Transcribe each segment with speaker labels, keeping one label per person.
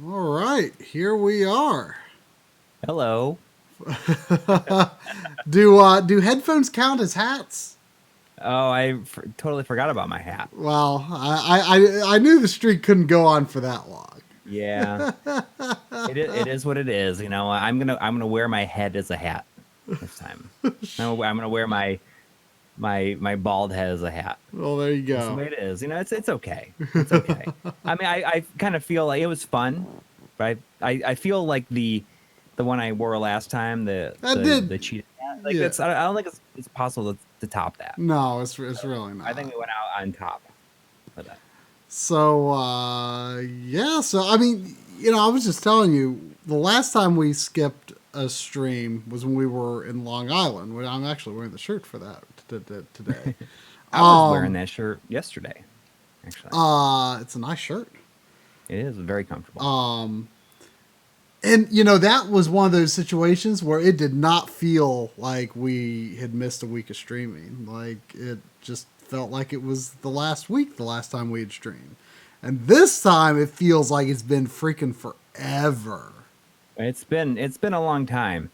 Speaker 1: All right, here we are.
Speaker 2: Hello.
Speaker 1: Do headphones count as hats?
Speaker 2: Oh, totally forgot about my hat.
Speaker 1: Well, I knew the streak couldn't go on for that long.
Speaker 2: Yeah, it is what it is. I'm gonna wear my head as a hat this time. I'm gonna wear my bald head as a hat.
Speaker 1: Well, there you
Speaker 2: That's the
Speaker 1: go.
Speaker 2: way it is. It's okay. It's okay. I mean, I kind of feel like it was fun, but I feel like the one I wore last time, the
Speaker 1: That
Speaker 2: the
Speaker 1: did,
Speaker 2: the cheetah hat, like
Speaker 1: yeah.
Speaker 2: that's I don't think it's possible to top that.
Speaker 1: No, it's
Speaker 2: So
Speaker 1: really
Speaker 2: I
Speaker 1: not.
Speaker 2: think we went out on top with that.
Speaker 1: So yeah. So I mean, I was just telling you the last time we skipped a stream was when we were in Long Island. I'm actually wearing the shirt for that today.
Speaker 2: I was wearing that shirt yesterday, actually.
Speaker 1: It's a nice shirt.
Speaker 2: It is very comfortable.
Speaker 1: And that was one of those situations where it did not feel like we had missed a week of streaming. Like it just felt like it was the last week, the last time we had streamed. And this time it feels like it's been freaking forever.
Speaker 2: It's been a long time.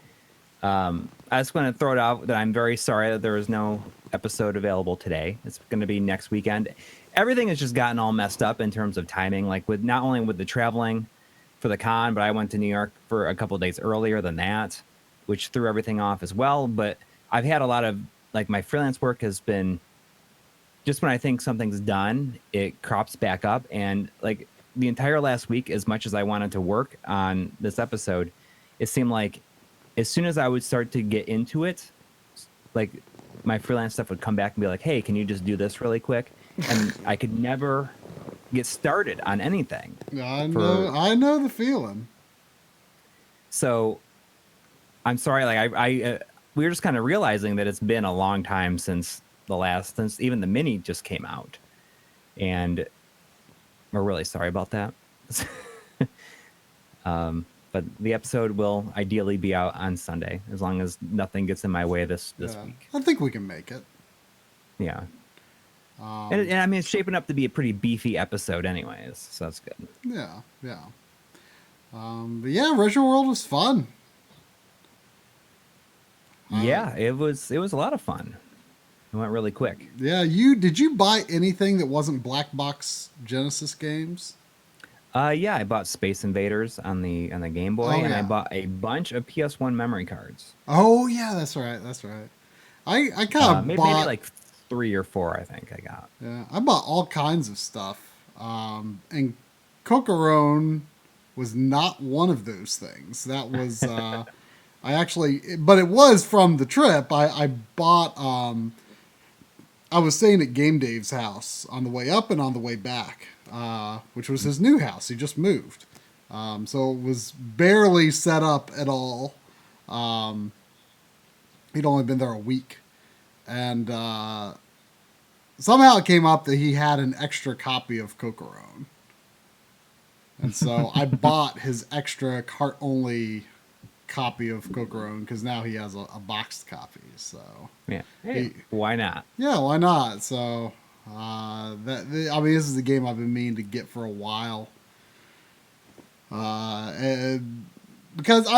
Speaker 2: I just want to throw it out that I'm very sorry that there is no episode available today. It's going to be next weekend. Everything has just gotten all messed up in terms of timing, like with not only with the traveling for the con, but I went to New York for a couple of days earlier than that, which threw everything off as well. But I've had a lot of like my freelance work has been just when I think something's done, it crops back up. And like the entire last week, as much as I wanted to work on this episode, it seemed like as soon as I would start to get into it, like my freelance stuff would come back and be like, hey, can you just do this really quick? And I could never get started on anything.
Speaker 1: I know the feeling.
Speaker 2: So I'm sorry, like we were just kind of realizing that it's been a long time since even the mini just came out. And we're really sorry about that. But the episode will ideally be out on Sunday, as long as nothing gets in my way this week.
Speaker 1: I think we can make it.
Speaker 2: Yeah. And I mean, it's shaping up to be a pretty beefy episode anyways, so that's good.
Speaker 1: Yeah, yeah. But yeah, Retro World was fun.
Speaker 2: Yeah, it was a lot of fun. It went really quick.
Speaker 1: Yeah, did you buy anything that wasn't black box Genesis games?
Speaker 2: Yeah, I bought Space Invaders on the Game Boy, and
Speaker 1: yeah.
Speaker 2: I bought a bunch of PS1 memory cards.
Speaker 1: Oh yeah, that's right. That's right. I kind of
Speaker 2: maybe
Speaker 1: bought
Speaker 2: like 3 or 4. I think I got.
Speaker 1: Yeah, I bought all kinds of stuff. And Cocoron was not one of those things. That was but it was from the trip. I bought. I was staying at Game Dave's house on the way up and on the way back, which was his new house. He just moved, so it was barely set up at all. He'd only been there a week, and somehow it came up that he had an extra copy of Cocoron. And so I bought his extra cart only copy of Cocoron because now he has a boxed copy. So
Speaker 2: yeah, hey, why not?
Speaker 1: Yeah, why not? So I mean, this is a game I've been meaning to get for a while. And because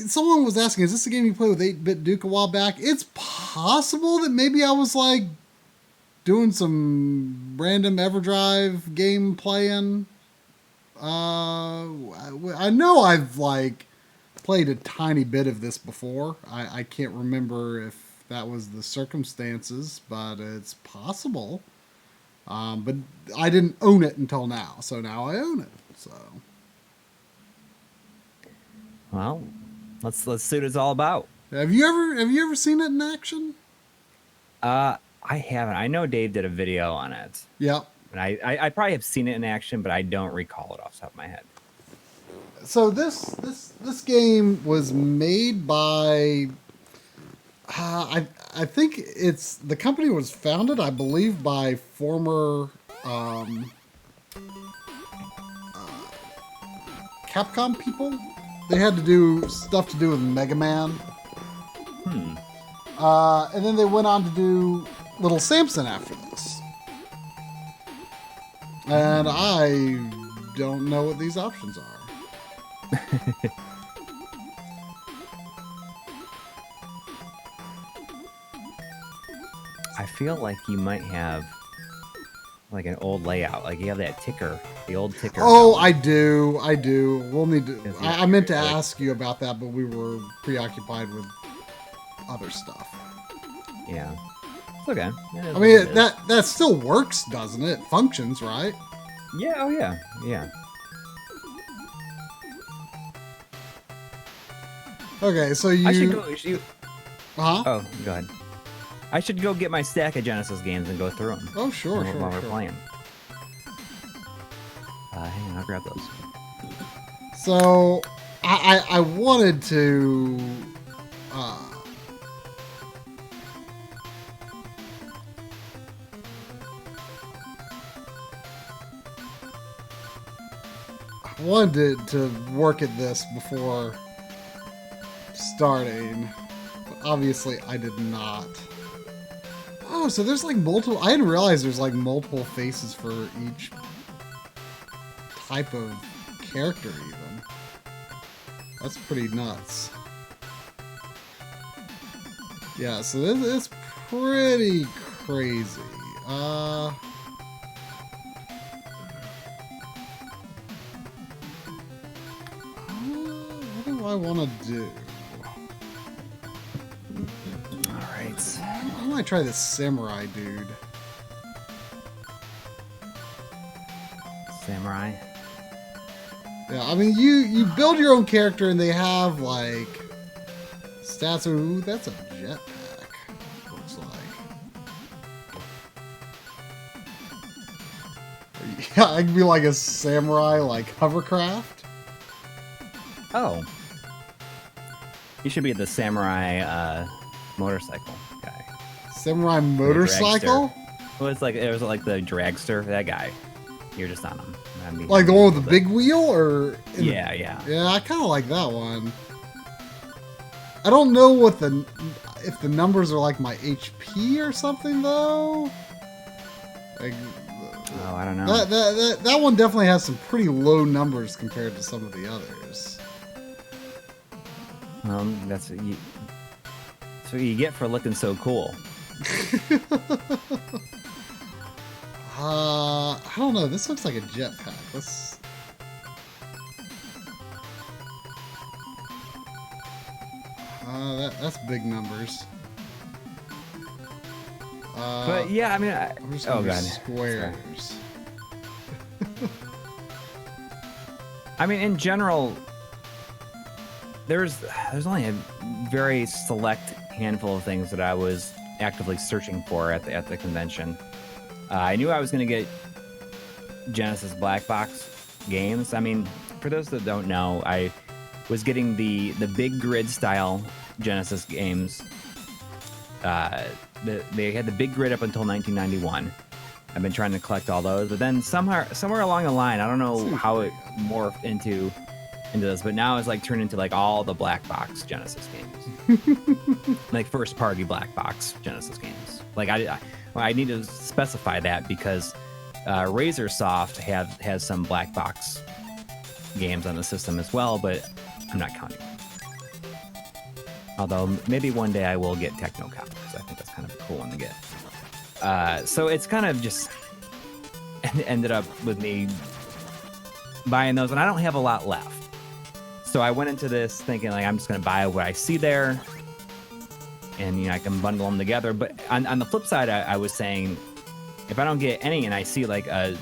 Speaker 1: someone was asking, is this a game you played with 8-Bit Duke a while back? It's possible that maybe I was like doing some random EverDrive game playing. I know I've like played a tiny bit of this before. I can't remember if that was the circumstances, but it's possible. But I didn't own it until now, so now I own it. So,
Speaker 2: well, let's see what it's all about.
Speaker 1: Have you ever seen it in action?
Speaker 2: I haven't. I know Dave did a video on it.
Speaker 1: Yep.
Speaker 2: And I probably have seen it in action, but I don't recall it off the top of my head.
Speaker 1: So this game was made by I think it's the company was founded, I believe, by former Capcom people. They had to do stuff to do with Mega Man. And then they went on to do Little Samson after this. And I don't know what these options are.
Speaker 2: I feel like you might have like an old layout. Like you have that ticker, the old ticker.
Speaker 1: Oh, I do. We'll need to.
Speaker 2: Yeah.
Speaker 1: I meant to ask you about that, but we were preoccupied with other stuff.
Speaker 2: Yeah. It's okay.
Speaker 1: I mean, that still works, doesn't it? Functions, right?
Speaker 2: Yeah. Oh, yeah. Yeah.
Speaker 1: Okay, so you.
Speaker 2: I should go.
Speaker 1: Huh?
Speaker 2: Oh, go ahead. I should go get my stack of Genesis games and go through them.
Speaker 1: Oh, sure,
Speaker 2: while we're
Speaker 1: sure.
Speaker 2: playing. Hang on, I'll grab those.
Speaker 1: So, I wanted to. I wanted to work at this before starting, but obviously I did not. Oh, so there's like multiple. I didn't realize there's like multiple faces for each type of character, even. That's pretty nuts. Yeah, so this is pretty crazy. What do I want to do?
Speaker 2: Alright.
Speaker 1: I might try this samurai dude.
Speaker 2: Samurai.
Speaker 1: Yeah, I mean, you build your own character and they have, like, stats. Ooh, that's a jetpack, looks like. Yeah, I could be like a samurai, like, hovercraft.
Speaker 2: Oh. You should be the samurai motorcycle guy.
Speaker 1: Samurai motorcycle?
Speaker 2: Well, it was like the dragster, that guy. You're just on him. I mean,
Speaker 1: Like the one with the big wheel, or
Speaker 2: yeah, yeah.
Speaker 1: Yeah, I kind of like that one. I don't know what if the numbers are like my HP or something though. Like,
Speaker 2: oh, I don't know.
Speaker 1: That one definitely has some pretty low numbers compared to some of the others.
Speaker 2: That's what you get for looking so cool.
Speaker 1: I don't know. This looks like a jetpack. That's big numbers.
Speaker 2: But yeah, I mean,
Speaker 1: I'm just gonna do squares.
Speaker 2: I mean, in general, there's only a very select handful of things that I was actively searching for at the convention. I knew I was going to get Genesis black box games. I mean, for those that don't know, I was getting the big grid style Genesis games. They had the big grid up until 1991. I've been trying to collect all those, but then somewhere along the line, I don't know how it morphed into this, but now it's like turned into like all the black box Genesis games, like first party black box Genesis games. Like I need to specify that because Razorsoft has some black box games on the system as well, but I'm not counting them. Although maybe one day I will get Technocop because I think that's kind of a cool one to get. So it's kind of just ended up with me buying those, and I don't have a lot left. So I went into this thinking like I'm just going to buy what I see there, and I can bundle them together. But on the flip side, I was saying if I don't get any, and I see like a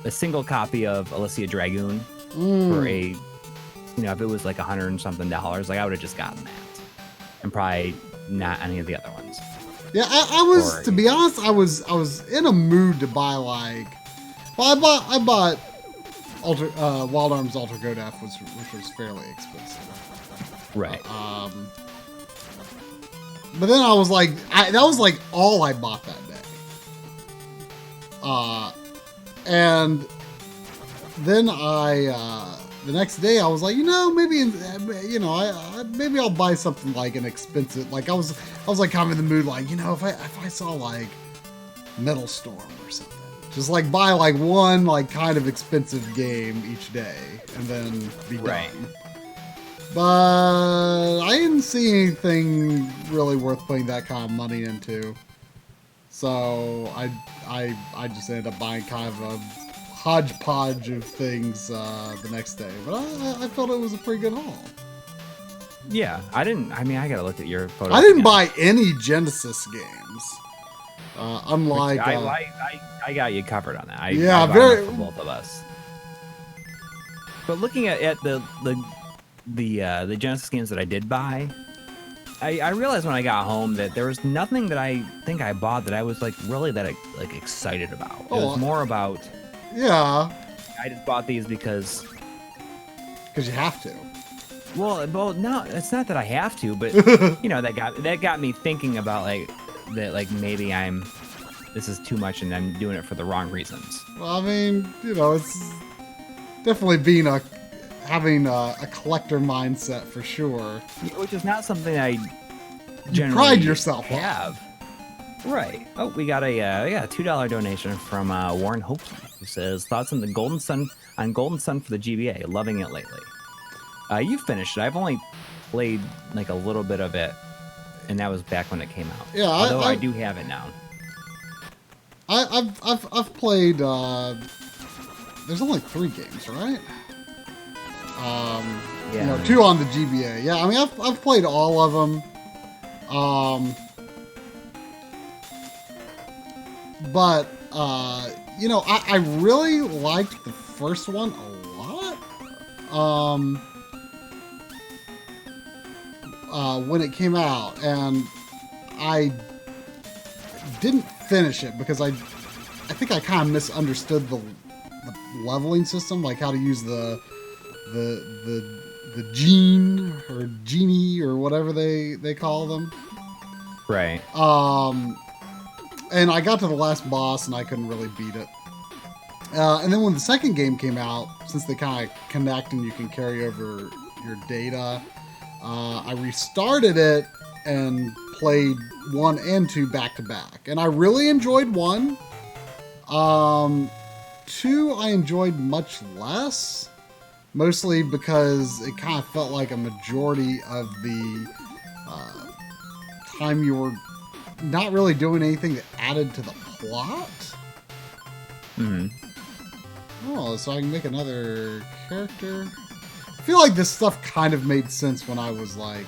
Speaker 2: single copy of Alicia Dragoon for a, if it was like $100 and something, like I would have just gotten that, and probably not any of the other ones.
Speaker 1: Yeah, I was, to be honest, I was in a mood to buy I bought Wild Arms Ultra Godaf, which was fairly expensive.
Speaker 2: Right.
Speaker 1: But then I was like, that was like all I bought that day. And then the next day I was like, maybe I'll buy something like an expensive. Like I was like kind of in the mood, like if I saw like Metal Storm or something, Just like buy like one like kind of expensive game each day and then be
Speaker 2: Right.
Speaker 1: done. But I didn't see anything really worth putting that kind of money into. So I just ended up buying kind of a hodgepodge of things the next day. But I felt it was a pretty good haul.
Speaker 2: Yeah, I mean, I gotta look at your photos.
Speaker 1: I didn't
Speaker 2: again.
Speaker 1: buy any Genesis games. Unlike
Speaker 2: I got you covered on that.
Speaker 1: Yeah,
Speaker 2: I bought
Speaker 1: very-
Speaker 2: enough for both of us. But looking at the Genesis games that I did buy, I realized when I got home that there was nothing that I think I bought that I was like really that like excited about. It was more about
Speaker 1: yeah,
Speaker 2: I just bought these because
Speaker 1: you have to.
Speaker 2: well no, it's not that I have to, but you know that got me thinking about like maybe this is too much and I'm doing it for the wrong reasons.
Speaker 1: Well, I mean, you know, it's definitely having a collector mindset for sure.
Speaker 2: Which is not something I
Speaker 1: You
Speaker 2: generally
Speaker 1: pride yourself on.
Speaker 2: have. Right. Oh, we got a $2 donation from Warren Hope, who says thoughts on Golden Sun for the GBA. Loving it lately. You finished it. I've only played like a little bit of it, and that was back when it came out.
Speaker 1: Yeah,
Speaker 2: although I do have it now.
Speaker 1: I've played. There's only 3 games, right?
Speaker 2: Yeah.
Speaker 1: You know, 2 on the GBA. Yeah, I mean, I've played all of them. But you know, I really liked the first one a lot. When it came out, and I didn't finish it because I think I kind of misunderstood the leveling system, like how to use the gene or genie or whatever they call them.
Speaker 2: Right.
Speaker 1: And I got to the last boss and I couldn't really beat it. And then when the second game came out, since they kind of connect and you can carry over your data, I restarted it and played 1 and 2 back to back. And I really enjoyed 1. 2 I enjoyed much less, mostly because it kind of felt like a majority of the time you were not really doing anything that added to the plot.
Speaker 2: Mm-hmm.
Speaker 1: Oh, so I can make another character. I feel like this stuff kind of made sense when I was like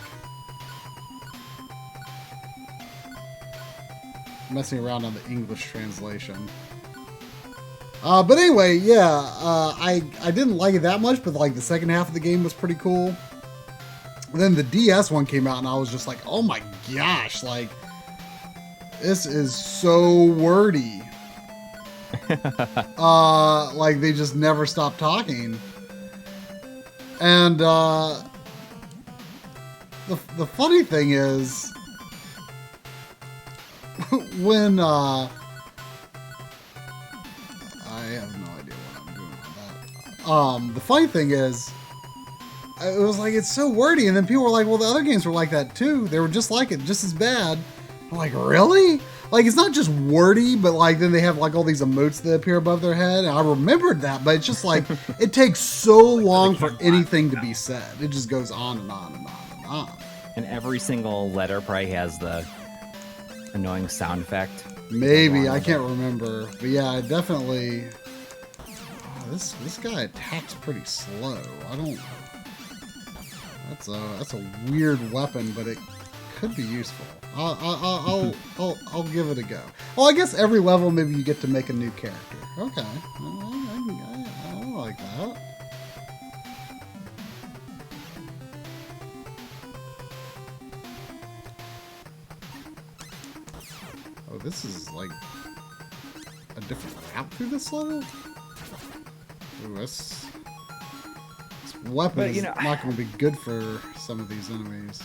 Speaker 1: messing around on the English translation. But anyway, yeah, I didn't like it that much, but like the second half of the game was pretty cool. Then the DS one came out and I was just like, oh my gosh, like this is so wordy. Like they just never stop talking. And the funny thing is when I have no idea what I'm doing with that. The funny thing is it was like it's so wordy, and then people were like, well, the other games were like that too. They were just like it, just as bad. I'm like, really? Like, it's not just wordy, but like then they have like all these emotes that appear above their head. And I remembered that, but it's just like it takes so long for anything to be said. It just goes on and on and on and on.
Speaker 2: And every single letter probably has the annoying sound effect.
Speaker 1: Maybe, I can't remember, but yeah, I definitely. Oh, this guy attacks pretty slow. I don't. That's a weird weapon, but it could be useful. I'll give it a go. Well, I guess every level maybe you get to make a new character. Okay, I like that. Oh, this is like a different route through this level. Ooh, this weapon is not going to be good for some of these enemies.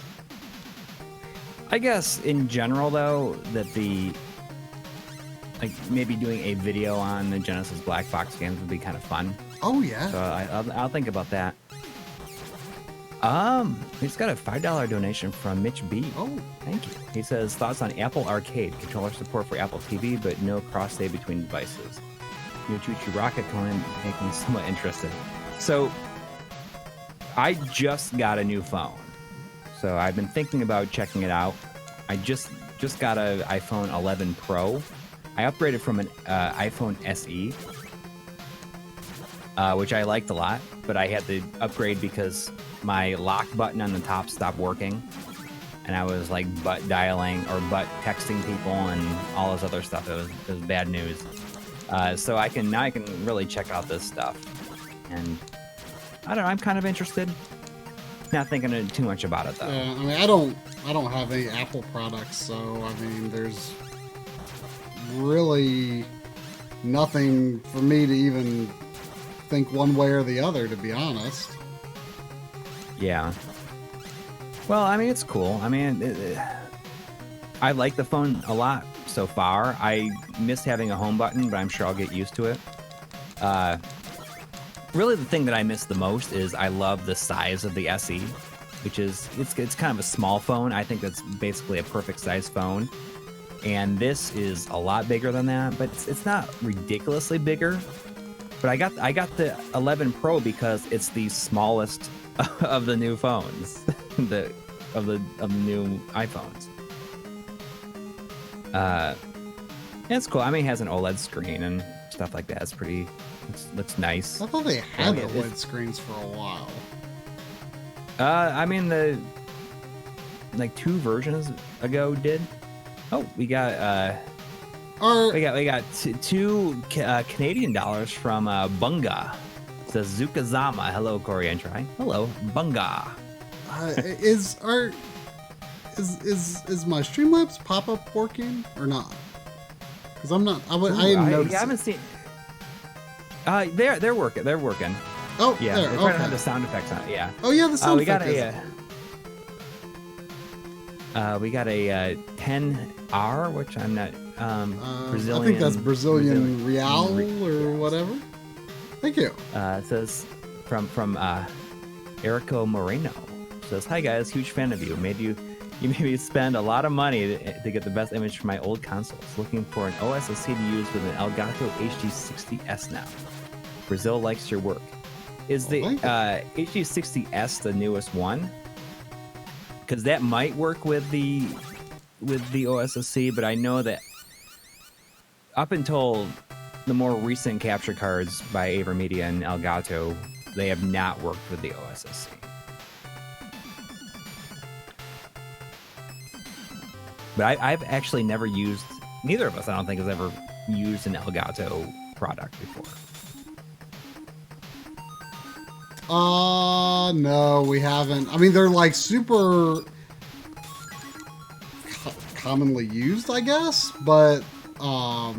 Speaker 2: I guess in general, though, that maybe doing a video on the Genesis Black Box games would be kind of fun.
Speaker 1: Oh yeah.
Speaker 2: So I'll think about that. We just got a $5 donation from Mitch B.
Speaker 1: Oh,
Speaker 2: thank you. He says thoughts on Apple Arcade controller support for Apple TV, but no cross save between devices. new choo-choo rocket coming, making me somewhat interested. So I just got a new phone. So I've been thinking about checking it out. I just got an iPhone 11 Pro. I upgraded from an iPhone SE, which I liked a lot, but I had to upgrade because my lock button on the top stopped working. And I was like butt dialing or butt texting people and all this other stuff. It was bad news. So I can really check out this stuff. And I don't know, I'm kind of interested. Not thinking too much about it though.
Speaker 1: Yeah, I mean, I don't have any Apple products, so I mean, there's really nothing for me to even think one way or the other, to be honest.
Speaker 2: Yeah. Well, I mean, it's cool. I mean, I like the phone a lot so far. I miss having a home button, but I'm sure I'll get used to it. Really, the thing that I miss the most is I love the size of the SE, which is it's kind of a small phone. I think that's basically a perfect size phone. And this is a lot bigger than that, but it's not ridiculously bigger. But I got the 11 Pro because it's the smallest of the new phones, of the new iPhones. It's cool. I mean, it has an OLED screen and stuff like that. Looks nice.
Speaker 1: I thought they had OLED screens for a while.
Speaker 2: I mean, the like 2 versions ago did. Oh, we got two Canadian dollars from Bunga. It says Zukazama. Hello, Coury and Try. Hello, Bunga.
Speaker 1: Is my Streamlabs pop-up working or not? Because I'm not. I didn't notice.
Speaker 2: I haven't seen. They're working. They're working.
Speaker 1: Oh,
Speaker 2: yeah.
Speaker 1: there,
Speaker 2: They're trying to have the sound effects on it. Yeah.
Speaker 1: Oh yeah, the sound
Speaker 2: we got
Speaker 1: effect.
Speaker 2: We got a 10R, which I'm not Brazilian.
Speaker 1: I think that's Brazilian real or whatever. Thank you.
Speaker 2: It says from Erico Moreno. It says, hi guys, huge fan of you. You made me spend a lot of money to get the best image for my old consoles. Looking for an OSSC to use with an Elgato HD60S now. Brazil likes your work. Is the HD60S the newest one? Because that might work with the OSSC, but I know that up until the more recent capture cards by AverMedia and Elgato, they have not worked with the OSSC. But I've actually never used, neither of us, I don't think, has ever used an Elgato product before.
Speaker 1: No, we haven't. I mean, they're like super commonly used, I guess, but I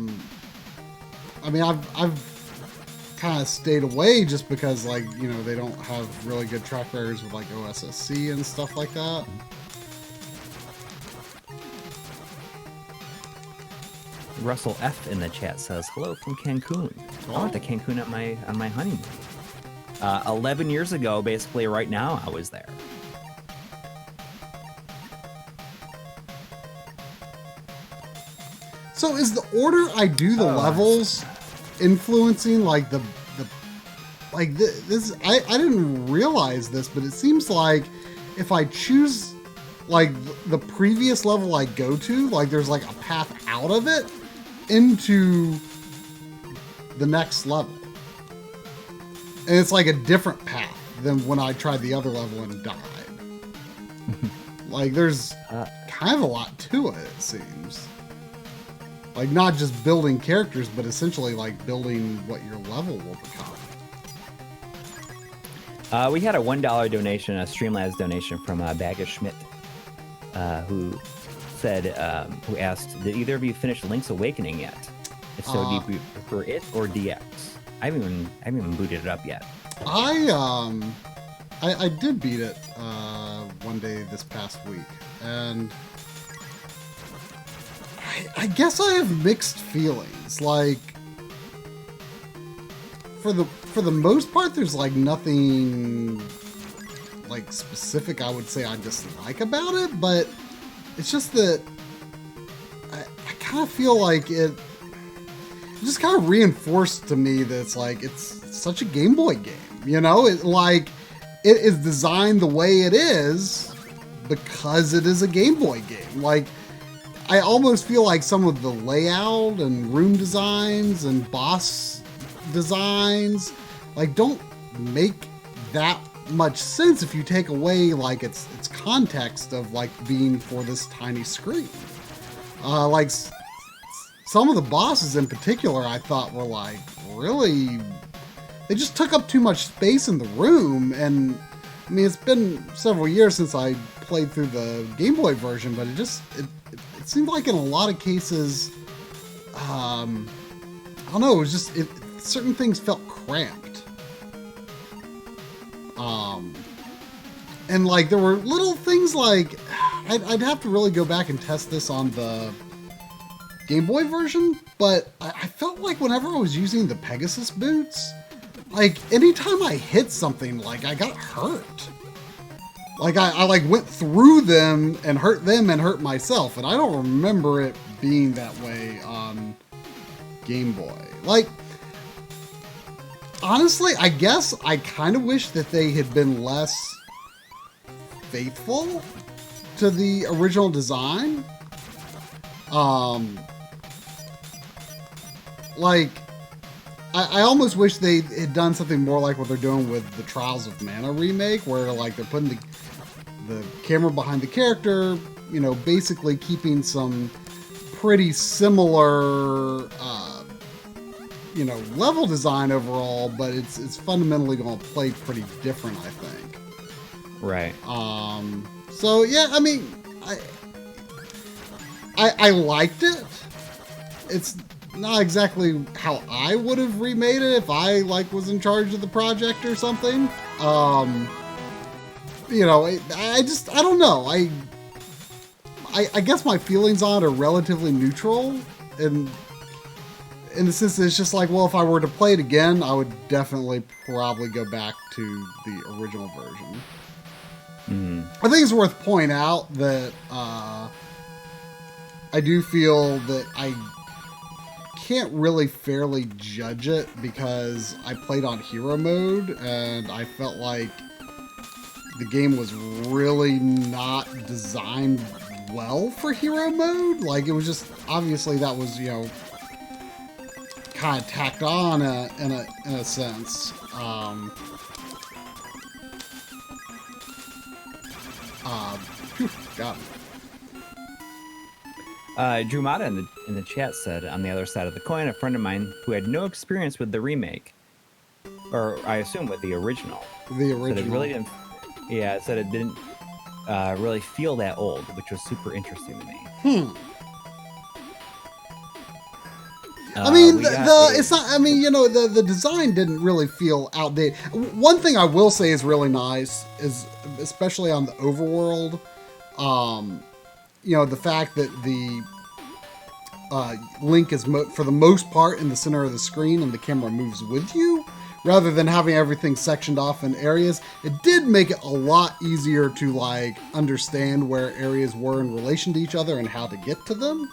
Speaker 1: mean, I've kind of stayed away just because, like, you know, they don't have really good track records with like OSSC and stuff like that.
Speaker 2: Russell F in the chat says, hello from Cancun. I went to Cancun on my honeymoon. 11 years ago, basically right now, I was there.
Speaker 1: So is the order I do the levels influencing like this? I didn't realize this, but it seems like if I choose like the previous level I go to, like there's like a path out of it into the next level. And it's like a different path than when I tried the other level and died. Like there's kind of a lot to it, it seems. Like not just building characters, but essentially like building what your level will become.
Speaker 2: We had a $1 donation, a Streamlabs donation from Bagga Schmidt, who said, who asked, did either of you finish Link's Awakening yet? If so, do you prefer it or DX? I haven't even booted it up yet.
Speaker 1: I did beat it one day this past week, and I guess I have mixed feelings. Like for the most part, there's like nothing like specific I would say I dislike about it, but it's just that I kind of feel like it. just kind of reinforced to me that it's such a Game Boy game. You know, it is designed the way it is because it is a Game Boy game. Like, I almost feel like some of the layout and room designs and boss designs don't make that much sense if you take away its context of being for this tiny screen. Some of the bosses in particular I thought were really, they just took up too much space in the room. And I mean, it's been several years since I played through the Game Boy version, but it seemed like in a lot of cases, I don't know, it was just certain things felt cramped. And there were little things I'd have to really go back and test this on the Game Boy version, but I felt like whenever I was using the Pegasus boots, anytime I hit something, I got hurt. I went through them and hurt myself, and I don't remember it being that way on Game Boy. Honestly, I guess I kind of wish that they had been less faithful to the original design. I almost wish they had done something more like what they're doing with the Trials of Mana remake, where they're putting the camera behind the character, basically keeping some pretty similar level design overall, but it's fundamentally going to play pretty different, I think.
Speaker 2: Right.
Speaker 1: So yeah, I mean, I liked it. It's not exactly how I would have remade it if I was in charge of the project or something. I don't know. I guess my feelings on it are relatively neutral, and in the sense that it's just well, if I were to play it again, I would definitely probably go back to the original version. I think it's worth pointing out that I do feel that I can't really fairly judge it because I played on hero mode and I felt like the game was really not designed well for hero mode. It was just, obviously that was, kind of tacked on in a sense. Got it.
Speaker 2: Drew Mata in the chat said, on the other side of the coin, a friend of mine who had no experience with the remake, or I assume with the original.
Speaker 1: The original.
Speaker 2: Said it really didn't. Yeah, it said it didn't really feel that old, which was super interesting to me.
Speaker 1: I mean, it's not. I mean, the design didn't really feel outdated. One thing I will say is really nice is, especially on the overworld, the fact that the Link is for the most part in the center of the screen and the camera moves with you, rather than having everything sectioned off in areas. It did make it a lot easier to understand where areas were in relation to each other and how to get to them.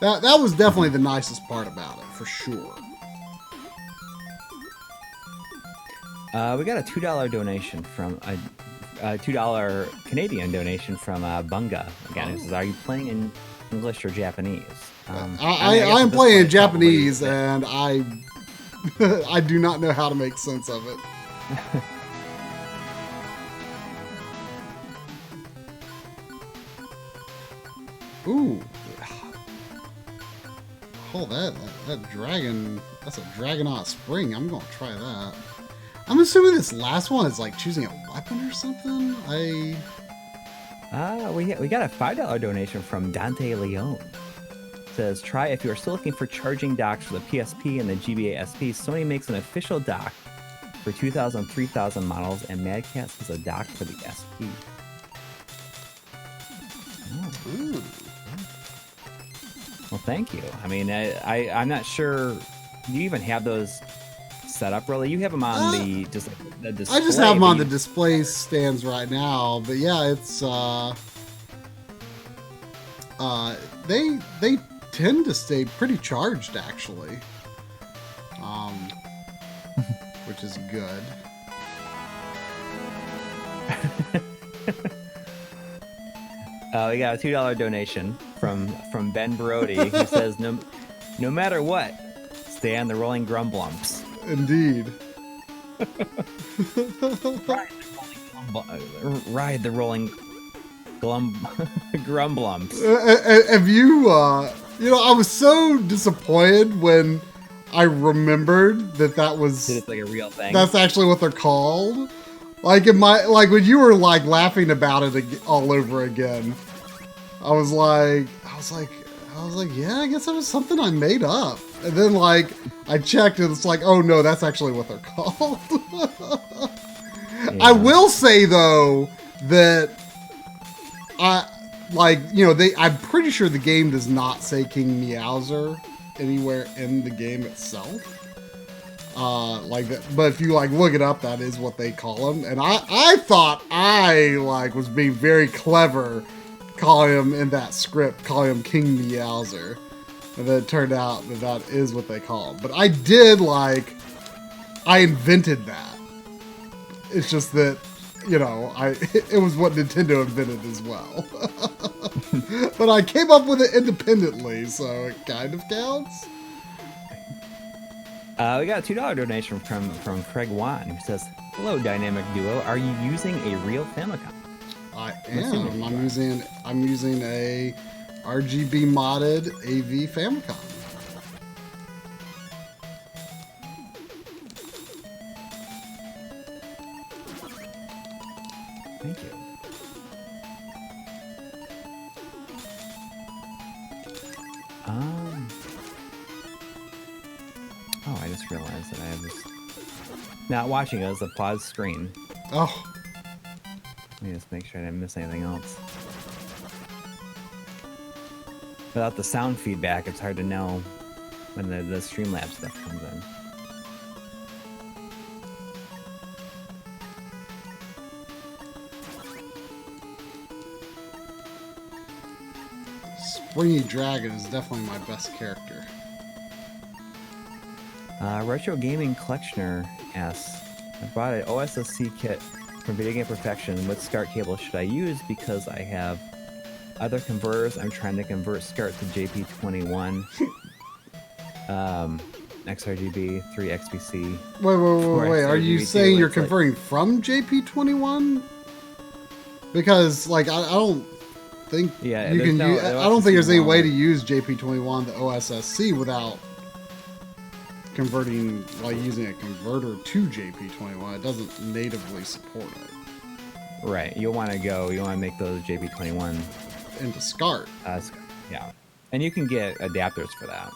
Speaker 1: That was definitely the nicest part about it, for sure.
Speaker 2: We got a $2 donation from a $2 Canadian donation from Bunga. Again, it says, "Are you playing in English or Japanese?"
Speaker 1: I am playing in Japanese, and I I do not know how to make sense of it. Ooh. Oh, that dragon, that's a Dragonaut Spring. I'm going to try that. I'm assuming this last one is choosing a weapon or something. We
Speaker 2: got a $5 donation from Dante Leone. It says, "Try if you are still looking for charging docks for the PSP and the GBA SP. Sony makes an official dock for 2000, 3000 models, and Mad Catz has a dock for the SP."
Speaker 1: Ooh.
Speaker 2: Well, thank you. I mean, I'm not sure. Do you even have those set up, really? You have them on the display.
Speaker 1: I just have them on the display stands right now. But yeah, it's they tend to stay pretty charged, actually. which is good.
Speaker 2: We got a $2 donation from Ben Brody, who says, no matter what, stay on the rolling grumblumps.
Speaker 1: Indeed.
Speaker 2: Ride the rolling grumblumps.
Speaker 1: Have you, I was so disappointed when I remembered that was...
Speaker 2: It's like a real thing.
Speaker 1: That's actually what they're called. Like when you were like laughing about it all over again, I was like, yeah, I guess that was something I made up. And then like I checked and it's like, oh no, that's actually what they're called. Yeah. I will say though that I'm pretty sure the game does not say King Meowser anywhere in the game itself. Like that, but if you like look it up, that is what they call him. And I thought I was being very clever, calling him in that script, calling him King Meowser, and then it turned out that is what they call him. But I invented that. It's just that, it was what Nintendo invented as well. But I came up with it independently, so it kind of counts.
Speaker 2: We got a $2 donation from Craig Wan, who says, "Hello, Dynamic Duo. Are you using a real Famicom?"
Speaker 1: I am. I'm using a RGB modded AV Famicom.
Speaker 2: Thank you. Oh, I just realized that I have this. Not watching it as a pause screen.
Speaker 1: Oh.
Speaker 2: Let me just make sure I didn't miss anything else. Without the sound feedback, it's hard to know when the Streamlabs stuff comes in.
Speaker 1: Springy Dragon is definitely my best character.
Speaker 2: Retro Gaming Collectioner asks, I bought an OSSC kit from Video Game Perfection. What SCART cable should I use? Because I have other converters. I'm trying to convert SCART to JP21, XRGB, 3XBC.
Speaker 1: Wait. Are you saying you're converting from JP21? Because, I don't think you can use... I don't think there's any way to use JP21, the OSSC, without converting, using a converter to JP21. It doesn't natively support it.
Speaker 2: Right. You want to make those JP21
Speaker 1: into SCART.
Speaker 2: Yeah. And you can get adapters for that.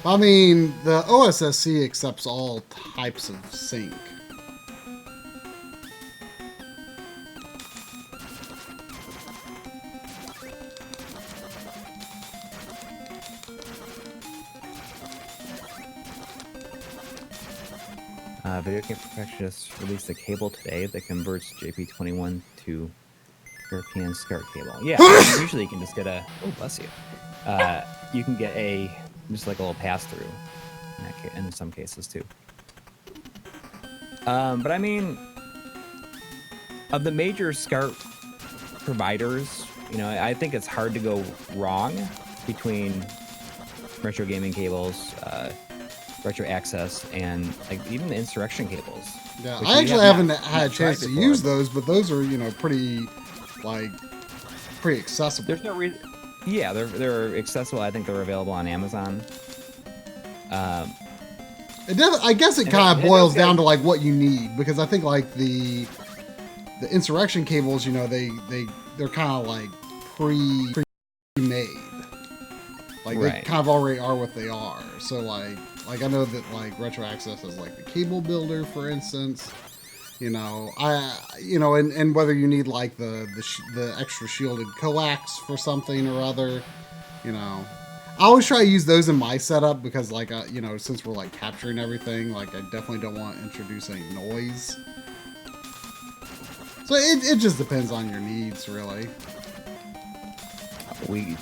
Speaker 1: I mean, the OSSC accepts all types of sync.
Speaker 2: Video Game Perfectionist released a cable today that converts JP21 to European SCART cable. Yeah, usually you can just get a... Oh, bless you. You can get just a little pass-through in some cases, too. But I mean, of the major SCART providers, I think it's hard to go wrong between retro gaming cables, retro access, and even the insurrection cables.
Speaker 1: Yeah, I actually haven't had a chance to use those, but those are pretty accessible.
Speaker 2: There's no reason. Yeah, they're accessible. I think they're available on Amazon.
Speaker 1: I guess it kind of boils down to what you need, because I think the insurrection cables, they're kind of pre-made. They kind of already are what they are. So I know that Retro Access is the cable builder, for instance. And whether you need the extra shielded coax for something or other, I always try to use those in my setup because since we're capturing everything, I definitely don't want to introduce any noise. So it just depends on your needs, really.
Speaker 2: We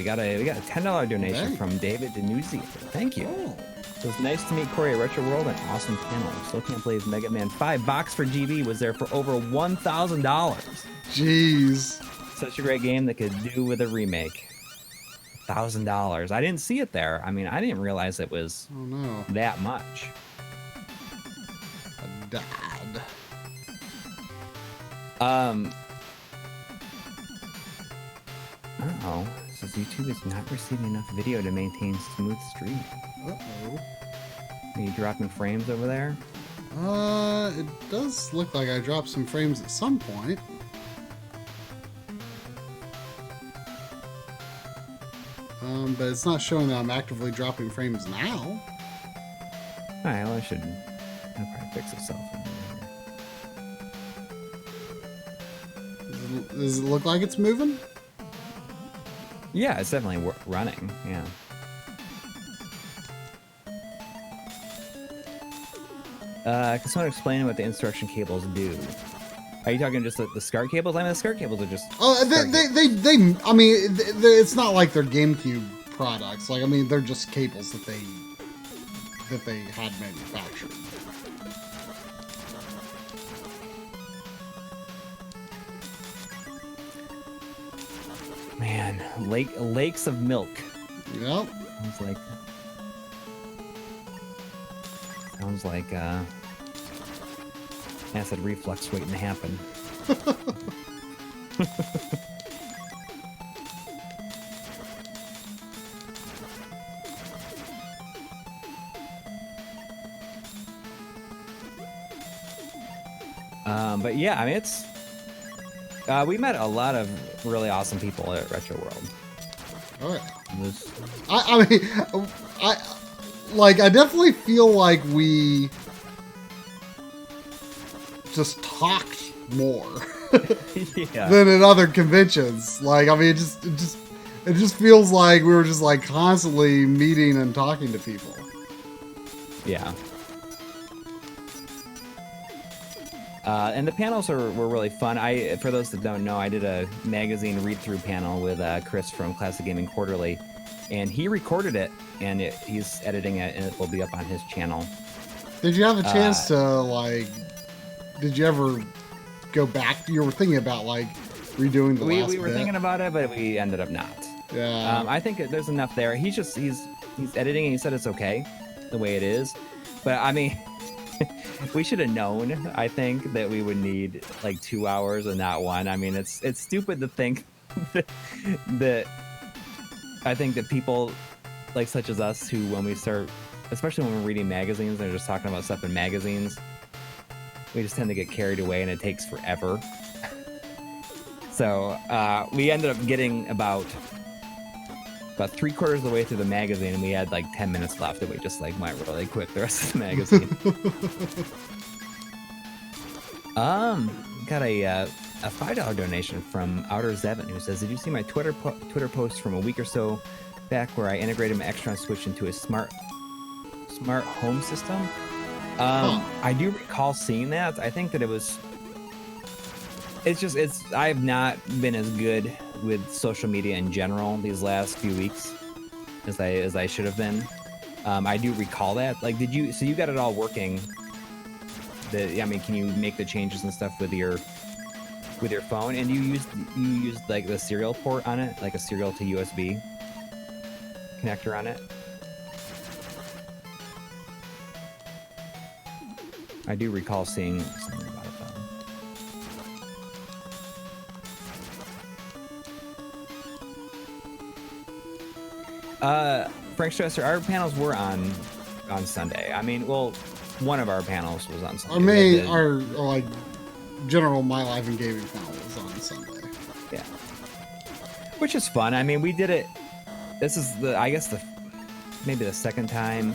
Speaker 2: got a $10 donation
Speaker 1: Hey.
Speaker 2: from David Denuzzi. Thank you.
Speaker 1: Oh.
Speaker 2: So it's nice to meet Coury at Retro World. An awesome panel. Still can't believe Mega Man 5 box for GB was there for over $1,000.
Speaker 1: Jeez.
Speaker 2: Such a great game that could do with a remake. $1,000. I didn't see it there. I mean, I didn't realize it was
Speaker 1: Oh no.
Speaker 2: that much.
Speaker 1: A dad.
Speaker 2: Uh-oh. Says YouTube is not receiving enough video to maintain smooth stream.
Speaker 1: Uh-oh.
Speaker 2: Are you dropping frames over there?
Speaker 1: It does look like I dropped some frames at some point. But it's not showing that I'm actively dropping frames now.
Speaker 2: Alright, well, it'll probably fix itself.
Speaker 1: Does it look like it's moving?
Speaker 2: Yeah, it's definitely running. Yeah. Can someone explain what the instruction cables do? Are you talking just the SCART cables? I mean, the SCART cables are just.
Speaker 1: Oh, they I mean, it's not like they're GameCube products. Like, I mean, they're just cables that they had manufactured.
Speaker 2: Man, lakes of milk.
Speaker 1: Yep.
Speaker 2: Sounds like acid reflux waiting to happen. But yeah, I mean, it's we met a lot of really awesome people at Retro World.
Speaker 1: Oh yeah.
Speaker 2: I
Speaker 1: I definitely feel like we just talked more
Speaker 2: yeah.
Speaker 1: than at other conventions. Like, I mean, it just feels like we were just like constantly meeting and talking to people.
Speaker 2: Yeah. And the panels were really fun. For those that don't know, I did a magazine read-through panel with Chris from Classic Gaming Quarterly, and he recorded it, and he's editing it, and it will be up on his channel.
Speaker 1: Did you have a chance to, like, did you ever go back? You were thinking about, like, redoing the last
Speaker 2: We were
Speaker 1: bit.
Speaker 2: thinking about it, but we ended up not.
Speaker 1: Yeah.
Speaker 2: I think there's enough there. He's editing, and he said it's okay the way it is. But, I mean... we should have known, I think, that we would need like 2 hours and not one. I mean, it's stupid to think that I think that people like such as us who, when we start, especially when we're reading magazines and they're just talking about stuff in magazines, we just tend to get carried away and it takes forever. So we ended up getting about 3/4 of the way through the magazine, and we had like 10 minutes left, and we just like went really quick the rest of the magazine. Got a $5 donation from Outer Zevin, who says, "Did you see my Twitter post from a week or so back where I integrated my Extron switch into a smart home system?" I do recall seeing that. I think that I've not been as good with social media in general these last few weeks as I should have been. I do recall that. Like, so you got it all working? I mean, can you make the changes and stuff with your phone? And you used like the serial port on it, like a serial to USB connector on it? I do recall seeing something about it though. Frank Stresser, our panels were on Sunday. I mean, well, one of our panels was on Sunday.
Speaker 1: Our like general My Life and Gaming panel was on Sunday.
Speaker 2: Yeah, which is fun. I mean, we did it. This is maybe the second time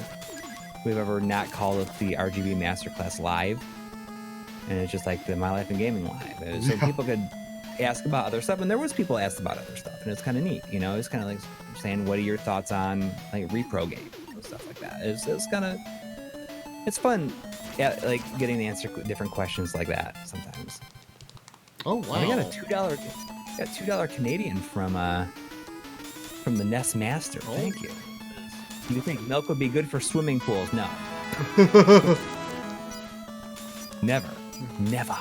Speaker 2: we've ever not called it the RGB Masterclass Live, and it's just like the My Life and Gaming Live. So people could ask about other stuff, and there was people asked about other stuff, and it's kind of neat. You know, it's kind of like saying, what are your thoughts on like repro games and stuff like that. It's fun, yeah, like getting to answer different questions like that sometimes.
Speaker 1: Oh wow!
Speaker 2: We got a $2 Canadian from from the Nest Master.
Speaker 1: Oh.
Speaker 2: Thank you. Do you think milk would be good for swimming pools? No. Never. Never.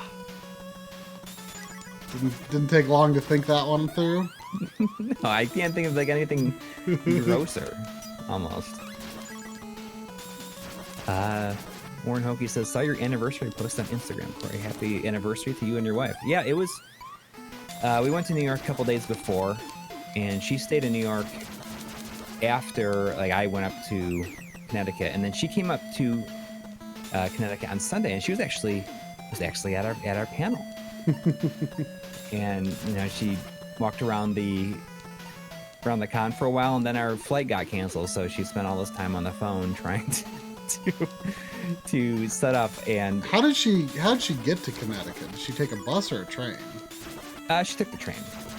Speaker 1: Didn't take long to think that one through.
Speaker 2: No, I can't think of like anything grosser. Almost. Warren Hokie says, saw your anniversary post on Instagram. Corey, happy anniversary to you and your wife. Yeah, it was. We went to New York a couple days before, and she stayed in New York after like I went up to Connecticut, and then she came up to Connecticut on Sunday, and she was actually at our panel. And you know, she walked around the con for a while, and then our flight got canceled, so she spent all this time on the phone trying to set up. And
Speaker 1: how did she get to Connecticut? Did she take a bus or a train?
Speaker 2: She took the train.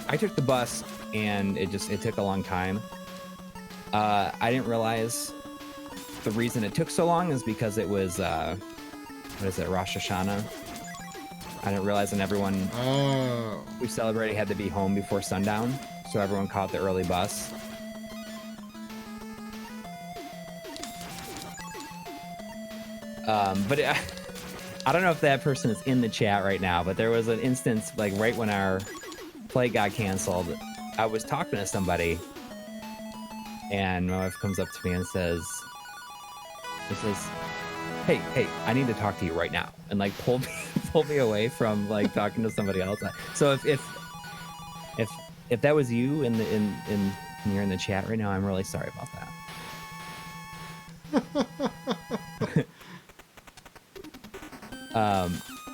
Speaker 2: I took the bus, and it took a long time. I didn't realize the reason it took so long is because it was Rosh Hashanah. I didn't realize, and everyone who celebrated had to be home before sundown, so everyone caught the early bus. But I don't know if that person is in the chat right now, but there was an instance, like right when our flight got canceled, I was talking to somebody, and my wife comes up to me and says, hey, I need to talk to you right now, and like pulled me away from like talking to somebody else. So if that was you and you're in the chat right now, I'm really sorry about that.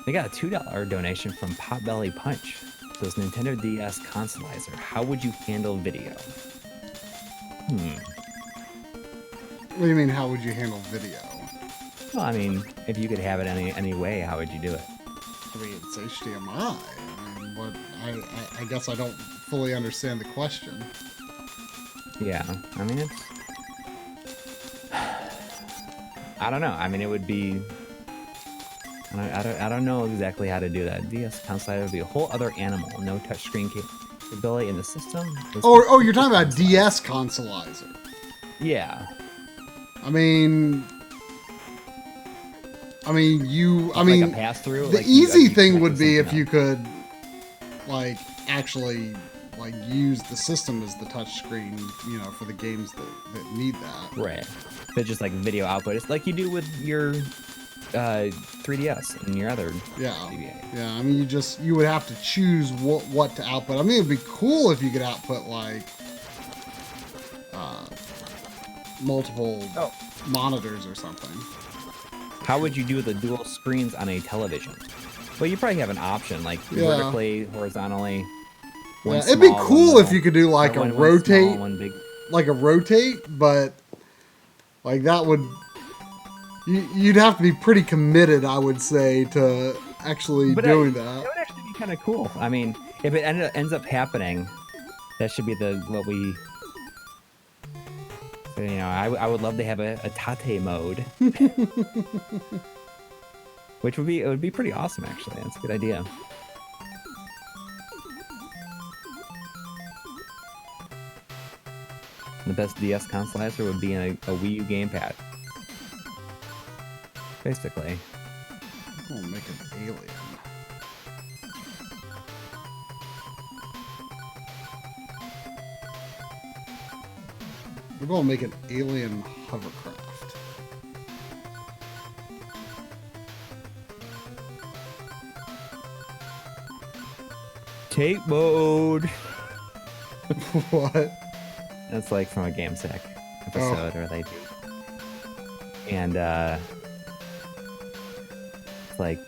Speaker 2: We got a $2 donation from Potbelly Punch. So it's Nintendo DS Consolizer. How would you handle video?
Speaker 1: What do you mean, how would you handle video?
Speaker 2: Well, I mean, if you could have it any way, how would you do it?
Speaker 1: I mean, it's HDMI. I mean, what? I guess I don't fully understand the question.
Speaker 2: Yeah, I mean, it's... I don't know. I mean, it would be... I don't know exactly how to do that. DS Consolizer would be a whole other animal. No touchscreen capability in the system.
Speaker 1: Oh, you're talking about DS Consolizer.
Speaker 2: Yeah.
Speaker 1: I mean,
Speaker 2: like a pass-through?
Speaker 1: The easy thing would be if you could, like, actually, like, use the system as the touchscreen, you know, for the games that need that.
Speaker 2: Right. But just like video output. It's like you do with your 3DS and your other DVA.
Speaker 1: Yeah, I mean, you would have to choose what to output. I mean, it'd be cool if you could output, like, multiple monitors or something.
Speaker 2: How would you do the dual screens on a television? Well, you probably have an option, like vertically, horizontally.
Speaker 1: Yeah, it'd be cool if you could do like a rotate, like a rotate, but like that would, you'd have to be pretty committed, I would say, to actually doing that.
Speaker 2: That would actually be kind of cool. I mean, if it ends up happening, that should be what we. You know, I would love to have a Tate mode, which would be pretty awesome. Actually, that's a good idea. The best DS consolizer would be in a Wii U gamepad, basically.
Speaker 1: We'll make an alien. We're going to make an alien hovercraft.
Speaker 2: Tape mode.
Speaker 1: What?
Speaker 2: That's like from a GameSec episode where they do. And it's like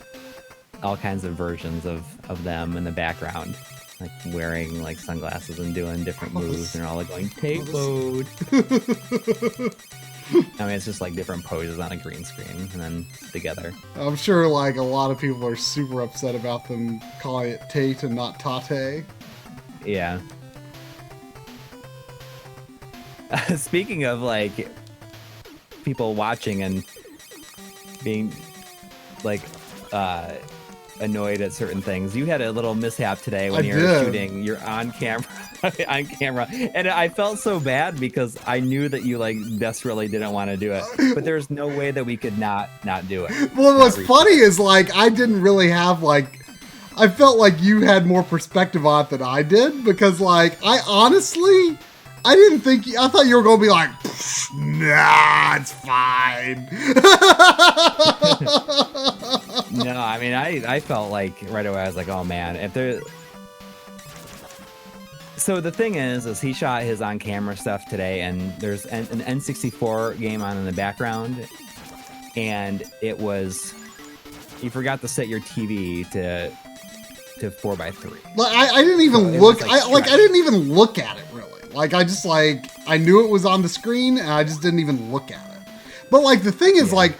Speaker 2: all kinds of versions of them in the background. Like wearing like sunglasses and doing different moves, and they're all like going tape mode. I mean, it's just like different poses on a green screen and then together.
Speaker 1: I'm sure like a lot of people are super upset about them calling it Tate and not Tate.
Speaker 2: Yeah. Speaking of like people watching and being like annoyed at certain things. You had a little mishap today when you were shooting your on camera, and I felt so bad because I knew that you like desperately didn't want to do it, but there's no way that we could not do it.
Speaker 1: Well, what's funny is like I didn't really have like. I felt like you had more perspective on it than I did because, like, I honestly, I didn't think, I thought you were going to be like, nah, it's fine.
Speaker 2: No, I mean, I felt like right away, I was like, oh man, if there. So the thing is he shot his on-camera stuff today, and there's an N64 game on in the background, and it was, you forgot to set your TV to 4:3.
Speaker 1: Like, I didn't even look. I didn't even look at it really. Like I just like I knew it was on the screen and I just didn't even look at it. But like the thing is like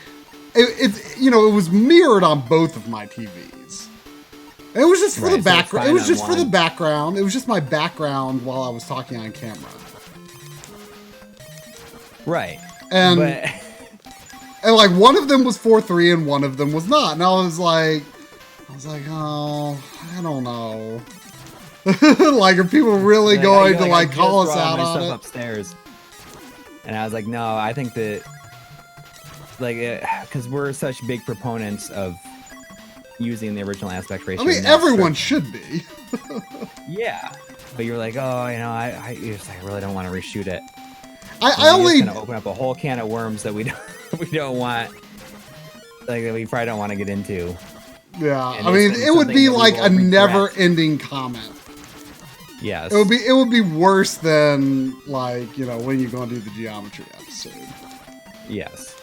Speaker 1: it's you know it was mirrored on both of my TVs. And it was just for the background. It was just for the background. It was just my background while I was talking on camera.
Speaker 2: Right.
Speaker 1: And like one of them was 4:3 and one of them was not. And I was like, oh, I don't know. Like, are people really going to like call us out on it?
Speaker 2: Upstairs, and I was like, no, I think that, like, because we're such big proponents of using the original aspect ratio.
Speaker 1: I mean, everyone should be.
Speaker 2: Yeah, but you're like, oh, you know, I really don't want to reshoot it.
Speaker 1: I only
Speaker 2: gonna open up a whole can of worms that we don't want, like that we probably don't want to get into.
Speaker 1: Yeah, I mean, it would be like a never-ending comment.
Speaker 2: Yes.
Speaker 1: It would be worse than like, you know, when you're going to do the geometry episode.
Speaker 2: Yes.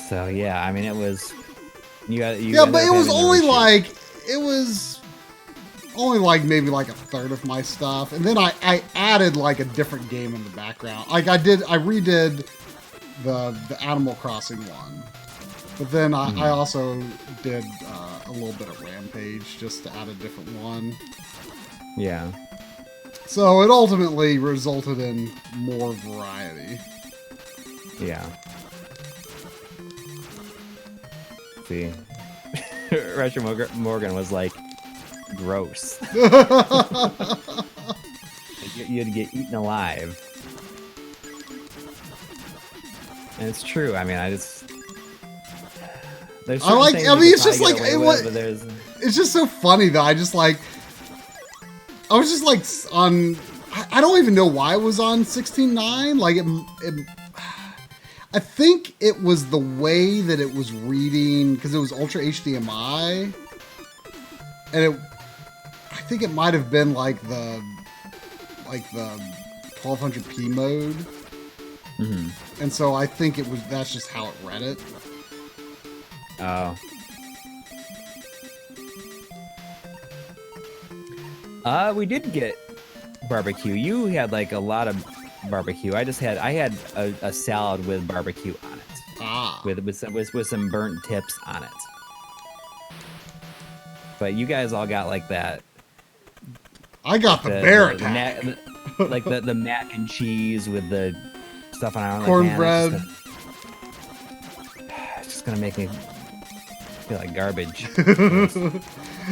Speaker 2: So yeah, I mean, it was. Yeah,
Speaker 1: but it was only like maybe like a third of my stuff, and then I added like a different game in the background. Like I redid the Animal Crossing one, but then I also did a little bit of Rampage just to add a different one.
Speaker 2: Yeah.
Speaker 1: So it ultimately resulted in more variety.
Speaker 2: Yeah. See, Retro Morgan was like, gross. You'd get eaten alive. And it's true. I mean, it's
Speaker 1: just like it's just so funny though. I was just like on. I don't even know why it was on 16:9. Like I think it was the way that it was reading because it was Ultra HDMI, and I think it might have been like the 1200p mode.
Speaker 2: Mm-hmm.
Speaker 1: And so I think that's just how it read it.
Speaker 2: Oh. We did get barbecue. You had like a lot of barbecue. I had a salad with barbecue on it. With some burnt tips on it. But you guys all got like that.
Speaker 1: I got the bear attack.
Speaker 2: Like the mac and cheese with the stuff on it.
Speaker 1: Cornbread.
Speaker 2: Like, it's just gonna make me feel like garbage.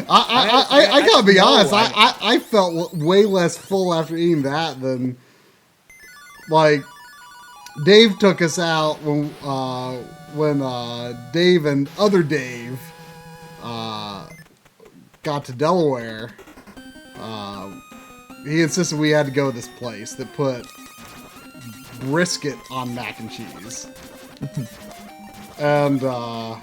Speaker 1: I gotta be honest. I felt way less full after eating that than like Dave took us out when Dave and other Dave got to Delaware. He insisted we had to go to this place that put brisket on mac and cheese. And I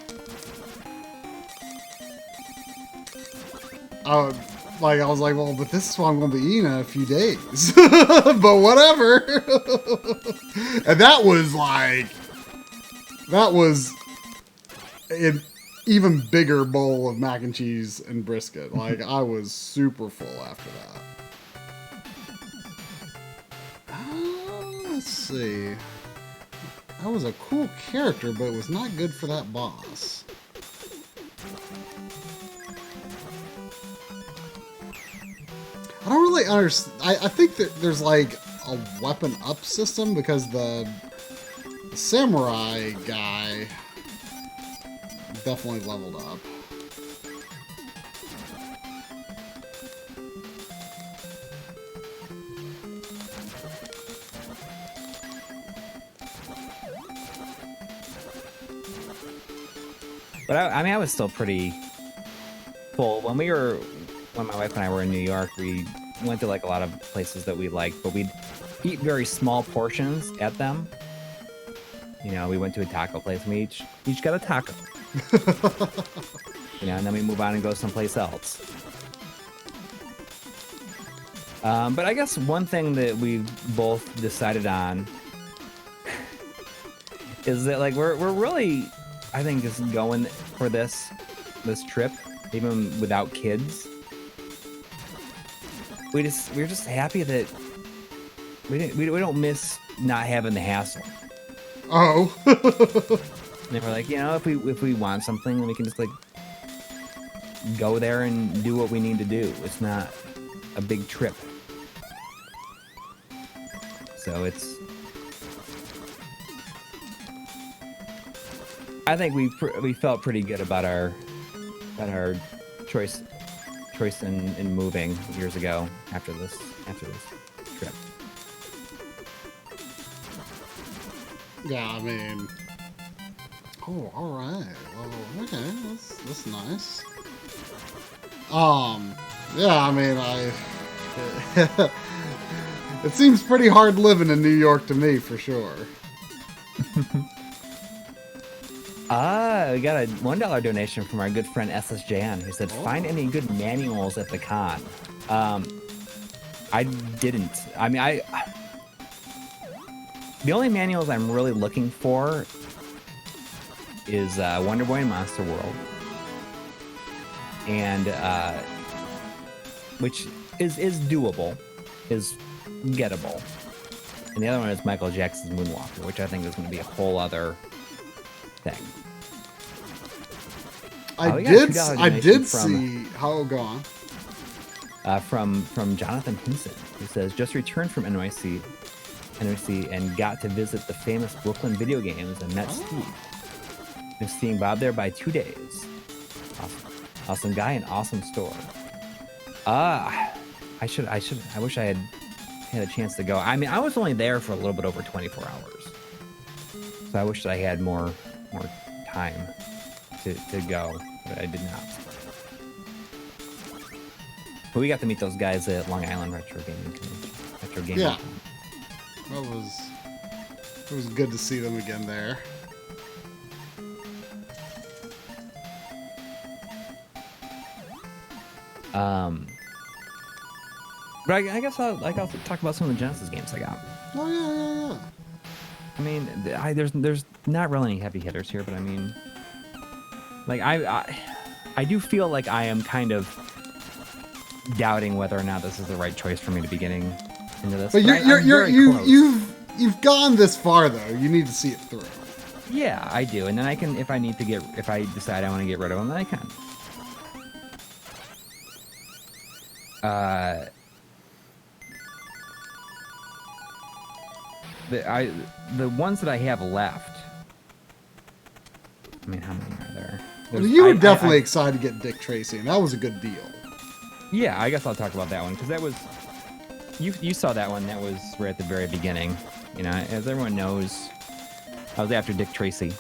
Speaker 1: was like, well, but this is what I'm going to be eating in a few days. But whatever. And that was an even bigger bowl of mac and cheese and brisket. Like, I was super full after that. Let's see. That was a cool character, but it was not good for that boss. I don't really understand. I think that there's like a weapon up system because the The samurai guy definitely leveled up.
Speaker 2: But I mean, I was still pretty full when my wife and I were in New York. We went to like a lot of places that we liked, but we'd eat very small portions at them. You know, we went to a taco place and we each got a taco. You know, and then we move on and go someplace else. But I guess one thing that we both decided on is that like we're really, I think, just going for this trip, even without kids. We're just happy that we don't miss not having the hassle.
Speaker 1: Oh.
Speaker 2: And we're like, you know, if we want something, we can just like go there and do what we need to do. It's not a big trip. So it's, I think we felt pretty good about our choice in moving years ago after this trip.
Speaker 1: Yeah, I mean, oh, all right. Well, okay, that's nice. Yeah, I mean, it seems pretty hard living in New York to me, for sure.
Speaker 2: We got a $1 donation from our good friend SSJN, who said, "Find any good manuals at the con." I didn't. I mean, the only manuals I'm really looking for is Wonder Boy and Monster World, and which is doable, is gettable, and the other one is Michael Jackson's Moonwalker, which I think is going to be a whole other thing.
Speaker 1: I did see. How go on?
Speaker 2: From Jonathan Hinson, who says, "Just returned from NYC and got to visit the famous Brooklyn video games and met Steve. Been seeing Bob there by 2 days. Awesome guy and awesome store." I wish I had a chance to go. I mean, I was only there for a little bit over 24 hours, so I wish that I had more time to go, but I did not. But we got to meet those guys at Long Island Retro Gaming.
Speaker 1: Yeah. It was good to see them again there.
Speaker 2: But I guess I'll talk about some of the Genesis games I got.
Speaker 1: Oh yeah.
Speaker 2: I mean, there's not really any heavy hitters here, but I mean, like I do feel like I am kind of doubting whether or not this is the right choice for me to be getting into this.
Speaker 1: But you've gone this far though. You need to see it through.
Speaker 2: Yeah, I do, and then I can, if I decide I want to get rid of them, then I can. The ones that I have left. I mean, how many are there?
Speaker 1: You were definitely excited to get Dick Tracy, and that was a good deal.
Speaker 2: Yeah, I guess I'll talk about that one because that was you saw that one. That was right at the very beginning. You know, as everyone knows, I was after Dick Tracy,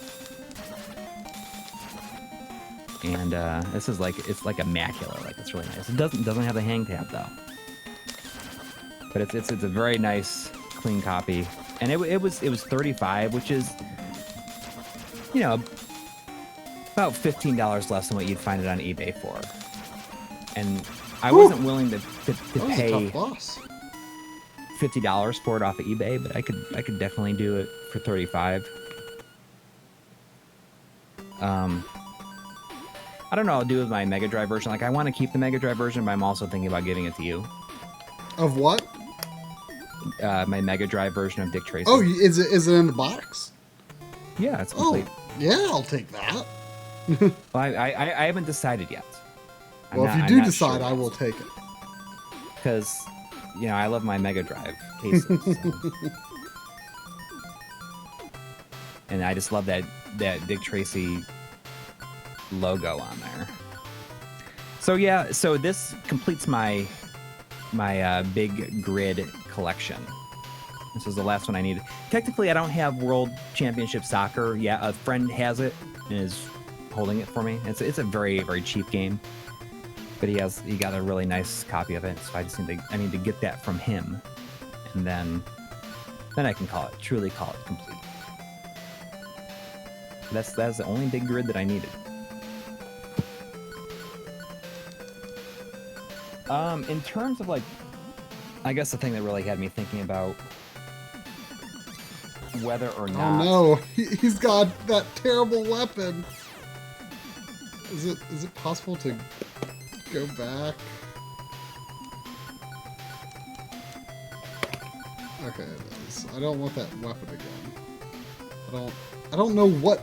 Speaker 2: and this is like, it's like immaculate. Like, it's really nice. It doesn't have the hang tab though, but it's a very nice, clean copy. And it was $35, which is, you know, about $15 less than what you'd find it on eBay for. And I wasn't willing to pay $50 for it off of eBay, but I could definitely do it for $35. I don't know what I'll do with my Mega Drive version. Like, I want to keep the Mega Drive version, but I'm also thinking about giving it to you.
Speaker 1: Of what?
Speaker 2: My Mega Drive version of Dick Tracy.
Speaker 1: Oh, is it in the box?
Speaker 2: Yeah, it's complete.
Speaker 1: Oh, yeah, I'll take that.
Speaker 2: Well, I haven't decided yet.
Speaker 1: Well, if you do decide, sure I will take it.
Speaker 2: Because, you know, I love my Mega Drive cases. So. and I just love that Dick Tracy logo on there. So yeah, so this completes my big grid collection. This is the last one I needed. Technically, I don't have World Championship Soccer yet. A friend has it and is holding it for me. It's a very, very cheap game, but he got a really nice copy of it. So I need to get that from him, and then I can truly call it complete. That's the only big grid that I needed. In terms of like, I guess the thing that really had me thinking about whether or not.
Speaker 1: Oh no, he's got that terrible weapon. Is it possible to go back? Okay, it is. I don't want that weapon again. I don't know what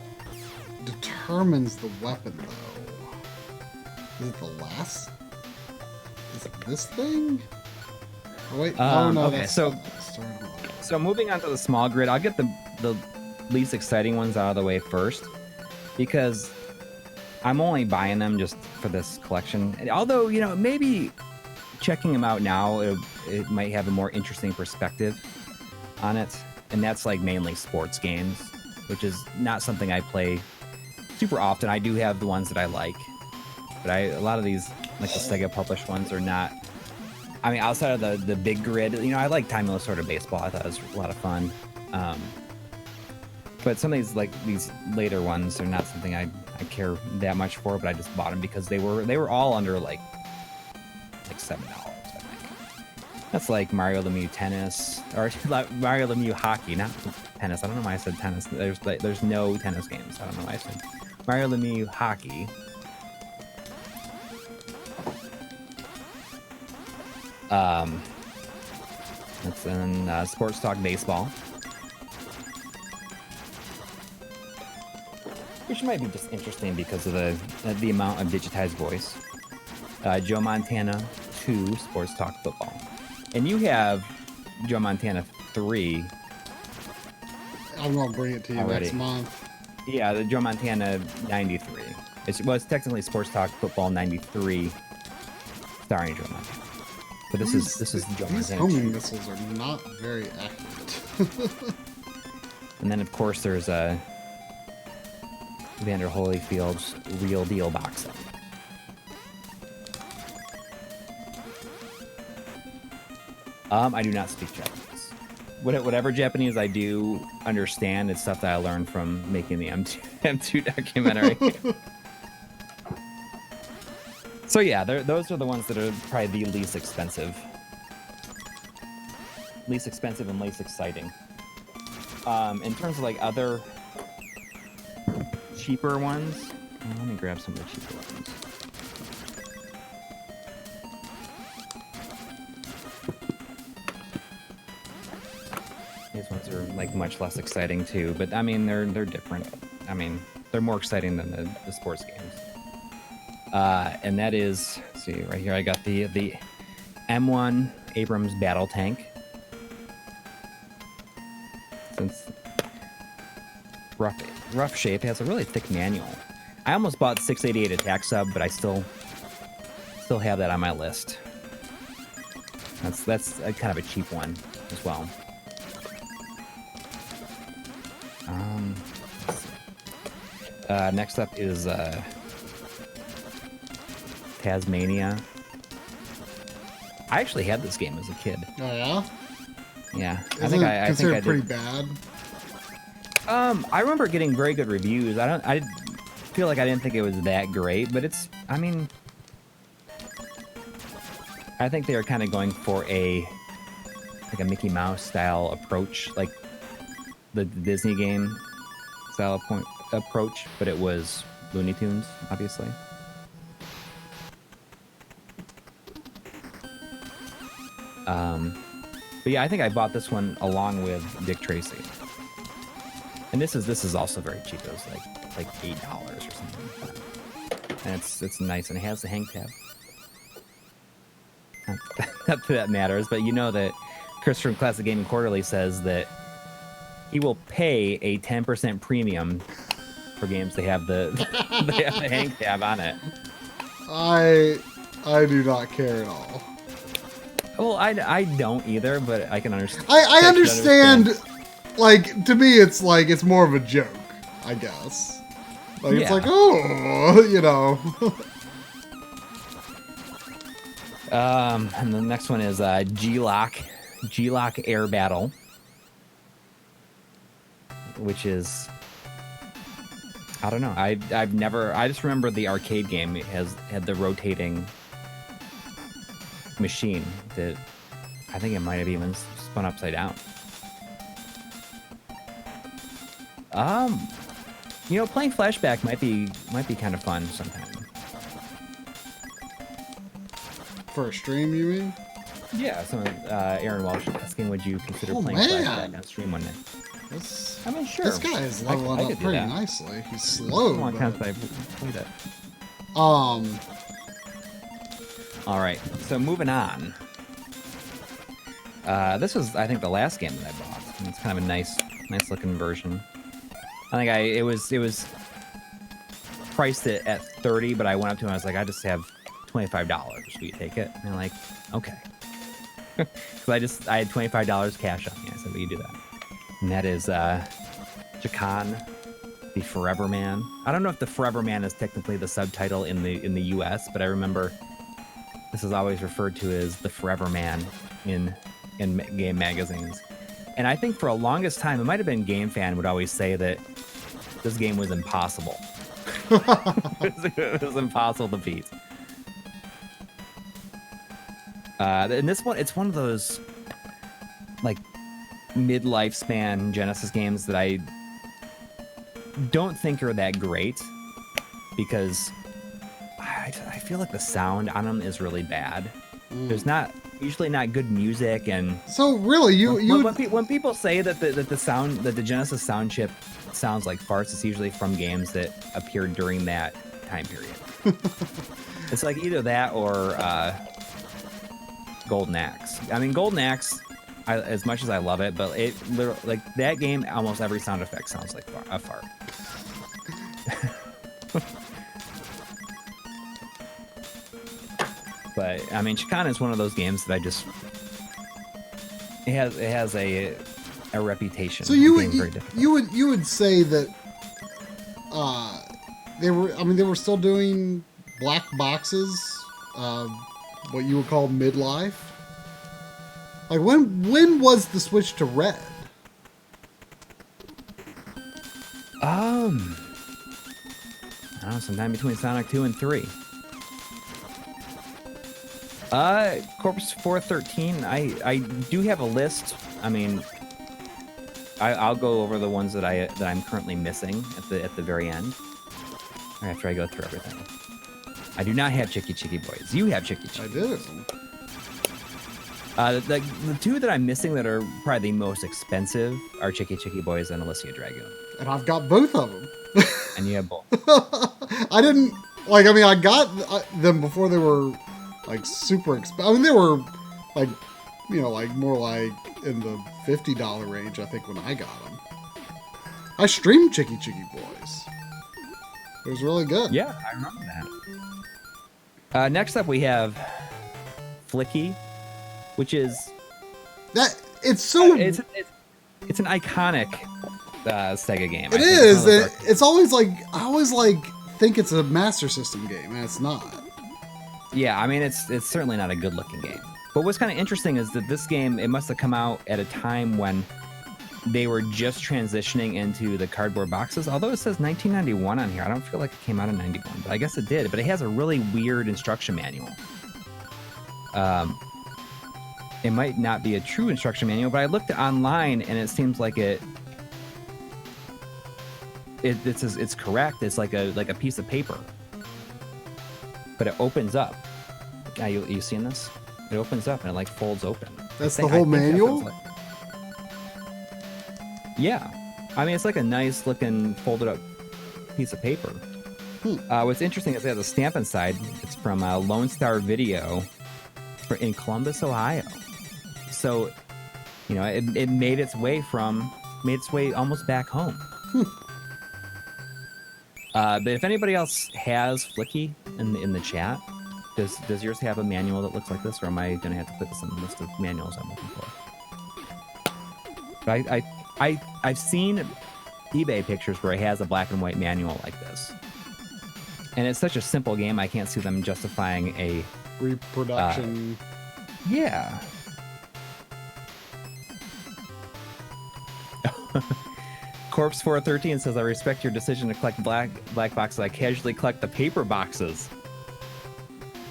Speaker 1: determines the weapon though. Is it the last? Is it this thing? Oh wait, oh no.
Speaker 2: Okay, so moving on to the small grid, I'll get the least exciting ones out of the way first, because I'm only buying them just for this collection. And although, you know, maybe checking them out now, it might have a more interesting perspective on it. And that's like mainly sports games, which is not something I play super often. I do have the ones that I like, but a lot of these, like the Sega published ones, are not. I mean, outside of the big grid, you know, I like Time Illustrated Baseball. I thought it was a lot of fun. But some of these, like these later ones, are not something I care that much for. But I just bought them because they were all under like $7, I think. That's like Mario Lemieux Tennis, or Mario Lemieux Hockey, not tennis. I don't know why I said tennis. There's no tennis games. I don't know why I said Mario Lemieux Hockey. That's in Sports Talk Baseball, which might be just interesting because of the amount of digitized voice. Joe Montana 2 Sports Talk Football, and you have Joe Montana 3.
Speaker 1: I'm gonna bring it to you
Speaker 2: already.
Speaker 1: Next month.
Speaker 2: Yeah, the Joe Montana 93. It's technically Sports Talk Football 93, starring Joe Montana. But this is Joe Montana.
Speaker 1: These homing missiles are not very accurate.
Speaker 2: And then of course there's Vander Holyfield's Real Deal Boxing. I do not speak Japanese. Whatever Japanese I do understand, it's stuff that I learned from making the M2 documentary. So yeah, those are the ones that are probably the least expensive and least exciting. In terms of like other cheaper ones, let me grab some of the cheaper ones. These ones are like much less exciting too, but I mean they're different. I mean they're more exciting than the sports games. And that is, let's see right here, I got the M1 Abrams battle tank. Since rough shape, it has a really thick manual. I almost bought 688 attack sub, but I still have that on my list. That's a kind of a cheap one as well. Next up is Tasmania. I actually had this game as a kid.
Speaker 1: Oh yeah?
Speaker 2: Yeah.
Speaker 1: Isn't
Speaker 2: I think I did.
Speaker 1: pretty bad?
Speaker 2: I remember getting very good reviews. I feel like I didn't think it was that great, but I mean, I think they are kind of going for a Mickey Mouse style approach, like the Disney game style approach, but it was Looney Tunes, obviously. But yeah, I think I bought this one along with Dick Tracy, and this is also very cheap. It was like $8 or something, and it's nice, and it has the hang tab. Not that matters, but you know that Chris from Classic Gaming Quarterly says that he will pay a 10% premium for games they have the they have the hang tab on it.
Speaker 1: I do not care at all.
Speaker 2: Well, I don't either, but I can understand.
Speaker 1: I understand. Like, to me, it's like it's more of a joke, I guess. Like, it's like, oh, you know.
Speaker 2: And the next one is G-Lock Air Battle, which is, I don't know. I've never. I just remember the arcade game. It had the rotating machine that I think it might have even spun upside down. You know, playing Flashback might be kind of fun sometime.
Speaker 1: For a stream, you mean?
Speaker 2: Yeah. So Aaron Walsh is asking, would you consider playing Flashback on stream one night? I mean, sure.
Speaker 1: This guy is leveling up pretty nicely. He's slow.
Speaker 2: Long time since I've played it.
Speaker 1: All
Speaker 2: right. So moving on. This was, I think, the last game that I bought. It's kind of a nice looking version. I think it was priced at $30, but I went up to him. I was like, I just have $25. Will you take it? And they're like, okay. Because I had $25 cash on me. I said, will you do that? And that is Jakan, the Forever Man. I don't know if the Forever Man is technically the subtitle in the US, but I remember this is always referred to as the Forever Man in game magazines. And I think for the longest time, it might have been Game Fan would always say that this game was impossible. It was impossible to beat. And this one, it's one of those like mid-life span Genesis games that I don't think are that great because I feel like the sound on them is really bad. There's usually not good music, and
Speaker 1: so really
Speaker 2: when people say that the Genesis sound chip sounds like farts, it's usually from games that appeared during that time period. It's like either that or Golden Axe. I mean, Golden Axe, as much as I love it, but it literally, like that game, almost every sound effect sounds like a fart. But I mean, Chicana is one of those games that it has a reputation.
Speaker 1: So you would say that they were still doing black boxes, what you would call midlife. Like when was the switch to red?
Speaker 2: I don't know, sometime between Sonic 2 and 3. Corpus 413, I do have a list. I mean, I'll go over the ones that I'm currently missing at the very end, after I go through everything. I do not have Chicky Chicky Boys. You have Chicky Chicky.
Speaker 1: I do.
Speaker 2: The two that I'm missing that are probably the most expensive are Chicky Chicky Boys and Alicia Dragoon.
Speaker 1: And I've got both of them.
Speaker 2: And you have both.
Speaker 1: I didn't like. I mean, I got them before they were like super expensive. I mean, they were like, you know, like more like in the $50 range, I think, when I got them. I streamed Chicky Chicky Boys. It was really good.
Speaker 2: Yeah, I remember that. Next up, we have Flicky, which is
Speaker 1: that. It's so.
Speaker 2: It's an iconic Sega game.
Speaker 1: It is. It's always like I always like think it's a Master System game, and it's not.
Speaker 2: Yeah, I mean it's certainly not a good looking game. But what's kind of interesting is that this game, it must have come out at a time when they were just transitioning into the cardboard boxes. Although it says 1991 on here, I don't feel like it came out in 91, but I guess it did. But it has a really weird instruction manual. It might not be a true instruction manual, but I looked online and it seems like it's correct. It's like a piece of paper, but it opens up. You seen this? It opens up and it like folds open.
Speaker 1: That's the whole manual?
Speaker 2: Yeah. I mean, it's like a nice looking folded up piece of paper. What's interesting is they have the stamp inside. It's from Lone Star Video in Columbus, Ohio. So, you know, it made its way from made its way almost back home. But if anybody else has Flicky in the chat, does yours have a manual that looks like this, or am I gonna have to put this in the list of manuals I'm looking for? But I've seen eBay pictures where it has a black and white manual like this, and it's such a simple game. I can't see them justifying a
Speaker 1: reproduction.
Speaker 2: Yeah. Corpse 413 says, I respect your decision to collect black boxes. I casually collect the paper boxes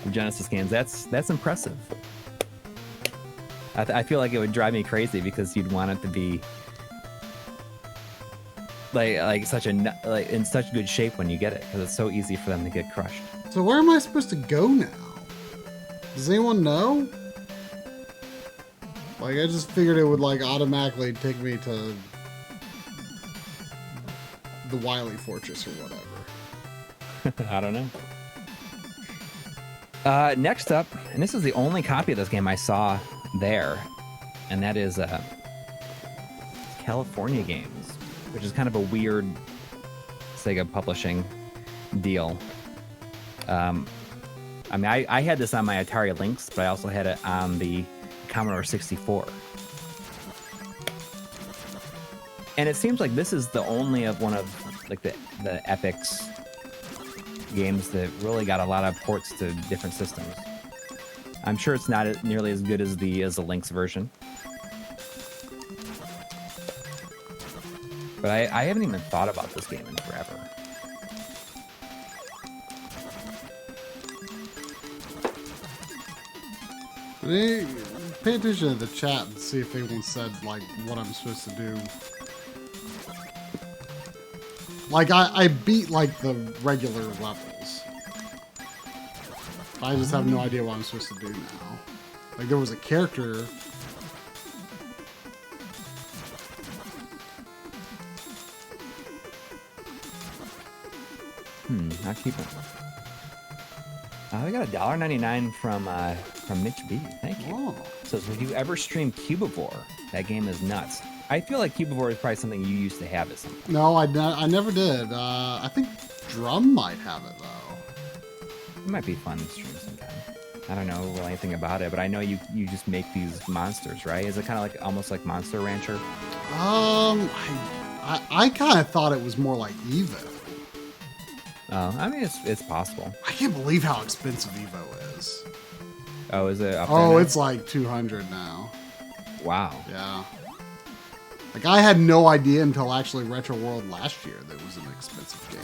Speaker 2: of Genesis games. That's impressive. I feel like it would drive me crazy because you'd want it to be like in such good shape when you get it, because it's so easy for them to get crushed.
Speaker 1: So where am I supposed to go now? Does anyone know? Like, I just figured it would like automatically take me to the Wily Fortress or whatever.
Speaker 2: I don't know. Next up, and this is the only copy of this game I saw there, and that is California Games, which is kind of a weird Sega publishing deal. I mean, I had this on my Atari Lynx, but I also had it on the Commodore 64. And it seems like this is the only of one of like the Epic's games that really got a lot of ports to different systems. I'm sure it's not nearly as good as the Lynx version. But I haven't even thought about this game in forever.
Speaker 1: Pay attention to the chat and see if anyone said like what I'm supposed to do. Like I beat like the regular levels. I just have no idea what I'm supposed to do now. Like there was a character.
Speaker 2: Not keeping. We got $1.99 from Mitch B. Thank you.
Speaker 1: Oh.
Speaker 2: Says, would you ever stream Cubivore? That game is nuts. I feel like Cubivore is probably something you used to have at some point.
Speaker 1: No, I never did. I think Drum might have it though.
Speaker 2: It might be fun to stream sometime. I don't know really anything about it, but I know you just make these monsters, right? Is it kind of like almost like Monster Rancher?
Speaker 1: I kind of thought it was more like Evo.
Speaker 2: Oh, I mean it's possible.
Speaker 1: I can't believe how expensive Evo is.
Speaker 2: Oh, is it up there
Speaker 1: Oh,
Speaker 2: now?
Speaker 1: it's like 200 now.
Speaker 2: Wow.
Speaker 1: Yeah. Like I had no idea until actually Retro World last year that it was an expensive game.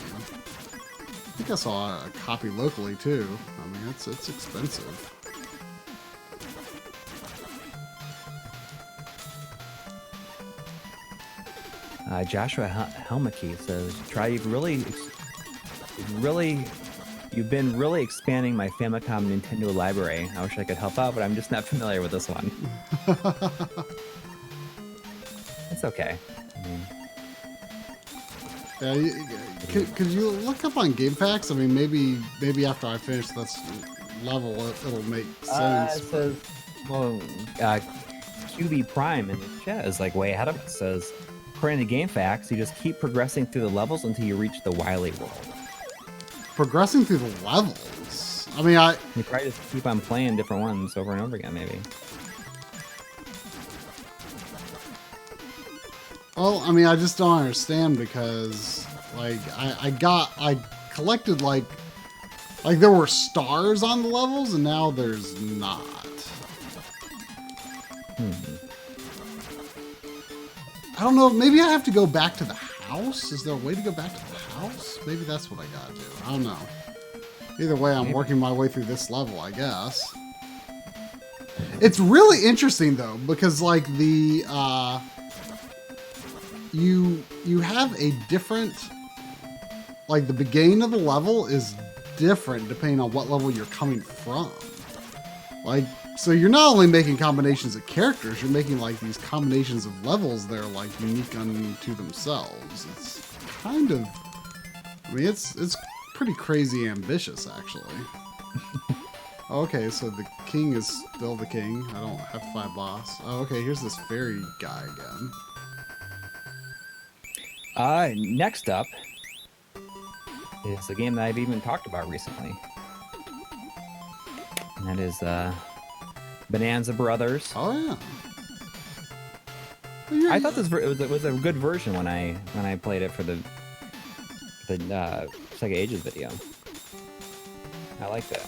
Speaker 1: I think I saw a copy locally too. I mean, it's expensive.
Speaker 2: Joshua Helmke says, "Try you've been really expanding my Famicom Nintendo library. I wish I could help out, but I'm just not familiar with this one." It's okay. I mean,
Speaker 1: yeah, could you look up on GameFAQs? I mean, maybe after I finish this level, it'll make sense.
Speaker 2: It says, well, QB Prime in the chat is like way ahead of it. It says, according to GameFAQs, you just keep progressing through the levels until you reach the Wily World.
Speaker 1: Progressing through the levels? I mean,
Speaker 2: You probably just keep on playing different ones over and over again, maybe.
Speaker 1: Well, I mean, I just don't understand because, like, I collected, like there were stars on the levels, and now there's not. I don't know, maybe I have to go back to the house? Is there a way to go back to the house? Maybe that's what I gotta do. I don't know. Either way, I'm working my way through this level, I guess. It's really interesting, though, because, like, the, you have a different, like the beginning of the level is different depending on what level you're coming from. Like, so you're not only making combinations of characters, you're making like these combinations of levels that are like unique unto themselves. It's kind of, I mean, it's pretty crazy ambitious actually. Okay, so the king is still the king. I don't have to fight boss. Oh, okay, here's this fairy guy again.
Speaker 2: Next up is a game that I've even talked about recently. And that is Bonanza Brothers.
Speaker 1: Oh yeah.
Speaker 2: I thought it was a good version when I played it for the Sega Ages video. I liked it,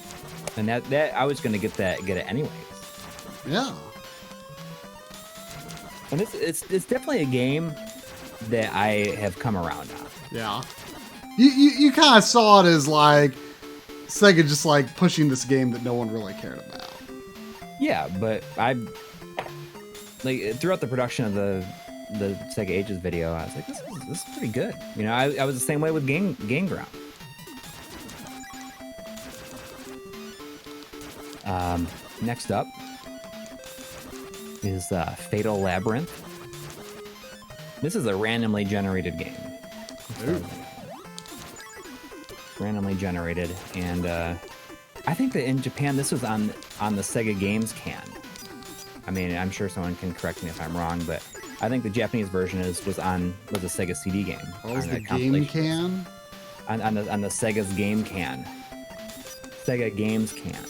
Speaker 2: and that I was gonna get it anyways.
Speaker 1: Yeah.
Speaker 2: And it's definitely a game that I have come around on.
Speaker 1: Yeah. You kind of saw it as like Sega just like pushing this game that no one really cared about.
Speaker 2: Yeah, but like throughout the production of the Sega Ages video, I was like, this is pretty good. You know, I was the same way with Game Ground. Next up is Fatal Labyrinth. This is a randomly generated game. Randomly generated, and I think that in Japan this was on the Sega Games can. I mean, I'm sure someone can correct me if I'm wrong, but I think the Japanese version was a Sega CD game.
Speaker 1: What was the game can?
Speaker 2: On the Sega's game can. Sega Games can.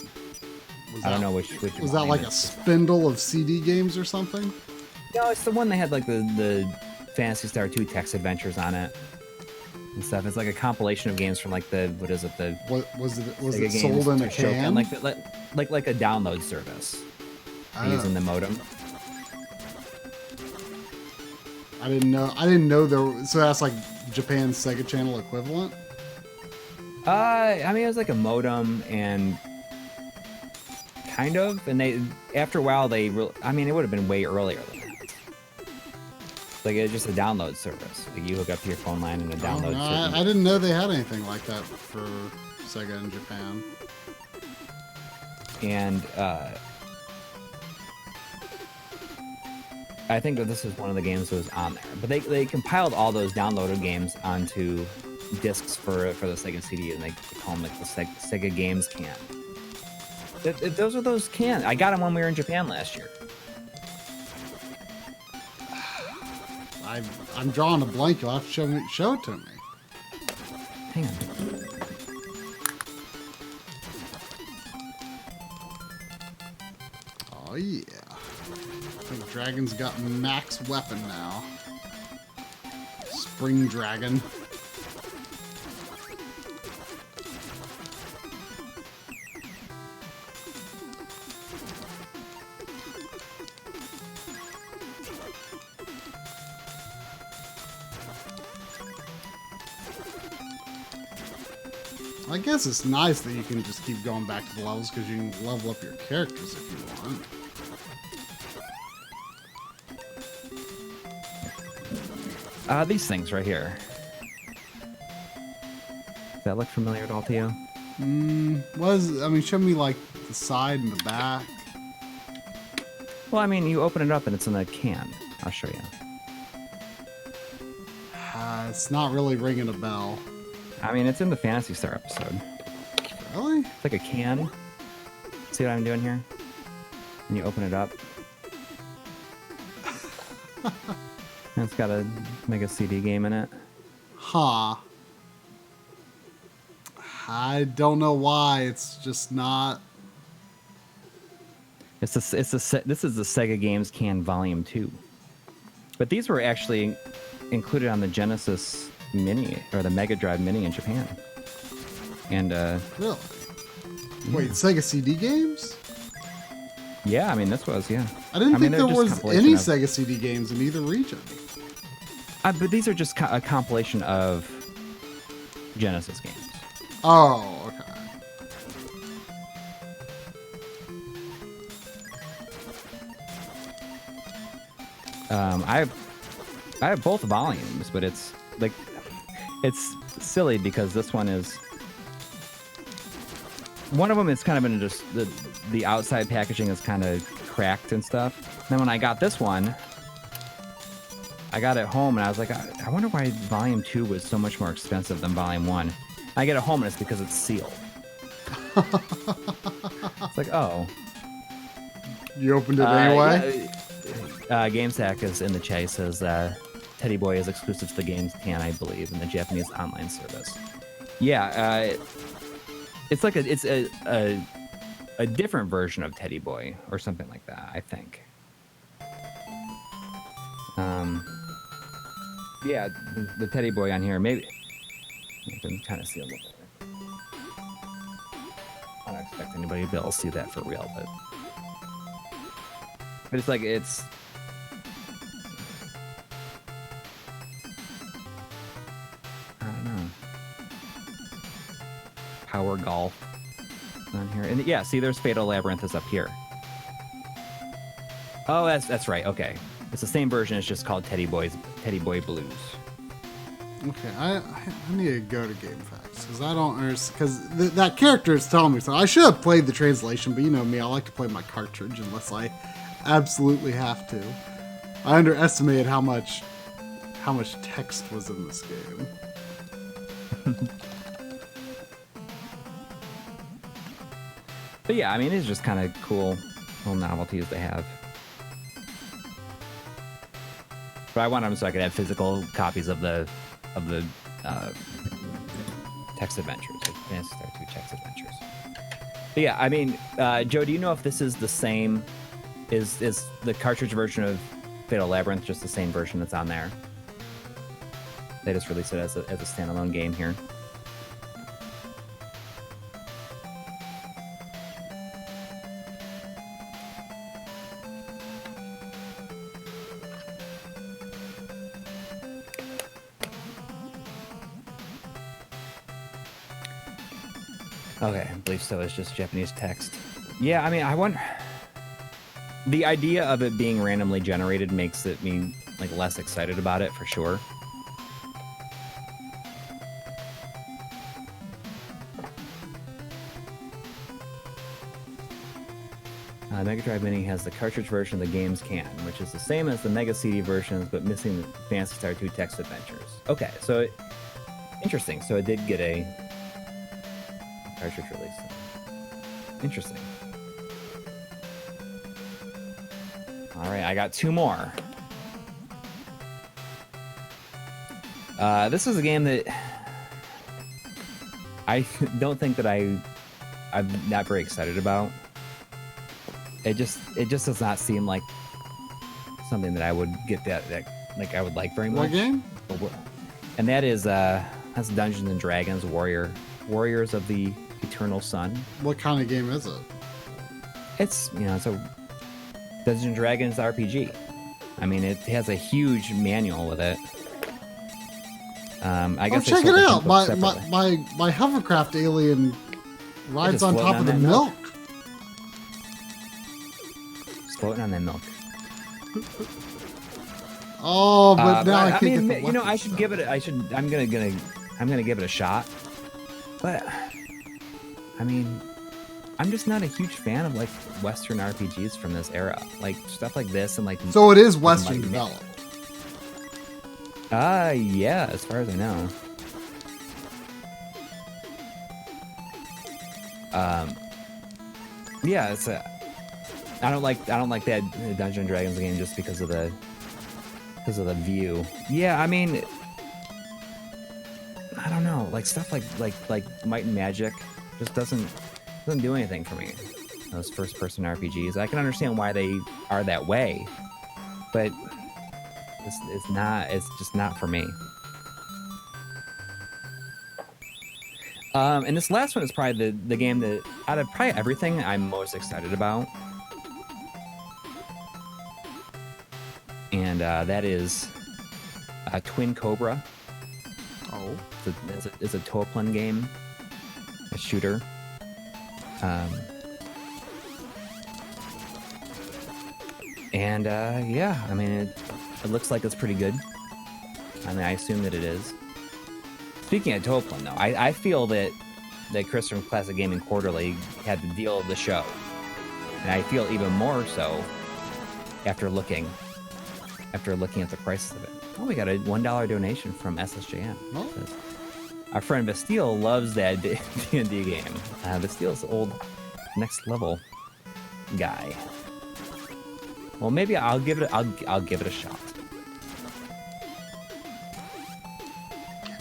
Speaker 2: I don't know which
Speaker 1: was that like a spindle of CD games or something?
Speaker 2: No, it's the one that had like the Phantasy Star 2 text adventures on it and stuff. It's like a compilation of games from like what is it?
Speaker 1: What was it? Was
Speaker 2: Sega
Speaker 1: it sold in a can?
Speaker 2: Like a download service using the modem.
Speaker 1: I didn't know there was, so that's like Japan's Sega Channel equivalent?
Speaker 2: I mean, it was like a modem and kind of, and after a while I mean, it would have been way earlier than that. Like it's just a download service. Like you hook up to your phone line and a download service.
Speaker 1: I didn't know they had anything like that for Sega in Japan.
Speaker 2: And I think that this was one of the games that was on there. But they compiled all those downloaded games onto discs for the Sega CD, and they call them like the Sega Games can. Those are those cans. I got them when we were in Japan last year.
Speaker 1: I'm drawing a blank. You'll have to show it to me.
Speaker 2: Hang on.
Speaker 1: Oh yeah. I think Dragon's got max weapon now. Spring Dragon. I guess it's nice that you can just keep going back to the levels because you can level up your characters if you want.
Speaker 2: These things right here. Does that look familiar at all to you?
Speaker 1: I mean, show me like the side and the back.
Speaker 2: Well, I mean, you open it up and it's in a can. I'll show you.
Speaker 1: It's not really ringing a bell.
Speaker 2: I mean, it's in the Phantasy Star episode.
Speaker 1: Really?
Speaker 2: It's like a can. See what I'm doing here? And you open it up. And it's got a Mega CD game in it.
Speaker 1: Huh. I don't know why. It's just not.
Speaker 2: This is the Sega Games Can Volume 2. But these were actually included on the Genesis Mini or the Mega Drive Mini in Japan. And
Speaker 1: really? Wait, Sega CD games?
Speaker 2: Yeah, I mean this was I
Speaker 1: didn't think there was any Sega CD games in either region.
Speaker 2: But these are just a compilation of Genesis games.
Speaker 1: Oh, okay.
Speaker 2: I have both volumes, but it's like it's silly because this one is one of them is kind of in just the outside packaging is kind of cracked and stuff. And then when I got this one, I got it home and I was like, I wonder why Volume 2 was so much more expensive than Volume 1. I get it home and it's because it's sealed. It's like, oh.
Speaker 1: You opened it anyway?
Speaker 2: GameSack is in the chat. He says, Teddy Boy is exclusive to the games can, I believe, in the Japanese online service. Yeah, it's like it's a different version of Teddy Boy or something like that, I think. Yeah, the Teddy Boy on here, maybe I can kind of see a little bit. I don't expect anybody to be able to see that for real, but it's like it's. I don't know. Power Golf on here, and yeah, see, there's Fatal Labyrinth is up here. Oh, that's right. Okay, it's the same version. It's just called Teddy Boy Blues.
Speaker 1: Okay, I need to go to GameFAQs because I don't understand. Because that character is telling me so. I should have played the translation, but you know me, I like to play my cartridge unless I absolutely have to. I underestimated how much text was in this game.
Speaker 2: But yeah, I mean, it's just kind of cool little novelties they have. But I want them so I could have physical copies of the text adventures, like Phantasy Star 2 text adventures. But yeah, I mean, Joe, do you know if this is the same? Is the cartridge version of Fatal Labyrinth just the same version that's on there? They just released it as a standalone game here. Okay, I believe so. It's just Japanese text. Yeah, I mean, I wonder. The idea of it being randomly generated makes it me like less excited about it for sure. Mega Drive Mini has the cartridge version of the game's can, which is the same as the Mega CD versions, but missing the Phantasy Star 2 text adventures. Okay, so interesting. So it did get a cartridge release. Interesting. All right, I got two more. This is a game that I don't think that I'm not very excited about. It just does not seem like something that I would get that like I would like very much.
Speaker 1: What game?
Speaker 2: And that is that's Dungeons and Dragons Warriors of the Eternal Sun.
Speaker 1: What kind of game is it?
Speaker 2: It's it's a Dungeons and Dragons RPG. I mean, it has a huge manual with it. I guess
Speaker 1: check it out. My hovercraft alien rides on top of the milk.
Speaker 2: Just floating on that milk.
Speaker 1: Oh, but now I can't
Speaker 2: mean,
Speaker 1: get the
Speaker 2: I should give it. I'm gonna give it a shot. But I mean, I'm just not a huge fan of like Western RPGs from this era, like stuff like this and like.
Speaker 1: So it is Western developed.
Speaker 2: Yeah, as far as I know. Yeah, it's a. I don't like that Dungeons and Dragons game just because of the view. Yeah, I mean, I don't know, like stuff like Might and Magic just doesn't do anything for me. Those first-person RPGs. I can understand why they are that way, but it's just not for me. And this last one is probably the game that out of probably everything I'm most excited about. And that is Twin Cobra.
Speaker 1: Oh.
Speaker 2: It's a Toaplan game, a shooter. Yeah, I mean, it looks like it's pretty good. I mean, I assume that it is. Speaking of Toaplan, though, I feel that Chris from Classic Gaming Quarterly had the deal of the show. And I feel even more so after looking at the prices of it. Oh, we got a $1 donation from SSJM.
Speaker 1: Oh.
Speaker 2: Our friend Bastille loves that D&D game. Bastille's old next level guy. Well, maybe I'll give it a shot.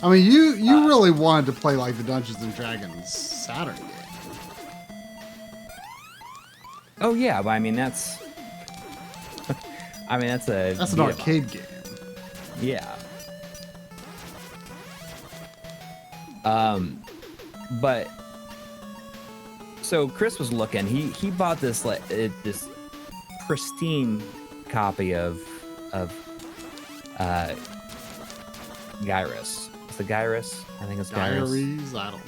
Speaker 1: I mean, you really wanted to play like the Dungeons and Dragons Saturn game.
Speaker 2: Oh yeah, but I mean that's
Speaker 1: That's an arcade game.
Speaker 2: Yeah. But so Chris was looking. He bought this this pristine copy of Gyrus. Is it Gyrus? I think it's Gyrus.
Speaker 1: Diaries? I don't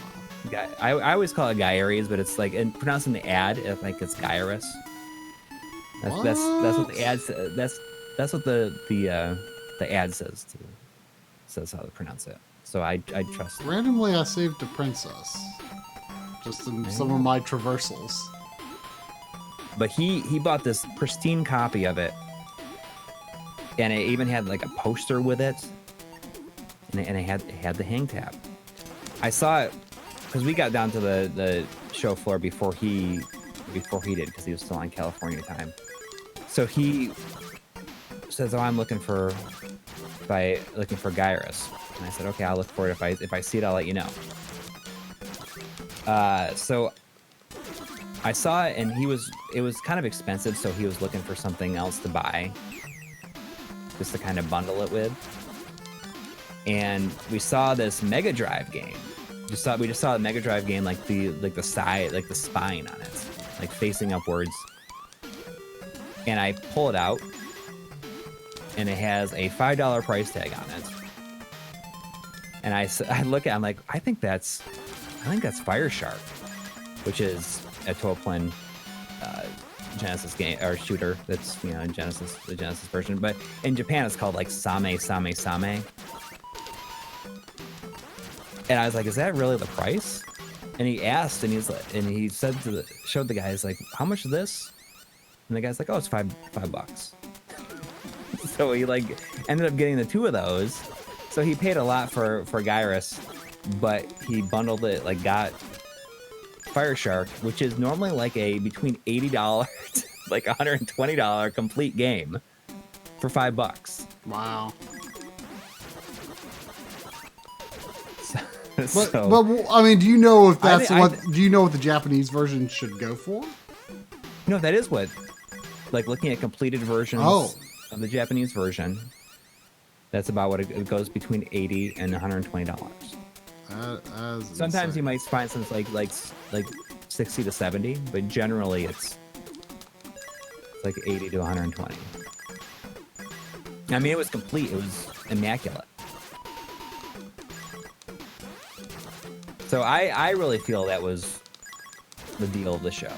Speaker 1: know.
Speaker 2: I always call it Gyrus, but it's like in pronouncing the ad, I think it's Gyrus. That's what the ad says. That's what the ad says how to pronounce it. So I trust it.
Speaker 1: Randomly, I saved a princess. Just in some of my traversals.
Speaker 2: But he bought this pristine copy of it, and it even had like a poster with it, and it had the hang tab. I saw it because we got down to the show floor before he did, because he was still on California time. So he says, "Oh, I'm looking for Gyrus," and I said, "Okay, I'll look for it. If I see it, I'll let you know." So I saw it, and it was kind of expensive, so he was looking for something else to buy, just to kind of bundle it with. And we saw this Mega Drive game. We just saw a Mega Drive game, like the side, like the spine on it, like facing upwards. And I pull it out, and it has a $5 price tag on it. And I look at it, I'm like, I think that's Fire Shark, which is a 12-pin Genesis game or shooter that's in the Genesis version. But in Japan, it's called like Same Same Same. And I was like, is that really the price? And he asked, and he said showed the guy, he's like, how much is this? And the guy's like, oh, it's $5. So he like ended up getting the two of those. So he paid a lot for Gyrus, but he bundled it, like got Fire Shark, which is normally like a between $80 like $120 complete game for $5.
Speaker 1: Wow.
Speaker 2: But
Speaker 1: I mean, do you know if that's do you know what the Japanese version should go for?
Speaker 2: No, that is what, like looking at completed versions of the Japanese version, that's about what it goes between $80 and $120. Sometimes you might find something like 60 to 70, but generally it's like 80 to 120. I mean, it was complete. It was immaculate. So I really feel that was the deal of the show.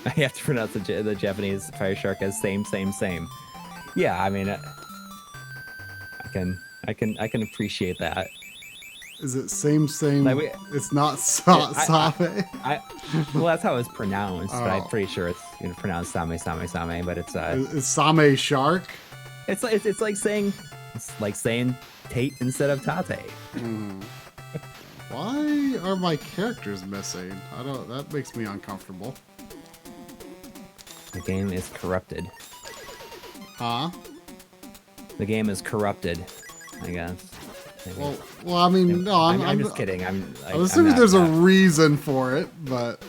Speaker 2: I have to pronounce the Japanese Fire Shark as same. Yeah, I mean, I can appreciate that.
Speaker 1: Is it same? Like it's not Same.
Speaker 2: Well, that's how it's pronounced, but I'm pretty sure it's pronounced Same. But it's
Speaker 1: Same Shark.
Speaker 2: It's like saying Tate instead of Tate.
Speaker 1: Why are my characters missing? That makes me uncomfortable.
Speaker 2: The game is corrupted.
Speaker 1: Huh?
Speaker 2: The game is corrupted, I guess. Maybe.
Speaker 1: Well, I mean, no,
Speaker 2: I'm just kidding. I'm
Speaker 1: assuming there's a reason for it, but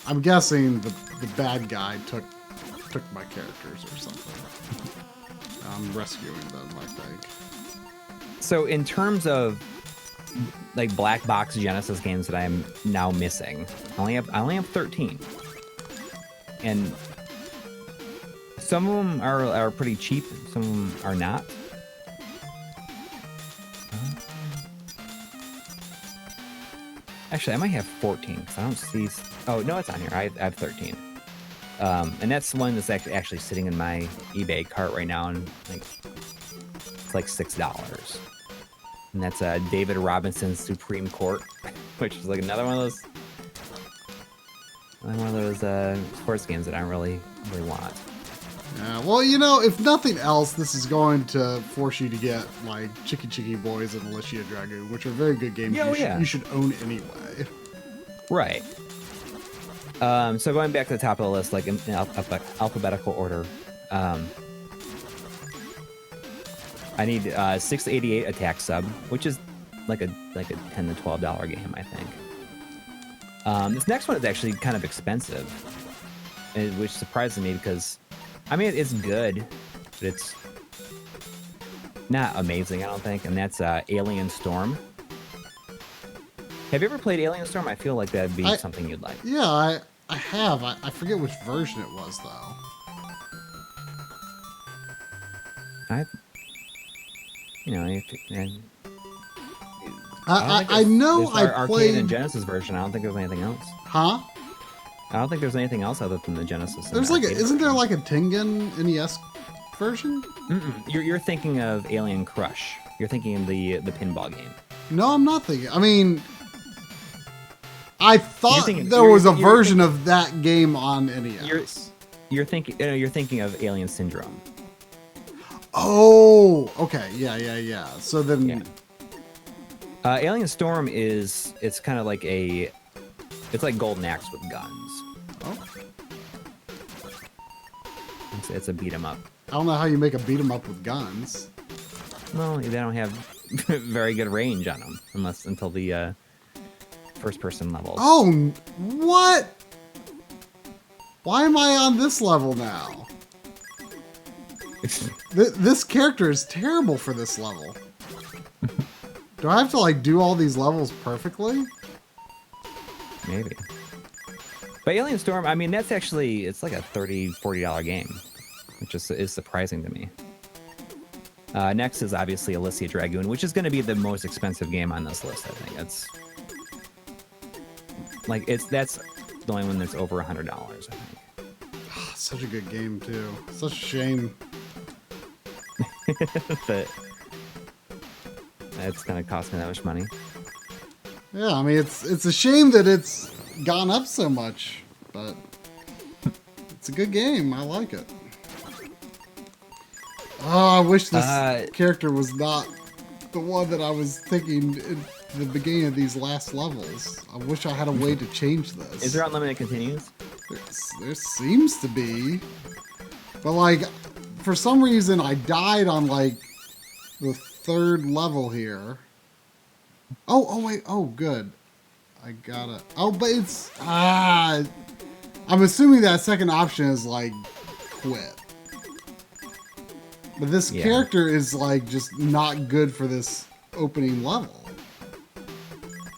Speaker 1: I'm guessing the bad guy took my characters or something. I'm rescuing them, I think.
Speaker 2: So in terms of like black box Genesis games that I'm now missing, I only have 13, and some of them are pretty cheap, some of them are not. Actually, I might have 14 because I don't see. Oh no, it's on here. I have 13, and that's the one that's actually sitting in my eBay cart right now, and it's like $6. And that's David Robinson's Supreme Court, which is like another one of those sports games that I don't really want.
Speaker 1: Yeah, well, you know, if nothing else, this is going to force you to get like Chicky Boys and Alicia Dragoon, which are very good games. You should own anyway.
Speaker 2: Right. So going back to the top of the list, like in alphabetical order, I need 688 attack sub, which is like a $10 to $12 game, I think. This next one is actually kind of expensive, which surprises me because, I mean, it's good, but it's not amazing, I don't think. And that's Alien Storm. Have you ever played Alien Storm? I feel like that'd be something you'd like.
Speaker 1: Yeah, I have. I forget which version it was, though. I know I
Speaker 2: arcade
Speaker 1: played
Speaker 2: and Genesis version. I don't think there's anything else.
Speaker 1: Huh?
Speaker 2: I don't think there's anything else other than the Genesis.
Speaker 1: There's like, isn't there like a Tengen NES version?
Speaker 2: You're thinking of Alien Crush. You're thinking of the pinball game.
Speaker 1: No, I'm not thinking. I mean, I thought there was a version of that game on NES.
Speaker 2: You're thinking of Alien Syndrome.
Speaker 1: Oh, okay, yeah. So then,
Speaker 2: yeah. Alien Storm it's kind of like it's like Golden Axe with guns.
Speaker 1: Oh,
Speaker 2: it's a beat 'em up.
Speaker 1: I don't know how you make a beat 'em up with guns.
Speaker 2: Well, they don't have very good range on them until the first person levels.
Speaker 1: Oh, what? Why am I on this level now? This character is terrible for this level. Do I have to like do all these levels perfectly?
Speaker 2: Maybe. But Alien Storm, I mean, that's actually, it's like a $30, $40 game, which is surprising to me. Next is obviously Alicia Dragoon, which is going to be the most expensive game on this list, I think. That's the only one that's over $100, I think.
Speaker 1: Such a good game, too. Such a shame.
Speaker 2: But that's going to cost me that much money.
Speaker 1: Yeah, I mean, it's a shame that it's gone up so much, but it's a good game. I like it. Oh, I wish this character was not the one that I was thinking at the beginning of these last levels. I wish I had a way to change this.
Speaker 2: Is there unlimited continues?
Speaker 1: There seems to be. But, like, for some reason, I died on, like, the third level here. Oh, wait. Oh, good. I got it. Oh, but it's... I'm assuming that second option is, like, quit. But this character is, like, just not good for this opening level.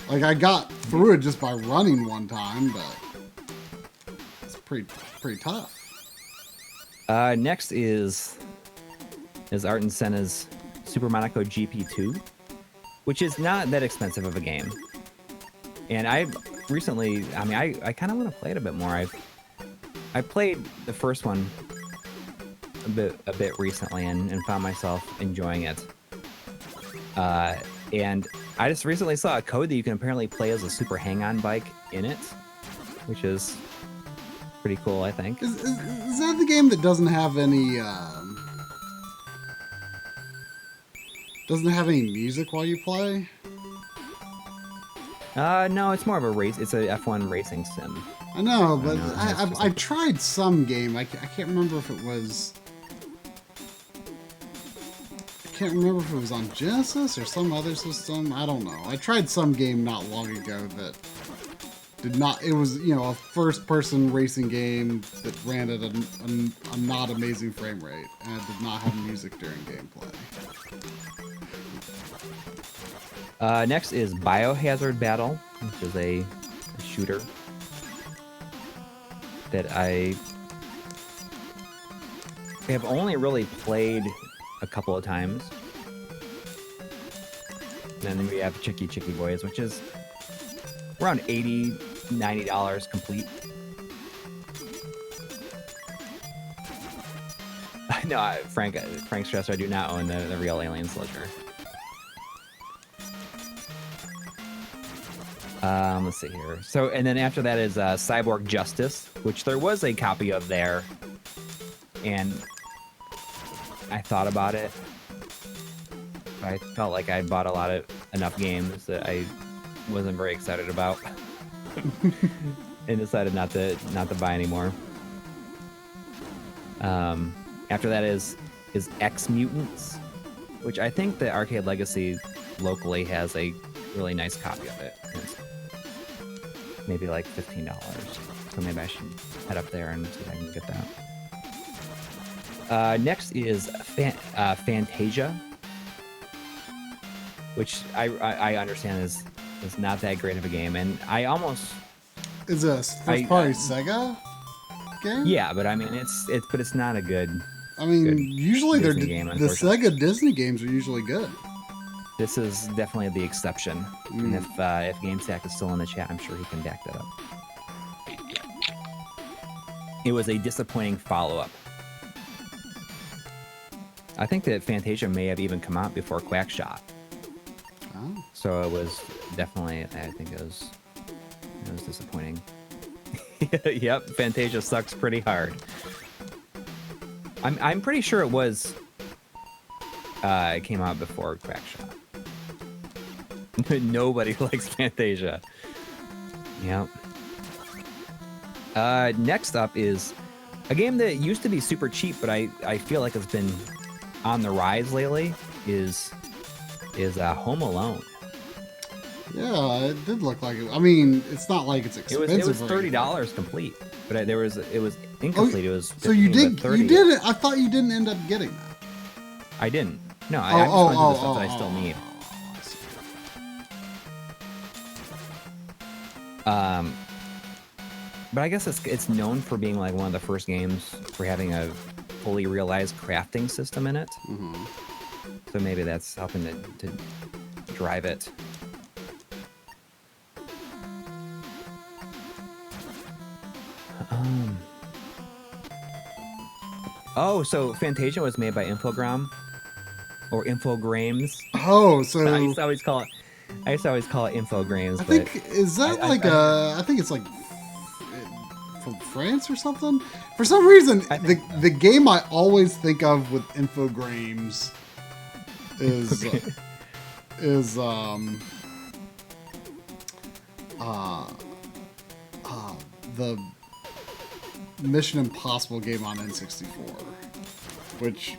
Speaker 1: Like, I got through it just by running one time, but it's pretty tough.
Speaker 2: Next is Art and Senna's Super Monaco GP2, which is not that expensive of a game. And I recently, I mean, I kind of want to play it a bit more. I played the first one a bit recently and found myself enjoying it. And I just recently saw a code that you can apparently play as a super hang-on bike in it, which is pretty cool, I think.
Speaker 1: Is that the game that doesn't have any music while you play?
Speaker 2: No, it's more of a race. It's a F1 racing sim.
Speaker 1: I know, but I've tried some game. I can't remember if it was. I can't remember if it was on Genesis or some other system. I don't know. I tried some game not long ago that did not. It was, you know, a first-person racing game that ran at a not amazing frame rate, and it did not have music during gameplay.
Speaker 2: Next is Biohazard Battle, which is a shooter that I have only really played a couple of times. And then we have Chicky Boys, which is around $80, $90 complete. No, Frank Stresser, I do not own the real Alien Sledger. Let's see here. So, and then after that is Cyborg Justice, which there was a copy of there and I thought about it. I felt like I bought enough games that I wasn't very excited about, and decided not to buy anymore. After that is X Mutants, which I think the Arcade Legacy locally has a really nice copy of it. It's maybe like $15, so maybe I should head up there and see if I can get that. Next is Fantasia, which I understand is not that great of a game, and I almost
Speaker 1: is a first-party Sega game.
Speaker 2: Yeah, but I mean it's not a good.
Speaker 1: I mean, usually the Sega Disney games are usually good.
Speaker 2: This is definitely the exception. And if GameStack is still in the chat, I'm sure he can back that up. It was a disappointing follow-up. I think that Fantasia may have even come out before Quackshot.
Speaker 1: Oh.
Speaker 2: So it was definitely, I think it was disappointing. Yep, Fantasia sucks pretty hard. I'm pretty sure it was it came out before Quackshot. Nobody likes Fantasia. Yep. Next up is a game that used to be super cheap, but I feel like it's been on the rise lately. Is Home Alone.
Speaker 1: Yeah, it did look like it. I mean, it's not like it's expensive.
Speaker 2: It was $30 complete, but it was incomplete. It was 15,
Speaker 1: so you did
Speaker 2: 30.
Speaker 1: you did it. I thought you didn't end up getting that.
Speaker 2: I didn't. No, I just went to the stuff that I still need. But I guess it's known for being like one of the first games for having a fully realized crafting system in it.
Speaker 1: Mm-hmm.
Speaker 2: So maybe that's helping to drive it. Oh, so Fantasia was made by Infogram or Infogrames.
Speaker 1: Oh, so
Speaker 2: I used to always call it Infogrames.
Speaker 1: I think I think it's like from France or something. For some reason, the game I always think of with Infogrames is the Mission Impossible game on N64, which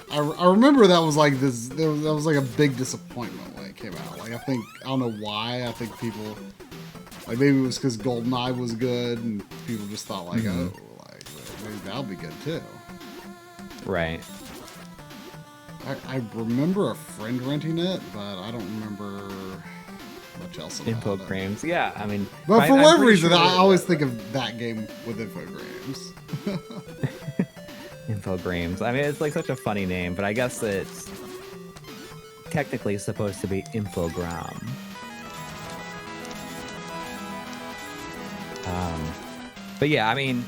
Speaker 1: I remember that was like this. That was like a big disappointment when it came out. Like I don't know why. I think people like maybe it was because GoldenEye was good and people just thought like oh like maybe that'll be good too.
Speaker 2: Right.
Speaker 1: I remember a friend renting it, but I don't remember much else about
Speaker 2: Infogrames. Yeah, I mean,
Speaker 1: but for whatever reason, I always think of that game with Infogrames.
Speaker 2: Infogrames. I mean, it's like such a funny name, but I guess it's technically supposed to be Infogram. But yeah, I mean,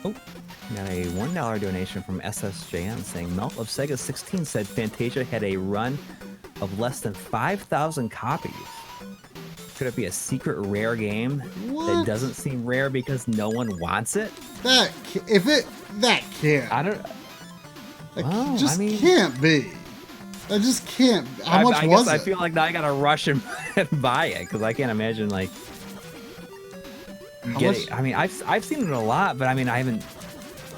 Speaker 2: got a $1 donation from SSJN saying Melt of Sega 16 said Fantasia had a run of less than 5,000 copies. Could it be a secret rare game that doesn't seem rare because no one wants it?
Speaker 1: That can't.
Speaker 2: I don't.
Speaker 1: That just can't be. That just can't. How much
Speaker 2: I
Speaker 1: was
Speaker 2: guess
Speaker 1: it?
Speaker 2: I feel like now I gotta rush and buy it because I can't imagine like. I mean, I've seen it a lot, but I mean, I haven't.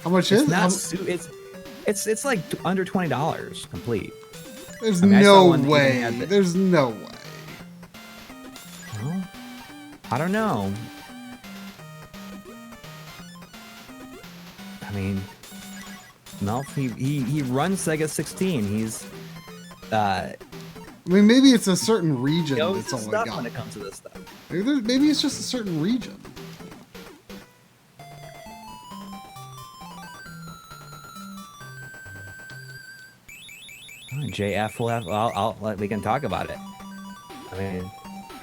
Speaker 1: How much is it?
Speaker 2: It's like under $20 complete.
Speaker 1: There's no way. There's no way.
Speaker 2: Well, I don't know. I mean, Melf, he runs Sega 16. He's.
Speaker 1: I mean, maybe it's a certain region
Speaker 2: that's
Speaker 1: only
Speaker 2: stuff
Speaker 1: got.
Speaker 2: When it comes to this stuff.
Speaker 1: Maybe it's just a certain region.
Speaker 2: JF, we can talk about it. I mean,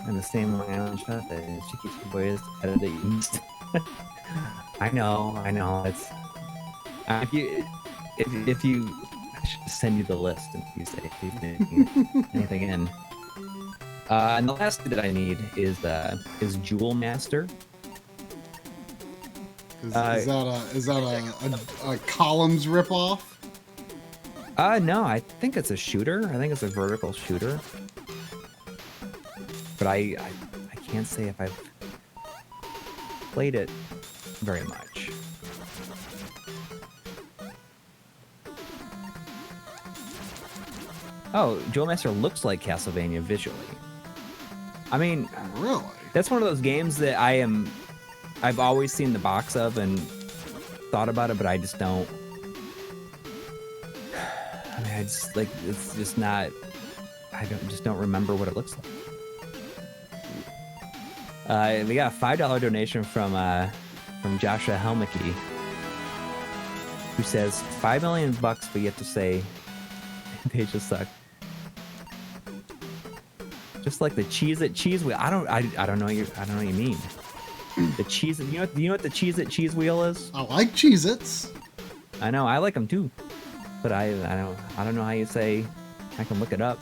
Speaker 2: in the same Long Island shot that Cheeky Boy is out of the East. I know. It's if you, I should send you the list if you say anything in. And the last that I need is Jewel Master.
Speaker 1: Is that a Columns ripoff?
Speaker 2: No, I think it's a shooter. I think it's a vertical shooter. But I can't say if I've played it very much. Oh, Duel Master looks like Castlevania visually. I mean,
Speaker 1: really?
Speaker 2: That's one of those games that I've always seen the box of and thought about it, but I just don't. I mean, it's just not. Just don't remember what it looks like. We got a $5 donation from Joshua Helmicky, who says $5 million, but you have to say they just suck. Just like the Cheez-It cheese wheel. I don't know what you mean. The cheese. You know what the Cheez-It cheese wheel is?
Speaker 1: I like Cheez-Its.
Speaker 2: I know, I like them too, but I don't know how you say. I can look it up.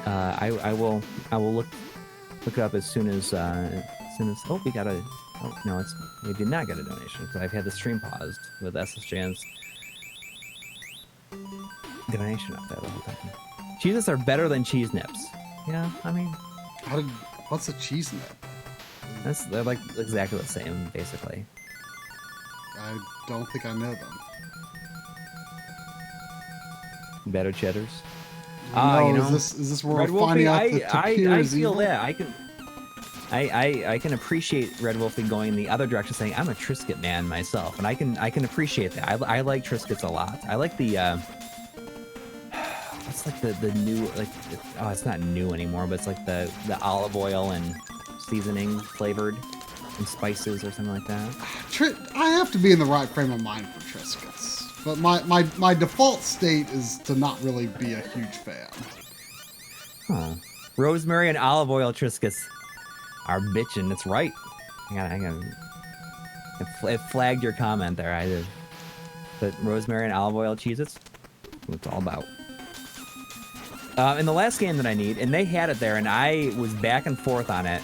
Speaker 2: I will look it up as soon as oh, we got a. Oh no, we did not get a donation because I've had the stream paused with SSJN's donation up there the whole time. Cheez-Its are better than cheese nips. Yeah, I mean,
Speaker 1: what's a cheese nip?
Speaker 2: they're like exactly the same, basically.
Speaker 1: I don't think I know them.
Speaker 2: Better cheddars.
Speaker 1: No,
Speaker 2: you know,
Speaker 1: is this where
Speaker 2: Red
Speaker 1: we're finding out
Speaker 2: Wolfie,
Speaker 1: that Tapir
Speaker 2: I
Speaker 1: is
Speaker 2: feel
Speaker 1: evil?
Speaker 2: that I can appreciate Red Wolfie going the other direction, saying I'm a Triscuit man myself, and I can appreciate that. I like Triscuits a lot. I like the what's like the new, like, it's not new anymore, but it's like the olive oil and seasoning flavored and spices or something like that.
Speaker 1: I have to be in the right frame of mind for Triscuits, but my default state is to not really be a huge fan.
Speaker 2: Huh. Rosemary and olive oil Triscuits are bitchin'. That's right. It flagged your comment there. I did. But rosemary and olive oil Cheez-Its, what it's all about. And the last game that I need, and they had it there, and I was back and forth on it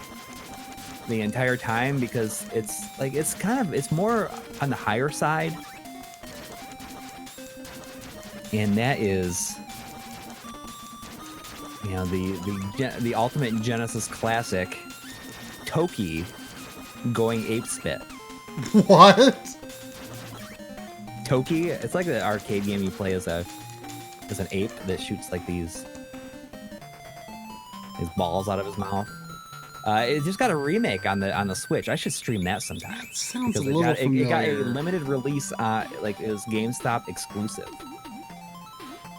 Speaker 2: the entire time because it's more on the higher side, and that is, you know, the ultimate Genesis classic, Toki going ape spit.
Speaker 1: What?
Speaker 2: Toki, it's like the arcade game you play as an ape that shoots like these balls out of his mouth. It just got a remake on the Switch. I should stream that sometime.
Speaker 1: That sounds a
Speaker 2: because
Speaker 1: little
Speaker 2: it got a
Speaker 1: familiar.
Speaker 2: limited release, like it was GameStop exclusive,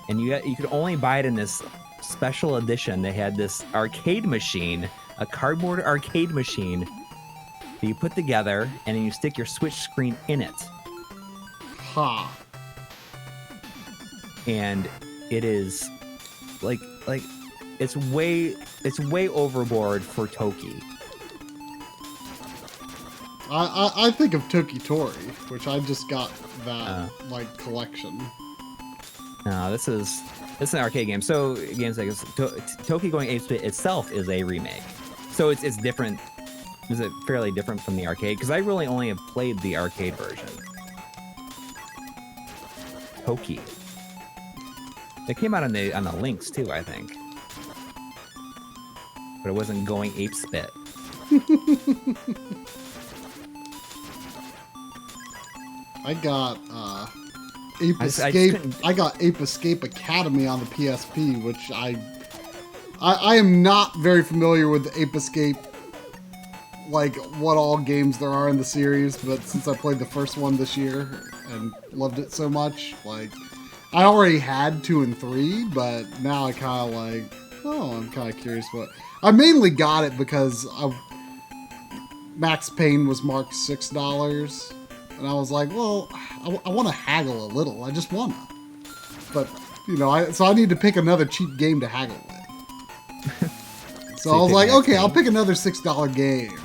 Speaker 2: and you could only buy it in this special edition. They had this arcade machine, a cardboard arcade machine that you put together, and then you stick your Switch screen in it.
Speaker 1: Ha.
Speaker 2: And it is like it's way overboard for Toki.
Speaker 1: I think of Toki Tori, which I just got that collection.
Speaker 2: No, this is an arcade game. So games like Toki going ape spit itself is a remake. So it's different. Is it fairly different from the arcade? Because I really only have played the arcade version. Toki. It came out on the links too, I think. But it wasn't going ape spit.
Speaker 1: I got Ape Escape. I got Ape Escape Academy on the PSP, which I am not very familiar with the Ape Escape, like what all games there are in the series, but since I played the first one this year and loved it so much, like I already had 2 and 3, but now I kind of I'm kind of curious what. I mainly got it because Max Payne was marked $6, and I was like, well, I want to haggle a little. I just want to. But, you know, so I need to pick another cheap game to haggle with. So I was like, okay, I'll pick another $6 game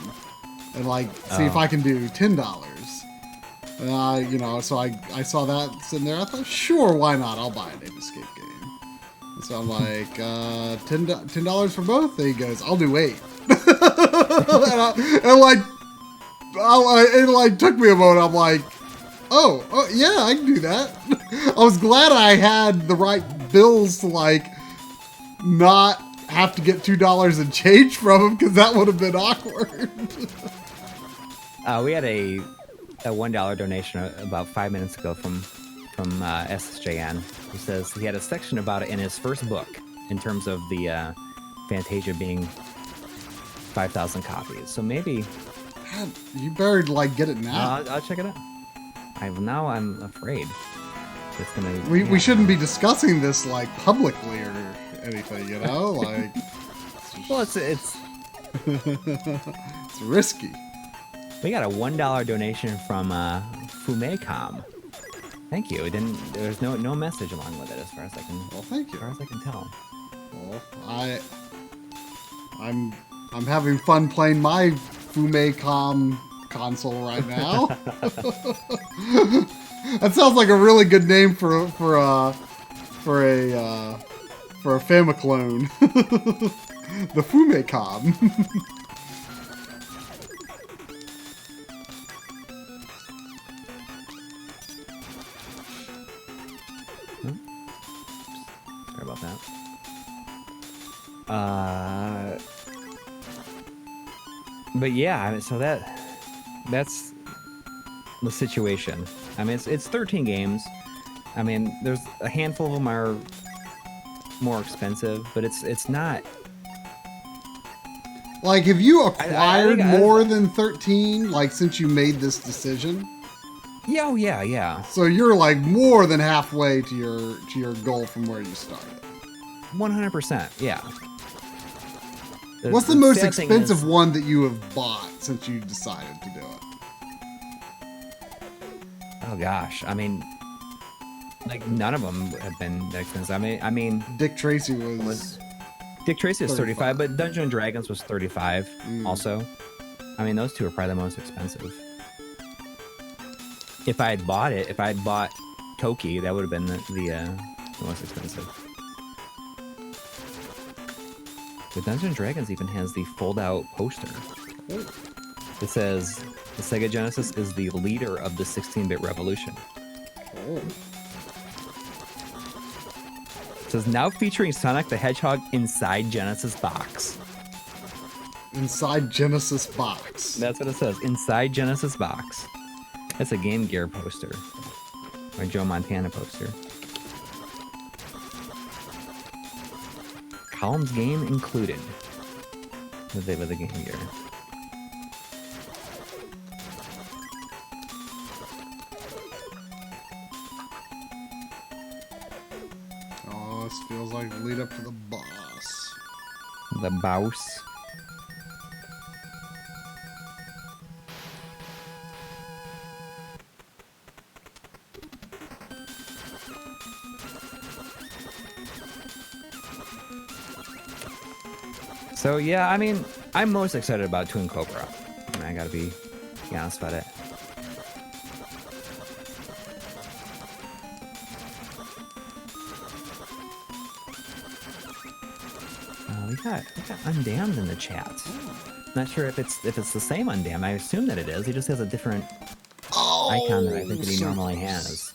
Speaker 1: and, see if I can do $10. And you know, so I saw that sitting there. I thought, sure, why not? I'll buy an Ape Escape game. And so I'm like, $10 for both? There he goes. I'll do 8. It like took me a moment. I'm like, oh yeah, I can do that. I was glad I had the right bills to like not have to get $2 in change from him, because that would have been awkward.
Speaker 2: We had a $1 donation about 5 minutes ago from SSJN, who says he had a section about it in his first book in terms of the Fantasia being 5,000 copies. So maybe
Speaker 1: God, you better like get it now.
Speaker 2: I'll check it out. I'm afraid it's gonna.
Speaker 1: We shouldn't be discussing this like publicly or anything, you know? Like,
Speaker 2: well, it's
Speaker 1: it's risky.
Speaker 2: We got a $1 donation from Famicom. Thank you. There's no message along with it, as far as I can.
Speaker 1: Well, thank you.
Speaker 2: As far as I can tell.
Speaker 1: Well, I'm having fun playing my Famicom console right now. That sounds like a really good name for a Famiclone. The Famicom.
Speaker 2: Sorry about that. But yeah, I mean, so that's the situation. I mean, it's 13 games. I mean, there's a handful of them are more expensive, but it's not.
Speaker 1: Like, have you acquired more than 13? Like, since you made this decision?
Speaker 2: Yeah, oh, yeah.
Speaker 1: So you're like more than halfway to your goal from where you started.
Speaker 2: 100%, yeah.
Speaker 1: What's the most expensive one that you have bought since you decided to do it?
Speaker 2: Oh gosh, I mean, like none of them have been that expensive. I mean,
Speaker 1: Dick Tracy was
Speaker 2: Dick Tracy was 35, but Dungeons and Dragons was 35 also. I mean, those two are probably the most expensive. If I had bought Toki, that would have been the most expensive. But Dungeons and Dragons even has the fold-out poster. It says, the Sega Genesis is the leader of the 16-bit revolution. It says, now featuring Sonic the Hedgehog inside Genesis box.
Speaker 1: Inside Genesis box.
Speaker 2: That's what it says, inside Genesis box. That's a Game Gear poster. Or Joe Montana poster. Columns game included. With the Game Gear.
Speaker 1: Oh, this feels like the lead up to the boss.
Speaker 2: The boss. So yeah, I mean, I'm most excited about Toon Cobra. I mean, I gotta be honest about it. We got Undammed in the chat. Not sure if it's the same Undammed. I assume that it is. He just has a different icon that I think that he normally has,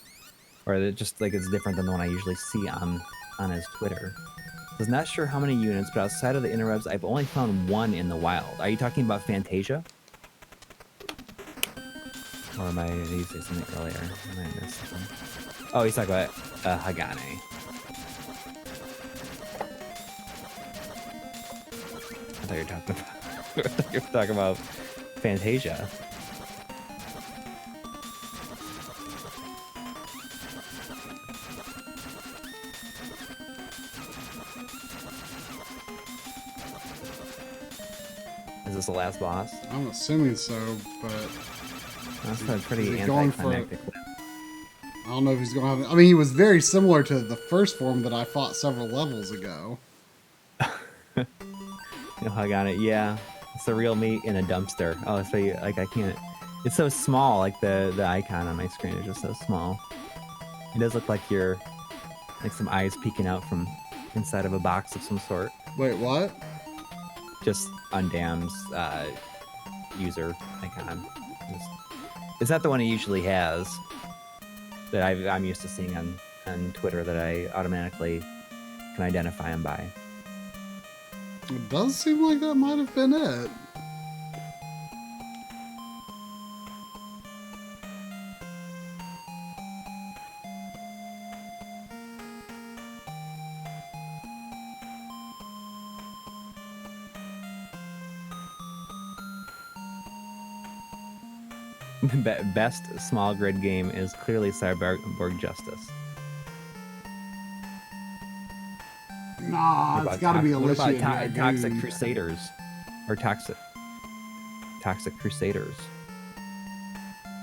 Speaker 2: or that just like it's different than the one I usually see on his Twitter. I was not sure how many units, but outside of the interwebs, I've only found one in the wild. Are you talking about Fantasia? Or am I? Did you say something earlier? Am I missing something? Oh, he's talking about Hagane. I thought you were talking about Fantasia. Is this the last boss?
Speaker 1: I'm assuming so, but
Speaker 2: that's a pretty anticlimactic.
Speaker 1: I don't know if he's going to have. I mean, he was very similar to the first form that I fought several levels ago.
Speaker 2: You hug on it, yeah. It's the real meat in a dumpster. Oh, so you, like I can't. It's so small. Like the icon on my screen is just so small. It does look like you're like some eyes peeking out from inside of a box of some sort.
Speaker 1: Wait, what?
Speaker 2: just Undam's user icon. Is that the one he usually has that I'm used to seeing on Twitter that I automatically can identify him by?
Speaker 1: It does seem like that might have been it.
Speaker 2: Best small grid game is clearly Cyborg Justice.
Speaker 1: Nah, it's got to be Alicia.
Speaker 2: What about Toxic Crusaders? Or Toxic Crusaders.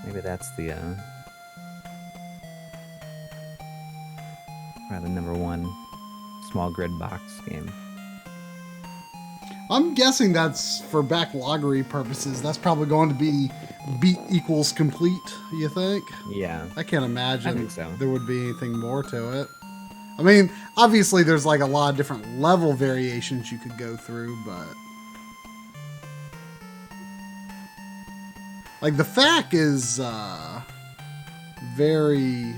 Speaker 2: Maybe that's the probably the number one small grid box game.
Speaker 1: I'm guessing that's for backloggery purposes. That's probably going to be beat equals complete, you think?
Speaker 2: Yeah.
Speaker 1: I can't imagine
Speaker 2: I think so.
Speaker 1: There would be anything more to it. I mean, obviously there's like a lot of different level variations you could go through, but like the FAQ is very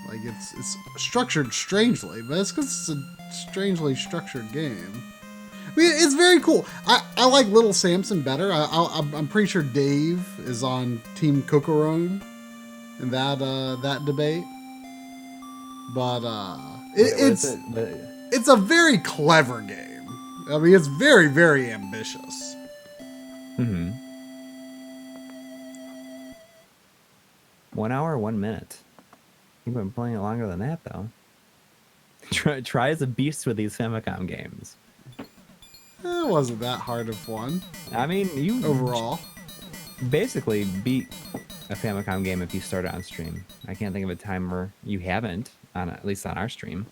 Speaker 1: like it's structured strangely, but it's because it's a strangely structured game. I mean, it's very cool. I like Little Samson better. I'm pretty sure Dave is on Team Cocoron in that debate. But it's a very clever game. I mean, it's very, very ambitious.
Speaker 2: Mm-hmm. 1 hour, 1 minute. You've been playing it longer than that, though. Try as a beast with these Famicom games.
Speaker 1: It wasn't that hard of one.
Speaker 2: I mean, you
Speaker 1: overall
Speaker 2: basically beat a Famicom game if you start it on stream. I can't think of a time where you haven't, at least on our stream.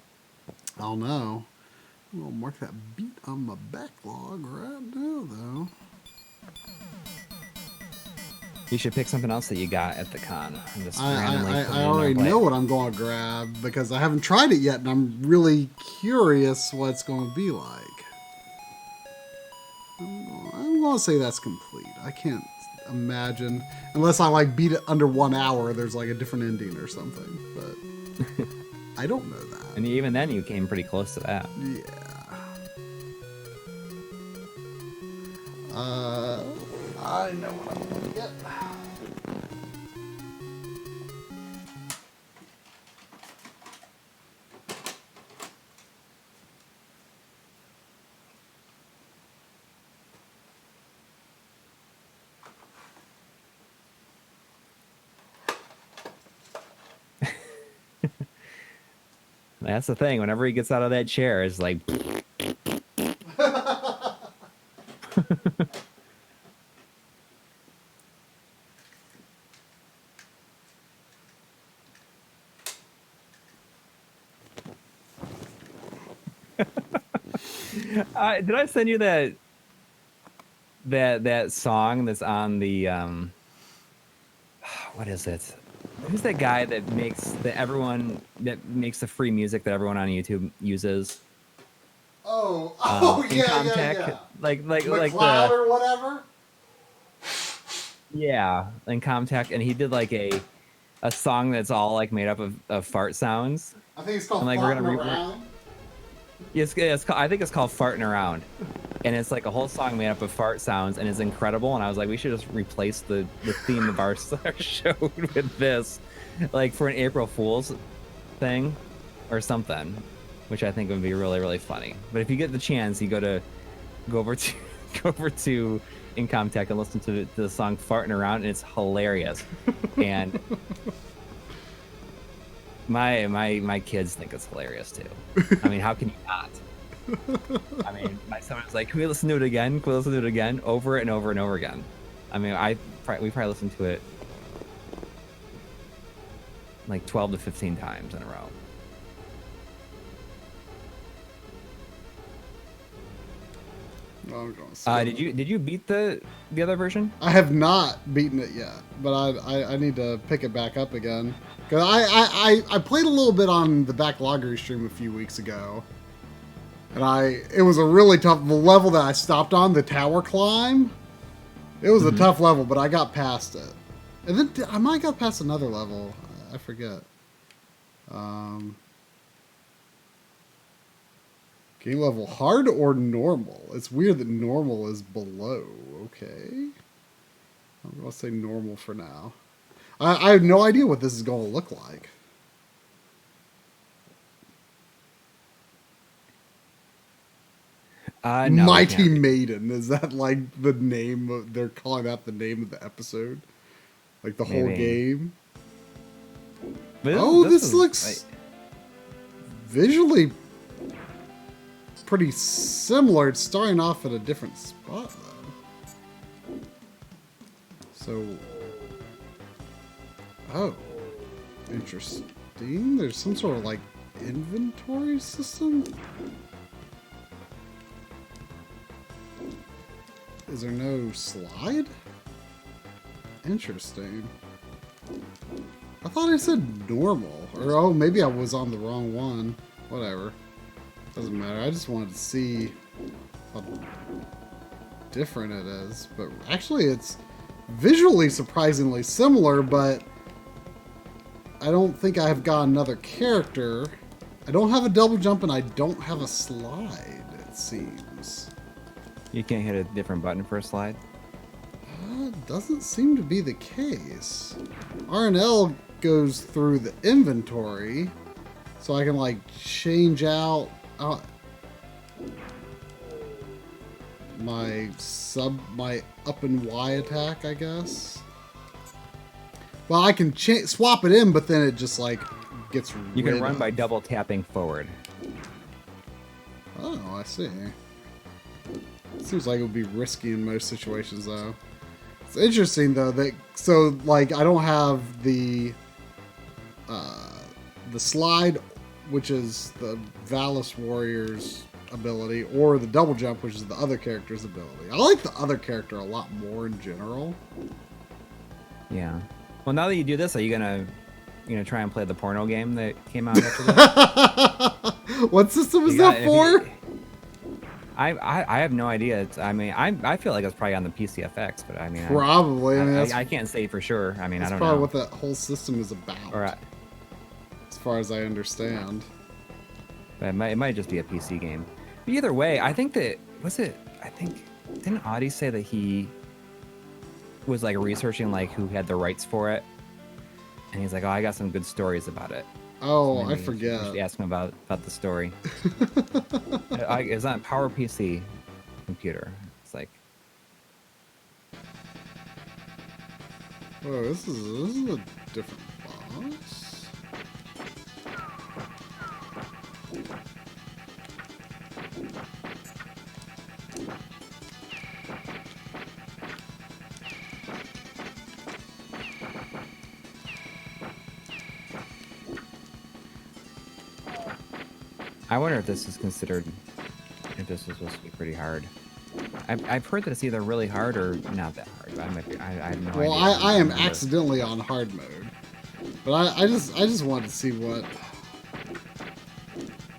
Speaker 1: I don't know. I'm gonna mark that beat on my backlog right now, though.
Speaker 2: You should pick something else that you got at the con.
Speaker 1: I already know what I'm going to grab because I haven't tried it yet, and I'm really curious what it's going to be like. I'm going to say that's complete. I can't imagine, unless I like beat it under 1 hour, there's like a different ending or something, but I don't know that.
Speaker 2: And even then you came pretty close to that.
Speaker 1: Yeah. I know what I'm going to get.
Speaker 2: That's the thing. Whenever he gets out of that chair, it's like... did I send you that song that's on the what is it? Who's that guy that makes the free music that everyone on YouTube uses?
Speaker 1: Yeah.
Speaker 2: Like
Speaker 1: McCloud or whatever.
Speaker 2: Yeah, in Comtech, and he did like a song that's all like made up of fart sounds.
Speaker 1: I think it's called
Speaker 2: like
Speaker 1: Farting Around.
Speaker 2: Yes, I think it's called Farting Around, and it's like a whole song made up of fart sounds, and it's incredible. And I was like, we should just replace the theme of our show with this, like for an April Fool's thing or something, which I think would be really, really funny. But if you get the chance, you go over to Incomtech and listen to the song Farting Around, and it's hilarious. And my kids think it's hilarious too. I mean, how can you not? I mean, my son was like, "Can we listen to it again? Can we listen to it again?" Over and over and over again. I mean, we probably listened to it like 12 to 15 times in a row. Did you beat the other version?
Speaker 1: I have not beaten it yet, but I need to pick it back up again. Cause I played a little bit on the Backloggery stream a few weeks ago, And it was a really tough level that I stopped on, the tower climb. It was a tough level, but I got past it. And then I might have got past another level. I forget. Game level hard or normal? It's weird that normal is below. Okay. I'm going to say normal for now. I have no idea what this is going to look like.
Speaker 2: No,
Speaker 1: Mighty Maiden. Is that like the name of, they're calling that the name of the episode? Like the whole game? But this looks visually pretty similar. It's starting off at a different spot though. So, oh, interesting. There's some sort of like inventory system. Is there no slide? Interesting. I thought I said normal. Or, oh, maybe I was on the wrong one. Whatever. Doesn't matter. I just wanted to see how different it is. But actually, it's visually surprisingly similar, but I don't think I have got another character. I don't have a double jump, and I don't have a slide, it seems.
Speaker 2: You can't hit a different button for a slide?
Speaker 1: Doesn't seem to be the case. R and L goes through the inventory, so I can like change out my up and Y attack, I guess. Well, I can swap it in, but then it just like gets.
Speaker 2: You can run by double tapping forward.
Speaker 1: Oh, I see. Seems like it would be risky in most situations, though. It's interesting though that so like I don't have the slide, which is the Valis warrior's ability, or the double jump, which is the other character's ability. I like the other character a lot more in general.
Speaker 2: Yeah. Well, now that you do this, are you gonna try and play the porno game that came out after that?
Speaker 1: What system is that for?
Speaker 2: I have no idea. I feel like it's probably on the PCFX, but I mean,
Speaker 1: probably.
Speaker 2: I can't say for sure. I mean, I don't know.
Speaker 1: That's probably what that whole system is about.
Speaker 2: Or,
Speaker 1: as far as I understand.
Speaker 2: But it might just be a PC game. But either way, I think that didn't Audie say that he was like researching like who had the rights for it, and he's like, oh, I got some good stories about it.
Speaker 1: Oh, I forget.
Speaker 2: Ask him about the story. It's not PowerPC computer. It's like,
Speaker 1: oh, this is a different box.
Speaker 2: I wonder if this is considered, if this is supposed to be pretty hard. I've heard that it's either really hard or not that hard. But I have no idea.
Speaker 1: Well, I am accidentally on hard mode, but I just wanted to see what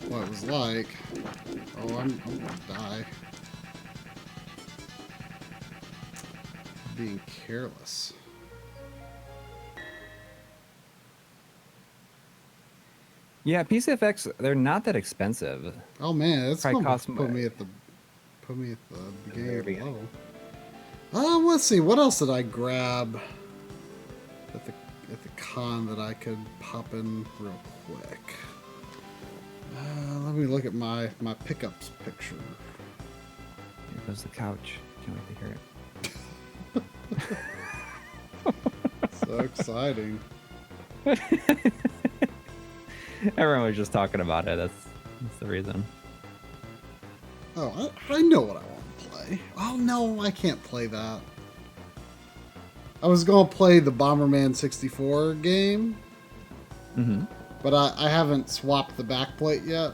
Speaker 1: it was like. Oh, I'm gonna die. Being careless.
Speaker 2: Yeah, PCFX, they're not that expensive.
Speaker 1: Oh man, that's gonna put me at the beginning of the level. Let's see, what else did I grab at the con that I could pop in real quick? Let me look at my pickups picture.
Speaker 2: Here goes the couch. Can't wait to hear it.
Speaker 1: So exciting.
Speaker 2: Everyone was just talking about it. That's the reason.
Speaker 1: Oh, I know what I want to play. Oh no, I can't play that. I was going to play the Bomberman 64 game.
Speaker 2: Mm-hmm.
Speaker 1: But I haven't swapped the backplate yet.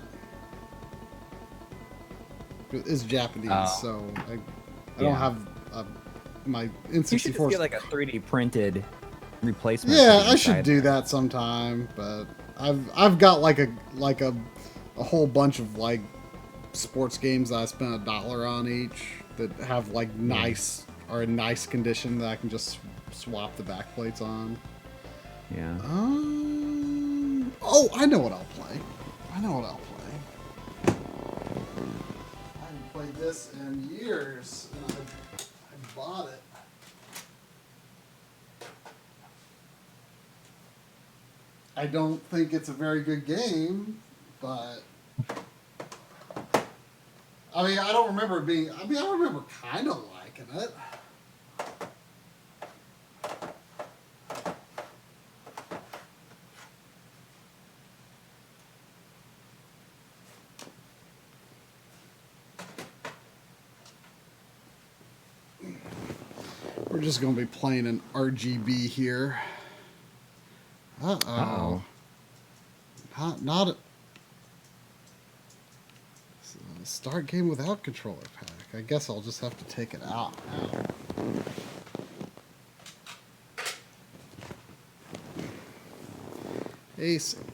Speaker 1: It's Japanese, so I don't have my N64.
Speaker 2: You should just get like a 3D printed replacement.
Speaker 1: Yeah, I should do that sometime. But I've got like a whole bunch of like sports games that I spent $1 on each that have like nice or in nice condition that I can just swap the back plates on.
Speaker 2: Yeah.
Speaker 1: Oh, I know what I'll play. I haven't played this in years, and I bought it. I don't think it's a very good game, but I mean, I don't remember it being. I mean, I remember kind of liking it. We're just going to be playing an RGB here. Uh-oh. Not a start game without controller pack. I guess I'll just have to take it out now. Hey, Sandy.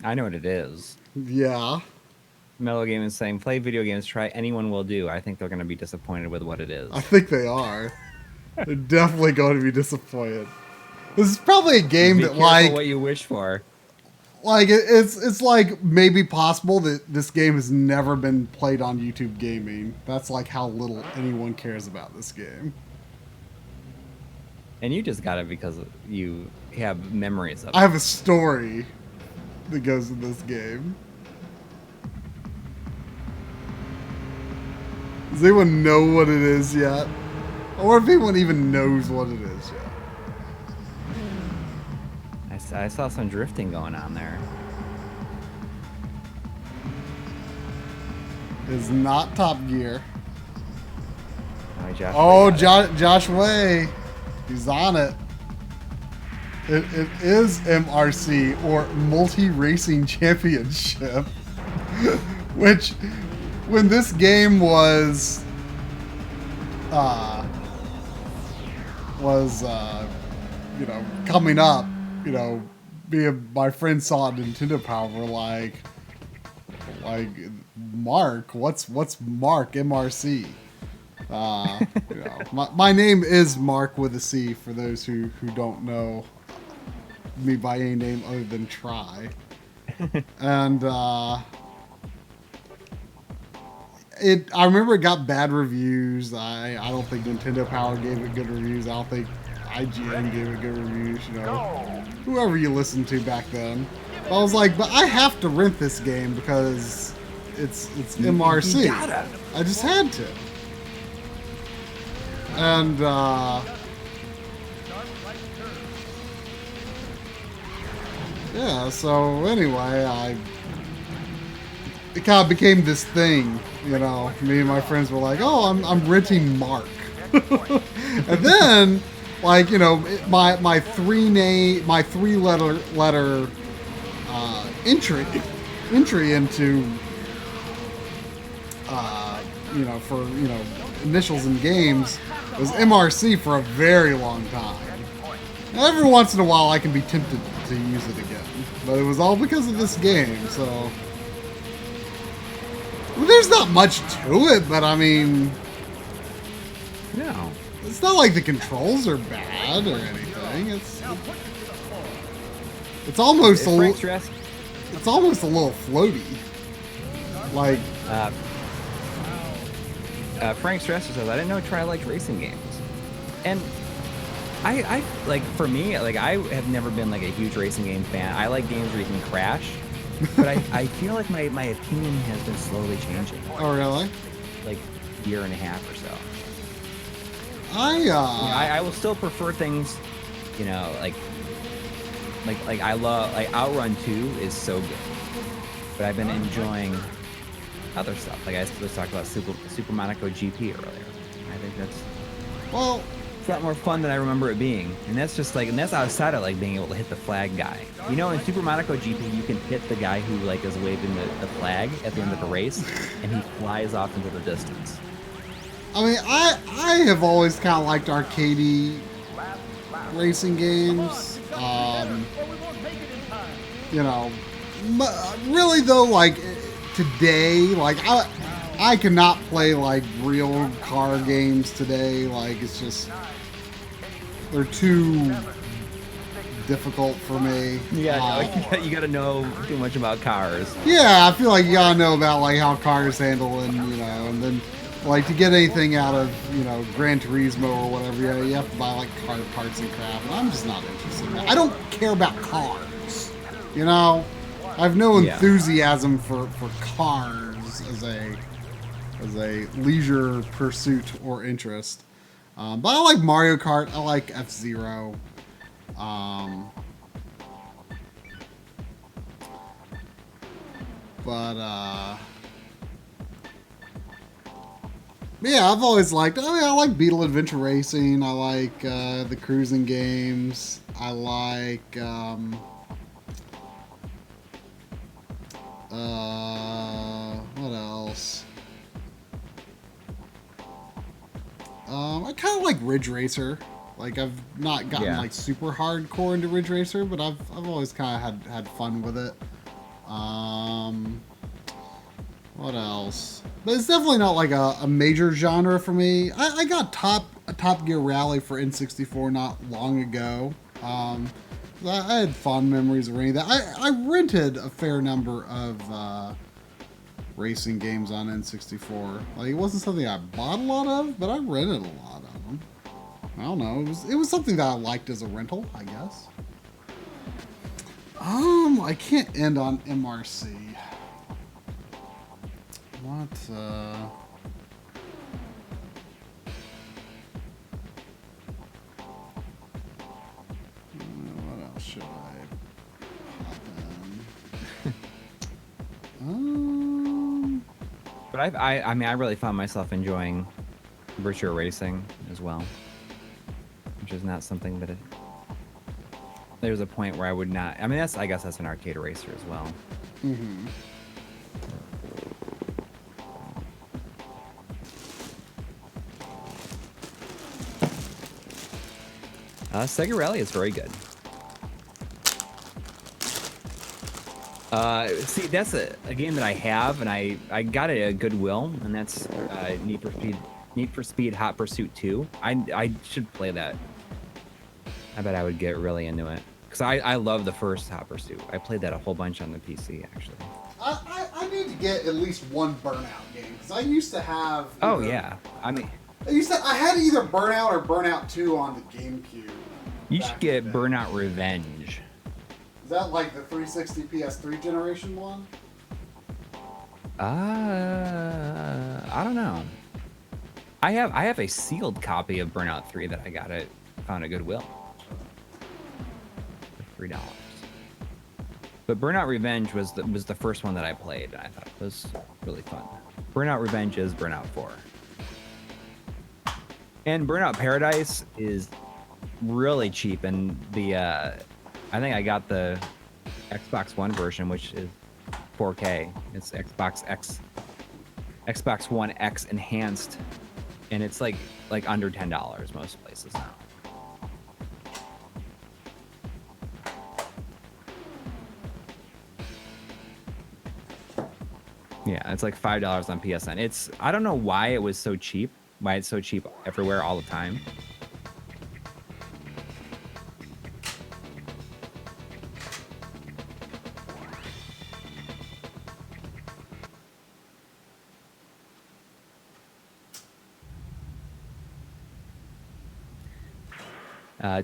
Speaker 2: I know what it is.
Speaker 1: Yeah.
Speaker 2: Mellow Game is saying, play video games, try anyone will do. I think they're going to be disappointed with what it is.
Speaker 1: I think they are. They're definitely going to be disappointed. This is probably a game that, like,
Speaker 2: what you wish for.
Speaker 1: Like, it's like maybe possible that this game has never been played on YouTube Gaming. That's like how little anyone cares about this game.
Speaker 2: And you just got it because you have memories of it.
Speaker 1: I have a story that goes in this game. Does anyone know what it is yet? Or if anyone even knows what it is yet?
Speaker 2: I saw some drifting going on there.
Speaker 1: It's not Top Gear.
Speaker 2: Oh,
Speaker 1: Josh Way. He's on it. It is MRC, or Multi Racing Championship. Which, when this game was you know, coming up, you know, me and my friends saw Nintendo Power, were like Marc, what's Marc MRC? You know, my name is Marc with a C for those who don't know me by any name other than Try. And I remember it got bad reviews. I don't think Nintendo Power gave it good reviews. I don't think IGN gave it good reviews, you know, whoever you listened to back then. But I was like, but I have to rent this game because it's MRC. I just had to. And yeah, so anyway, it kind of became this thing, you know. Me and my friends were like, oh, I'm renting Marc. And then, like, you know, my three letter entry into you know, for, you know, initials in games was MRC for a very long time. And every once in a while I can be tempted to use it again, but it was all because of this game. So well, there's not much to it, but I mean,
Speaker 2: no,
Speaker 1: it's not like the controls are bad or anything. It's almost a little floaty. Like
Speaker 2: Frank Stresser says, I didn't know Try liked racing games. And I like, for me, like, I have never been like a huge racing game fan. I like games where you can crash, but I feel like my opinion has been slowly changing.
Speaker 1: Oh, really?
Speaker 2: Like a year and a half or so.
Speaker 1: I
Speaker 2: will still prefer things, you know, like I love, like, OutRun 2 is so good, but I've been enjoying other stuff. Like, I was talking about Super Monaco GP earlier. I think it's a lot more fun than I remember it being. And that's just like, and that's outside of like being able to hit the flag guy. You know, in Super Monaco GP, you can hit the guy who like is waving the flag at the end of the race, and he flies off into the distance.
Speaker 1: I mean, I have always kind of liked arcadey racing games. You know, Really though, like today, like I cannot play like real car games today. Like it's just they're too difficult for me.
Speaker 2: You gotta know too much about cars.
Speaker 1: Yeah, I feel like you gotta know about like how cars handle, and and then like to get anything out of Gran Turismo or whatever, you have to buy like car parts and crap, and I'm just not interested in that. I don't care about cars, I have no
Speaker 2: Yeah.
Speaker 1: enthusiasm for cars as a leisure pursuit or interest. But I like Mario Kart. I like F-Zero. But yeah, I've always liked. I like Beetle Adventure Racing. I like the cruising games. I like what else? I kind of like Ridge Racer. Like I've not gotten like super hardcore into Ridge Racer, but I've always kind of had fun with it. What else? But it's definitely not like a major genre for me. I got a Top Gear Rally for N64 not long ago. I had fond memories of renting that. I rented a fair number of racing games on N64. Like it wasn't something I bought a lot of, but I rented a lot of them. I don't know. It was something that I liked as a rental, I guess. I can't end on MRC. What else should I pop in?
Speaker 2: But I mean, I really found myself enjoying virtual racing as well, which is not something that there's a point where I would not. I mean, I guess that's an arcade racer as well.
Speaker 1: Mm-hmm.
Speaker 2: Sega Rally is very good. See, that's a game that I have, and I got it at Goodwill, and that's Need for Speed Hot Pursuit 2. I should play that. I bet I would get really into it. Because I love the first Hot Pursuit. I played that a whole bunch on the PC, actually.
Speaker 1: I need to get at least one Burnout game, because I used to have...
Speaker 2: Oh, yeah. I mean...
Speaker 1: I had either Burnout or Burnout 2 on the GameCube.
Speaker 2: You should get Burnout Revenge.
Speaker 1: Is that like the 360 PS3 generation one?
Speaker 2: I don't know. I have a sealed copy of Burnout 3 that I found at Goodwill for $3. But Burnout Revenge was the first one that I played, and I thought it was really fun. Burnout Revenge is Burnout 4. And Burnout Paradise is really cheap, and I think I got the Xbox One version, which is 4K. It's Xbox One X enhanced, and it's like under $10 most places now. Yeah, it's like $5 on PSN. I don't know why it was so cheap, why it's so cheap everywhere all the time.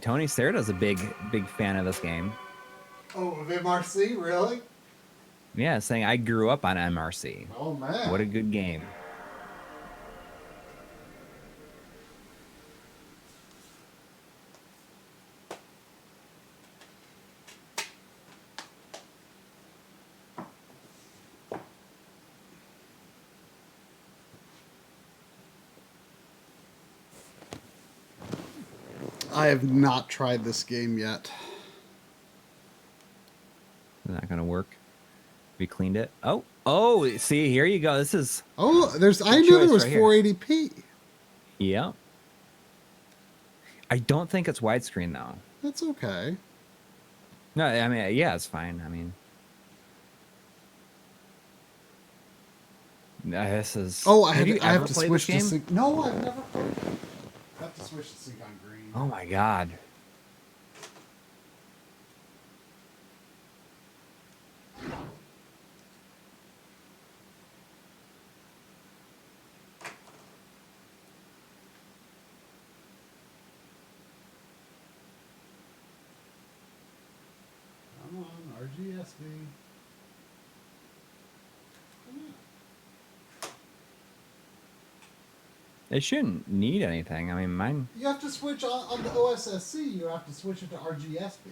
Speaker 2: Tony Serta's a big fan of this game.
Speaker 1: Oh, of MRC, really?
Speaker 2: Yeah, saying I grew up on MRC.
Speaker 1: Oh man,
Speaker 2: what a good game.
Speaker 1: I have not tried this game yet.
Speaker 2: Is that gonna work? We cleaned it. Oh, see, here you go. This is...
Speaker 1: Oh, I knew there was
Speaker 2: right
Speaker 1: 480p.
Speaker 2: Yeah. I don't think it's widescreen, though.
Speaker 1: That's okay.
Speaker 2: No, I mean, yeah, it's fine. I mean... this is.
Speaker 1: Oh, I
Speaker 2: have you
Speaker 1: have
Speaker 2: ever
Speaker 1: to
Speaker 2: played
Speaker 1: switch
Speaker 2: this
Speaker 1: to
Speaker 2: game?
Speaker 1: sync. No, I've never played it. I have to switch to sync on green.
Speaker 2: Oh my god.
Speaker 1: Come on, RGSB. Come on.
Speaker 2: It shouldn't need anything. I mean, mine.
Speaker 1: You have to switch on the OSSC. You have to switch it to RGSB.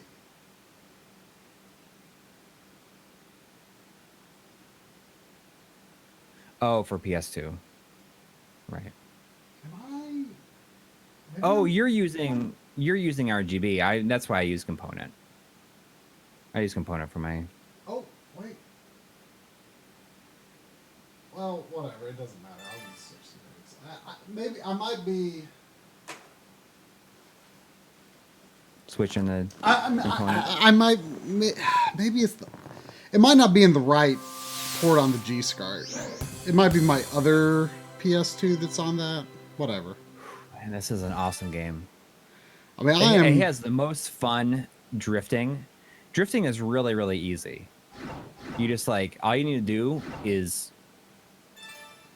Speaker 2: Oh, for PS2. Right.
Speaker 1: Can I? Maybe
Speaker 2: Oh,
Speaker 1: I'm-
Speaker 2: you're using RGB. That's why I use component. I use component for my.
Speaker 1: Oh, wait. Well, whatever. It doesn't matter. I'll use 60 hertz. Maybe I might be.
Speaker 2: Switching the component.
Speaker 1: I might. Maybe it's the. It might not be in the right port on the G-SCART. It might be my other PS2 that's on that. Whatever.
Speaker 2: And this is an awesome game.
Speaker 1: I mean, I am.
Speaker 2: It has the most fun drifting. Drifting is really, really easy. You just like, all you need to do is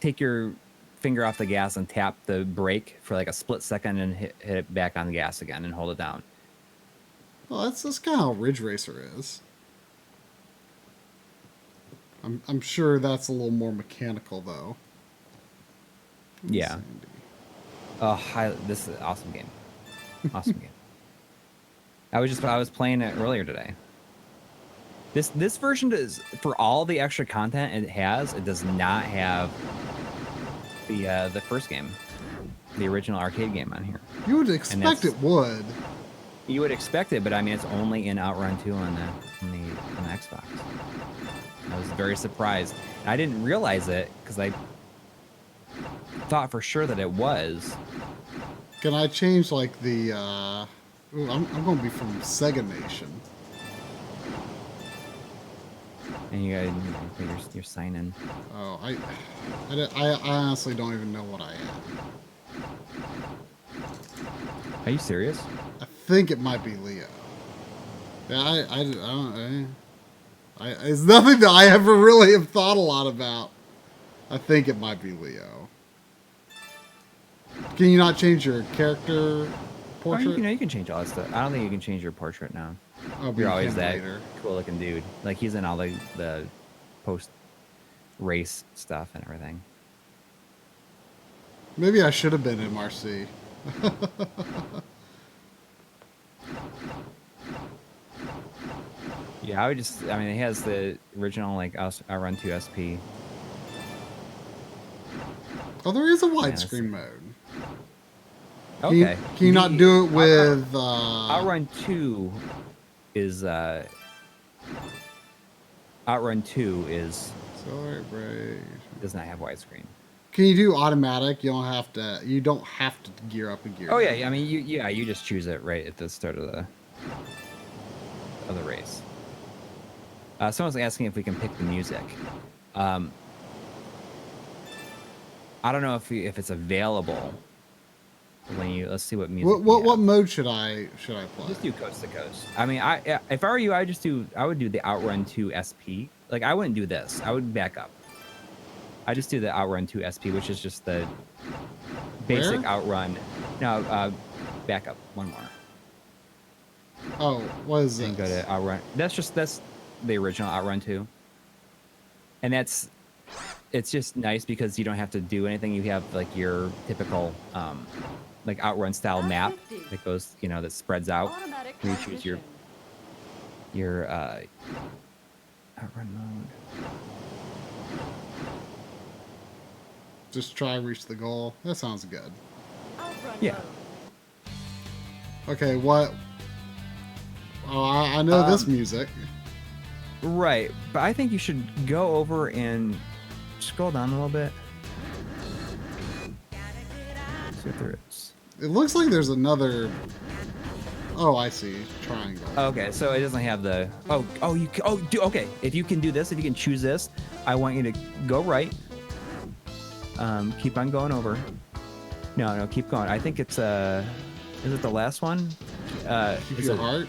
Speaker 2: take your finger off the gas and tap the brake for like a split second and hit it back on the gas again and hold it down.
Speaker 1: Well, that's kind of how Ridge Racer is. I'm sure that's a little more mechanical though.
Speaker 2: Yeah.
Speaker 1: Sandy.
Speaker 2: Oh, this is an awesome game. Awesome game. I was playing it earlier today. This version does, for all the extra content it has, it does not have the first game, the original arcade game on here.
Speaker 1: You would expect it would.
Speaker 2: You would expect it, but I mean it's only in OutRun 2 on the Xbox. I was very surprised. I didn't realize it because I thought for sure that it was.
Speaker 1: Can I change like the? Ooh, I'm going to be from Sega Nation.
Speaker 2: And you guys, you're signing.
Speaker 1: Oh, I honestly don't even know what I am.
Speaker 2: Are you serious?
Speaker 1: I think it might be Leo. Yeah, I don't. It's nothing that I ever really have thought a lot about. I think it might be Leo. Can you not change your character portrait?
Speaker 2: You can change all that stuff. I don't think you can change your portrait now.
Speaker 1: Oh, but
Speaker 2: You're
Speaker 1: you
Speaker 2: always
Speaker 1: can
Speaker 2: that
Speaker 1: later.
Speaker 2: cool looking dude. Like he's in all the post race stuff and everything.
Speaker 1: Maybe I should have been MRC.
Speaker 2: Yeah, I mean, it has the original like OutRun 2 SP.
Speaker 1: Oh, there is a
Speaker 2: that's-
Speaker 1: widescreen mode.
Speaker 2: Okay.
Speaker 1: Can you not do it with?
Speaker 2: OutRun 2 is OutRun 2 is
Speaker 1: Accelerate brake.
Speaker 2: does not have widescreen.
Speaker 1: Can you do automatic? You don't have to. You don't have to gear up and gear.
Speaker 2: Oh
Speaker 1: down.
Speaker 2: yeah, I mean you just choose it right at the start of the race. Someone's asking if we can pick the music. I don't know if it's available when you. Let's see what music.
Speaker 1: What mode should I play?
Speaker 2: Just do coast to coast. I mean, if I were you, I would do the OutRun 2 SP. Like I wouldn't do this. I would back up. I just do the OutRun 2 SP, which is just the basic
Speaker 1: Where?
Speaker 2: OutRun. No, back up one more.
Speaker 1: Oh, what is
Speaker 2: And
Speaker 1: this?
Speaker 2: go to OutRun. That's the original OutRun 2. And it's just nice because you don't have to do anything. You have like your typical like OutRun style map that goes, that spreads out. And you choose your OutRun mode.
Speaker 1: Just try and reach the goal. That sounds good.
Speaker 2: Yeah.
Speaker 1: Okay, what? Oh, I know this music.
Speaker 2: Right, but I think you should go over and scroll down a little bit. See if there is.
Speaker 1: It looks like there's another. Oh, I see. Triangle.
Speaker 2: Okay, so it doesn't have the. Okay. If you can do this, if you can choose this, I want you to go right, Keep on going over. No, keep going. I think it's is it the last one?
Speaker 1: Keep your heart.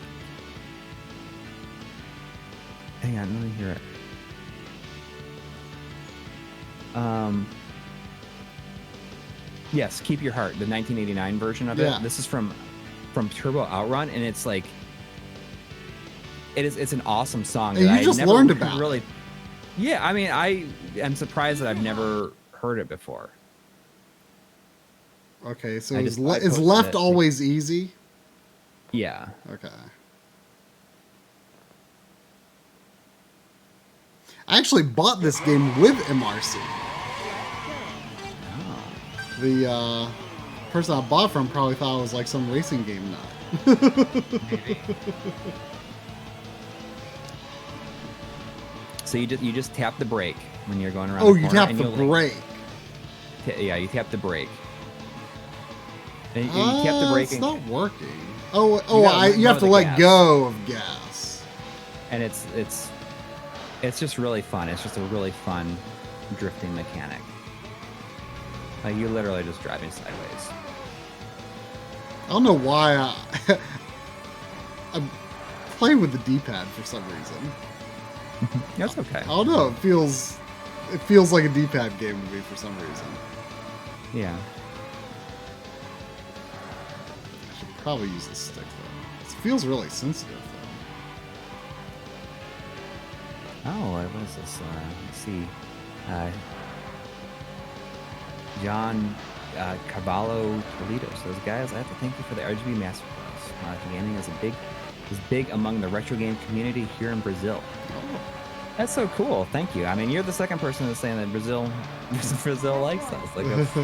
Speaker 2: Hang on, let me hear it. Yes, Keep Your Heart, the 1989 version of it. This is from Turbo OutRun, and it's like it's an awesome song.
Speaker 1: And you just learned about
Speaker 2: really. Yeah, I mean, I am surprised that I've never heard it before.
Speaker 1: Okay, so is left always easy?
Speaker 2: Yeah.
Speaker 1: Okay. I actually bought this game with MRC.
Speaker 2: Oh.
Speaker 1: The person I bought from probably thought it was like some racing game nut.
Speaker 2: Maybe. So you just tap the brake when you're going around.
Speaker 1: Oh,
Speaker 2: the
Speaker 1: you
Speaker 2: corner,
Speaker 1: tap the brake.
Speaker 2: Yeah, you tap the brake. And you tap the brake.
Speaker 1: It's not working. Oh, you have to let go of gas.
Speaker 2: And it's just really fun. It's just a really fun drifting mechanic. Like you're literally just driving sideways.
Speaker 1: I don't know why I'm playing with the D-pad for some reason.
Speaker 2: That's okay.
Speaker 1: I don't know. It feels like a D-pad game to me for some reason.
Speaker 2: Yeah.
Speaker 1: I should probably use the stick though. It feels really sensitive though.
Speaker 2: Oh, what is this? Let's see. John Carvalho Toledo says, guys, I have to thank you for the RGB masterclass. Gaming is big among the retro game community here in Brazil.
Speaker 1: Oh.
Speaker 2: That's so cool. Thank you. I mean, you're the second person that's saying that Brazil likes us. Like, that's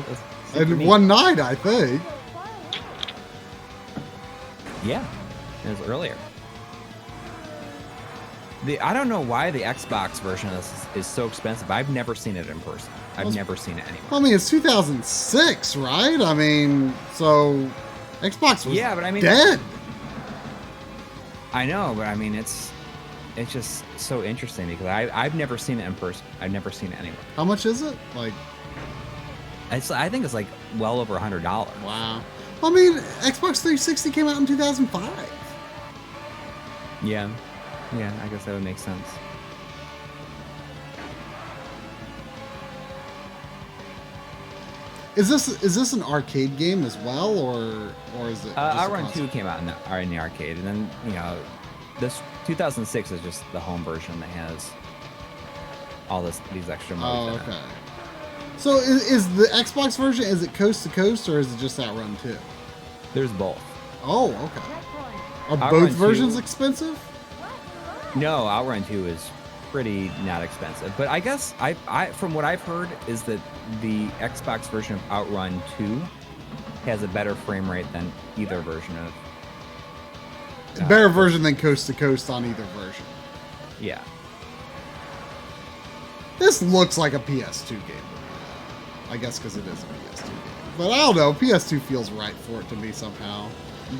Speaker 1: and one night, I think.
Speaker 2: Yeah, it was earlier. I don't know why the Xbox version of this is so expensive. I've never seen it in person. I've never seen it anywhere.
Speaker 1: I mean, it's 2006, right? I mean, so Xbox was dead.
Speaker 2: I know, but I mean, it's just so interesting because I've never seen it in person. I've never seen it anywhere.
Speaker 1: How much is it? Like,
Speaker 2: I think it's like well over $100.
Speaker 1: Wow. I mean, Xbox 360 came out in 2005.
Speaker 2: Yeah, I guess that would make sense.
Speaker 1: Is this an arcade game as well, or is it?
Speaker 2: OutRun 2 came out in the arcade, and then this 2006 is just the home version that has all these extra modes.
Speaker 1: Oh, okay. So is the Xbox version, is it coast to coast, or is it just OutRun 2?
Speaker 2: There's both.
Speaker 1: Oh, okay. Are
Speaker 2: OutRun
Speaker 1: both versions
Speaker 2: 2,
Speaker 1: expensive?
Speaker 2: No, OutRun 2 is pretty not expensive. But I guess I from what I've heard is that the Xbox version of OutRun 2 has a better frame rate than either version of.
Speaker 1: Better version than coast to coast on either version.
Speaker 2: Yeah.
Speaker 1: This looks like a PS2 game. I guess because it is a PS2 game. But I don't know. PS2 feels right for it to me somehow.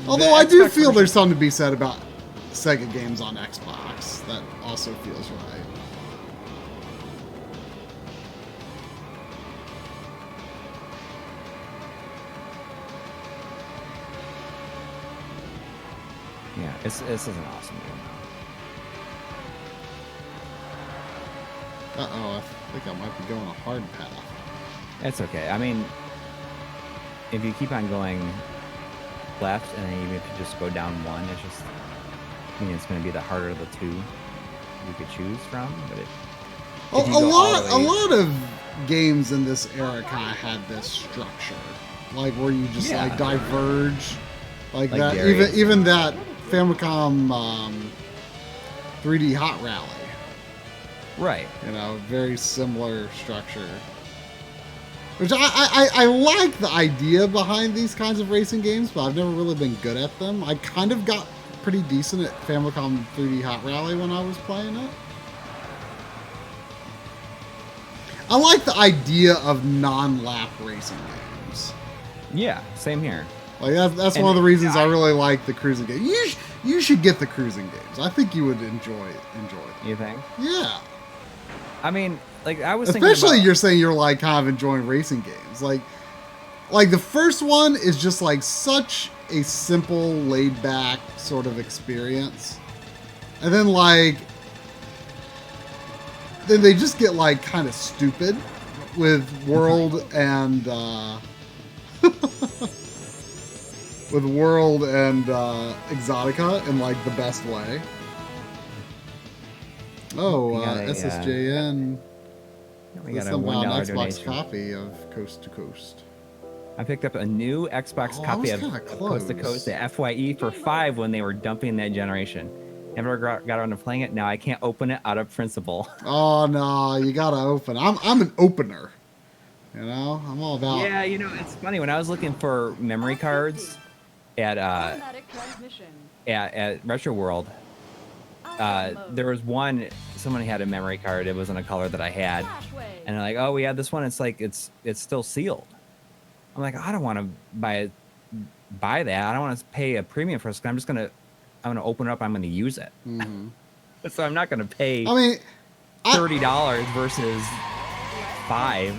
Speaker 1: Although I do feel there's something to be said about Sega games on Xbox. That also feels right.
Speaker 2: Yeah, this is an awesome game.
Speaker 1: Uh-oh, I think I might be going a hard path.
Speaker 2: It's okay. I mean, if you keep on going left and then even if you just go down one, it's just, it's going to be the harder of the two you could choose from. But
Speaker 1: a lot of games in this era kind of had this structure, like where you just like diverge, like that. Even that Famicom 3D Hot Rally.
Speaker 2: Right.
Speaker 1: Very similar structure. Which I like the idea behind these kinds of racing games, but I've never really been good at them. I kind of got pretty decent at Famicom 3D Hot Rally when I was playing it. I like the idea of non-lap racing games.
Speaker 2: Yeah, same here.
Speaker 1: Like that's one of the reasons I really like the cruising game. You should get the cruising games. I think you would enjoy them.
Speaker 2: You think?
Speaker 1: Yeah.
Speaker 2: I mean, like I was
Speaker 1: Especially
Speaker 2: thinking
Speaker 1: you're saying you're like kind of enjoying racing games. Like the first one is just like such a simple, laid back sort of experience. And then then they just get like kind of stupid with World and with World and Exotica in like the best way. Oh, SSJN.
Speaker 2: We got a
Speaker 1: somehow
Speaker 2: $1
Speaker 1: an Xbox
Speaker 2: donation.
Speaker 1: copy of Coast to Coast.
Speaker 2: I picked up a new Xbox copy of Coast to Coast, the FYE for $5 when they were dumping that generation. Never got around to playing it. Now I can't open it out of principle.
Speaker 1: Oh no, you gotta open. I'm an opener. You know, I'm all about.
Speaker 2: Yeah, you know, it's funny when I was looking for memory cards at Retro World. There was one. Someone had a memory card. It wasn't a color that I had, and they're like, "Oh, we have this one. It's like it's still sealed." I'm like, I don't want to buy that. I don't want to pay a premium for it. I'm gonna open it up. I'm gonna use it.
Speaker 1: Mm-hmm.
Speaker 2: So I'm not gonna pay.
Speaker 1: I mean,
Speaker 2: $30 versus $5.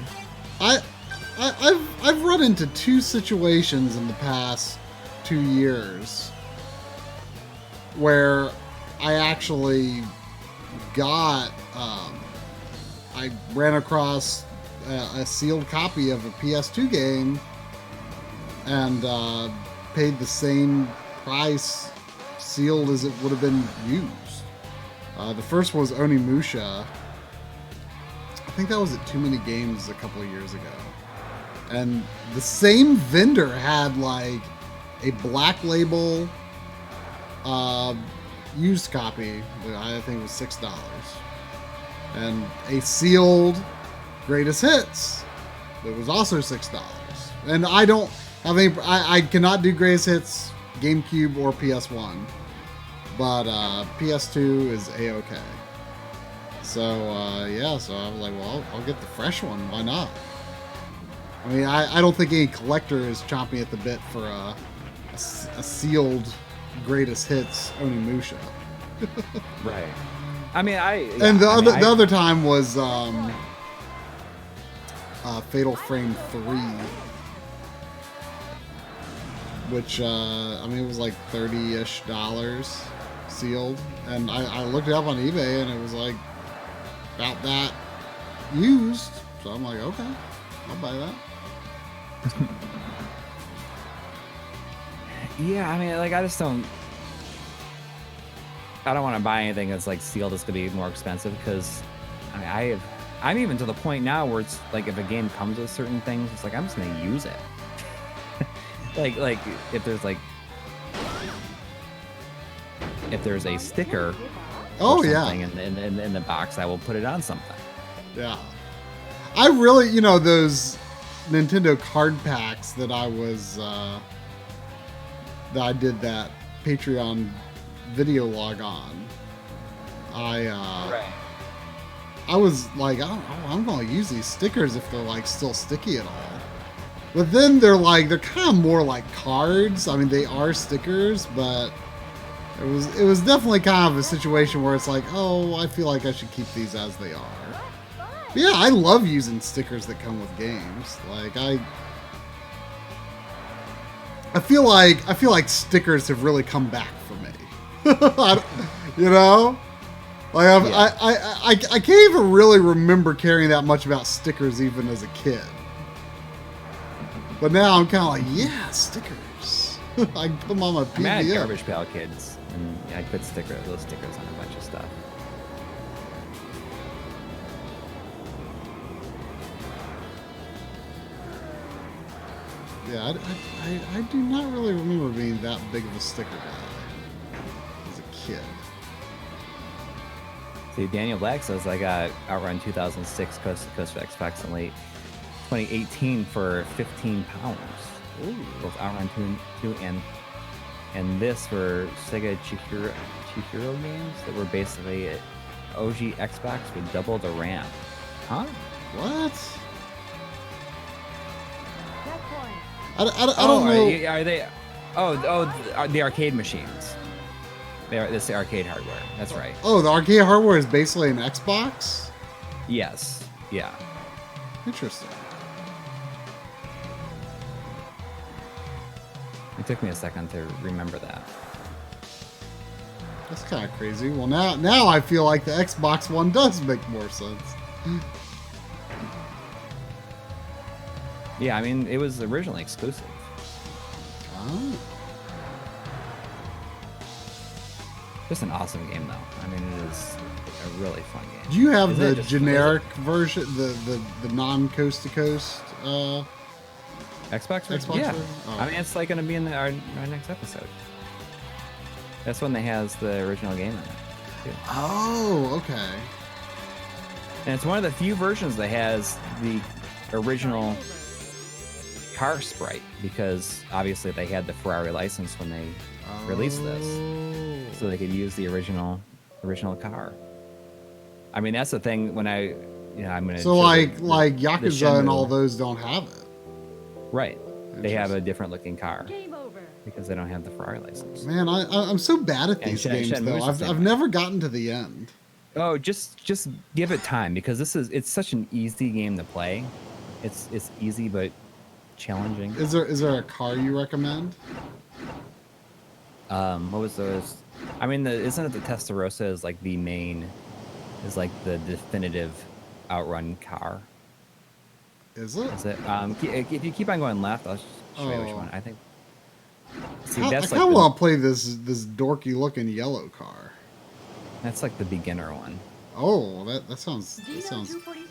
Speaker 1: I've run into 2 situations in the past 2 years where I actually got I ran across a sealed copy of a PS2 game and paid the same price sealed as it would have been used. The first was Onimusha. I think that was at Too Many Games a couple of years ago. And the same vendor had like a black label used copy. I think it was $6. And a sealed Greatest Hits that was also $6. And I don't have any. I cannot do Greatest Hits GameCube or PS1, but PS2 is A-okay. So yeah, so I was like, well, I'll get the fresh one. Why not? I mean, I don't think any collector is chomping at the bit for a sealed Greatest Hits Onimusha.
Speaker 2: Right. I mean,
Speaker 1: the other time was Fatal Frame 3, which I mean, it was like $30-ish sealed, and I looked it up on eBay and it was like about that used. So I'm like, okay, I'll buy that.
Speaker 2: Yeah, I mean, like I don't want to buy anything that's like sealed. It's gonna be more expensive because I mean, I'm even to the point now where it's like if a game comes with certain things, it's like I'm just gonna use it. like if there's a sticker.
Speaker 1: Oh
Speaker 2: yeah. In the box, I will put it on something.
Speaker 1: Yeah, I really, you know, those Nintendo card packs that I did that Patreon video log on. I was like, I'm gonna use these stickers if they're like still sticky at all. But then they're kind of more like cards. I mean, they are stickers, but it was definitely kind of a situation where it's like, oh, I feel like I should keep these as they are. But yeah, I love using stickers that come with games. Like I feel like stickers have really come back for me. You know, like I can't even really remember caring that much about stickers even as a kid. But now I'm kind of like, yeah, stickers. I can put them on my PDF.
Speaker 2: I had Garbage Pail Kids, and I put those stickers on a bunch of stuff.
Speaker 1: Yeah, I do not really remember being that big of a sticker guy as a kid.
Speaker 2: See, Daniel Black says I got OutRun 2006 Coast to Coast for Xbox in late 2018 for £15. Ooh. Both OutRun 2 and this were Sega Chihiro games that were basically OG Xbox with double the RAM. Huh?
Speaker 1: What? I don't know.
Speaker 2: Are they? The arcade machines. This is the arcade hardware. That's right.
Speaker 1: Oh, the arcade hardware is basically an Xbox?
Speaker 2: Yes. Yeah.
Speaker 1: Interesting.
Speaker 2: It took me a second to remember that.
Speaker 1: That's kind of crazy. Well, now I feel like the Xbox One does make more sense.
Speaker 2: Yeah, I mean, it was originally exclusive.
Speaker 1: Oh.
Speaker 2: Just an awesome game, though. I mean, it is a really fun game.
Speaker 1: Do you have
Speaker 2: Isn't it
Speaker 1: the
Speaker 2: just-
Speaker 1: generic version, the non-coast to coast?
Speaker 2: Xbox version?
Speaker 1: Xbox
Speaker 2: Yeah.
Speaker 1: version? Oh.
Speaker 2: I mean, it's like going to be in our next episode. That's when they has the original game in it, too.
Speaker 1: Oh, okay.
Speaker 2: And it's one of the few versions that has the original car sprite, because obviously they had the Ferrari license when they released this, so they could use the original car. I mean, that's the thing when I'm gonna.
Speaker 1: So like Yakuza and all those don't have it.
Speaker 2: Right. They have a different looking car because they don't have the Ferrari license.
Speaker 1: Man, I'm so bad at
Speaker 2: And
Speaker 1: these games though. I've never gotten to the end.
Speaker 2: Oh, just give it time, because it's such an easy game to play. It's easy but challenging.
Speaker 1: Is there a car you recommend?
Speaker 2: What was those? I mean, isn't it the Testarossa is like the main, is like the definitive OutRun car?
Speaker 1: Is it?
Speaker 2: Is it? If you keep on going left, I'll show you which one. I think. See,
Speaker 1: I
Speaker 2: that's
Speaker 1: kind
Speaker 2: like
Speaker 1: of want to play this dorky looking yellow car.
Speaker 2: that's like the beginner one.
Speaker 1: Oh, that sounds good for me.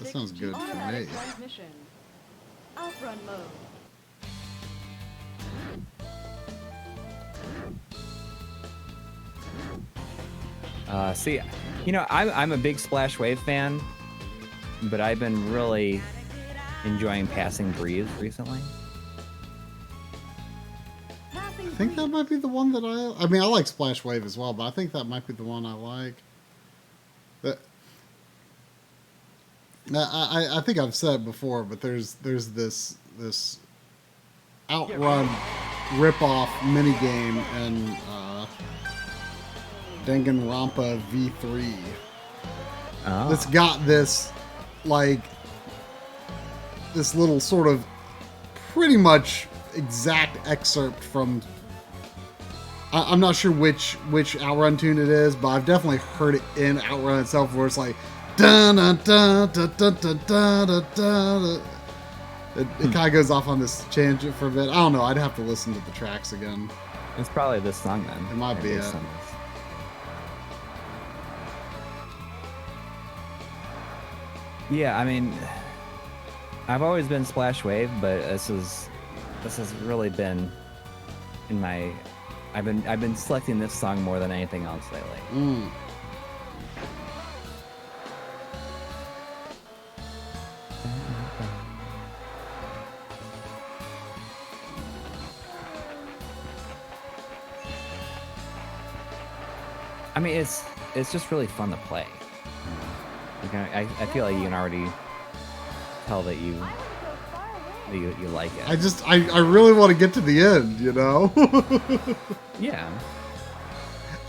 Speaker 3: OutRun mode.
Speaker 2: See, I'm a big Splash Wave fan, but I've been really enjoying Passing Breeze recently.
Speaker 1: I think that might be the one that I mean, I like Splash Wave as well, but I think that might be the one I like. I think I've said it before, but there's this OutRun rip-off minigame in Danganronpa V3.
Speaker 2: Oh.
Speaker 1: That's got this this little sort of pretty much exact excerpt from. I'm not sure which OutRun tune it is, but I've definitely heard it in OutRun itself, where it's like dun dun dun dun dun dun dun dun. It kind of goes off on this tangent for a bit. I don't know. I'd have to listen to the tracks again.
Speaker 2: It's probably this song then.
Speaker 1: It might be it.
Speaker 2: Yeah, I mean, I've always been Splash Wave, but this has really been in my. I've been selecting this song more than anything else lately. I mean, it's just really fun to play. I feel like you can already tell that you like it.
Speaker 1: I really want to get to the end, you know?
Speaker 2: Yeah.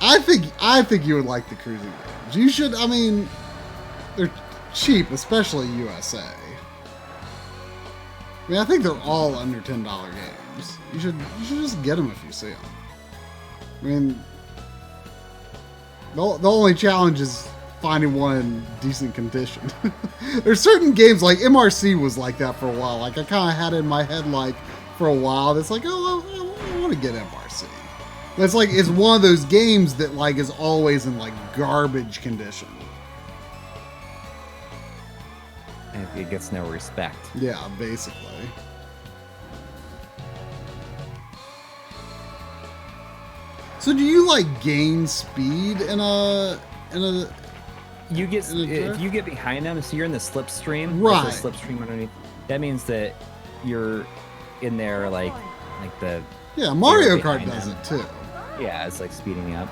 Speaker 1: I think you would like the cruising games. You should. I mean, they're cheap, especially USA. I mean, I think they're all under $10 games. You should just get them if you see them. I mean, the only challenge is finding one in decent condition. There's certain games like MRC was like that for a while. Like I kind of had it in my head like for a while. It's like, oh, I want to get MRC. But it's one of those games that like is always in like garbage condition.
Speaker 2: And it gets no respect.
Speaker 1: Yeah, basically. So do you like gain speed in a
Speaker 2: You get if you get behind them, so you're in the slipstream.
Speaker 1: Right.
Speaker 2: There's a slipstream underneath. That means that you're in there like the.
Speaker 1: Yeah, Mario
Speaker 2: behind
Speaker 1: Kart does
Speaker 2: them.
Speaker 1: it too.
Speaker 2: Yeah, it's like speeding up.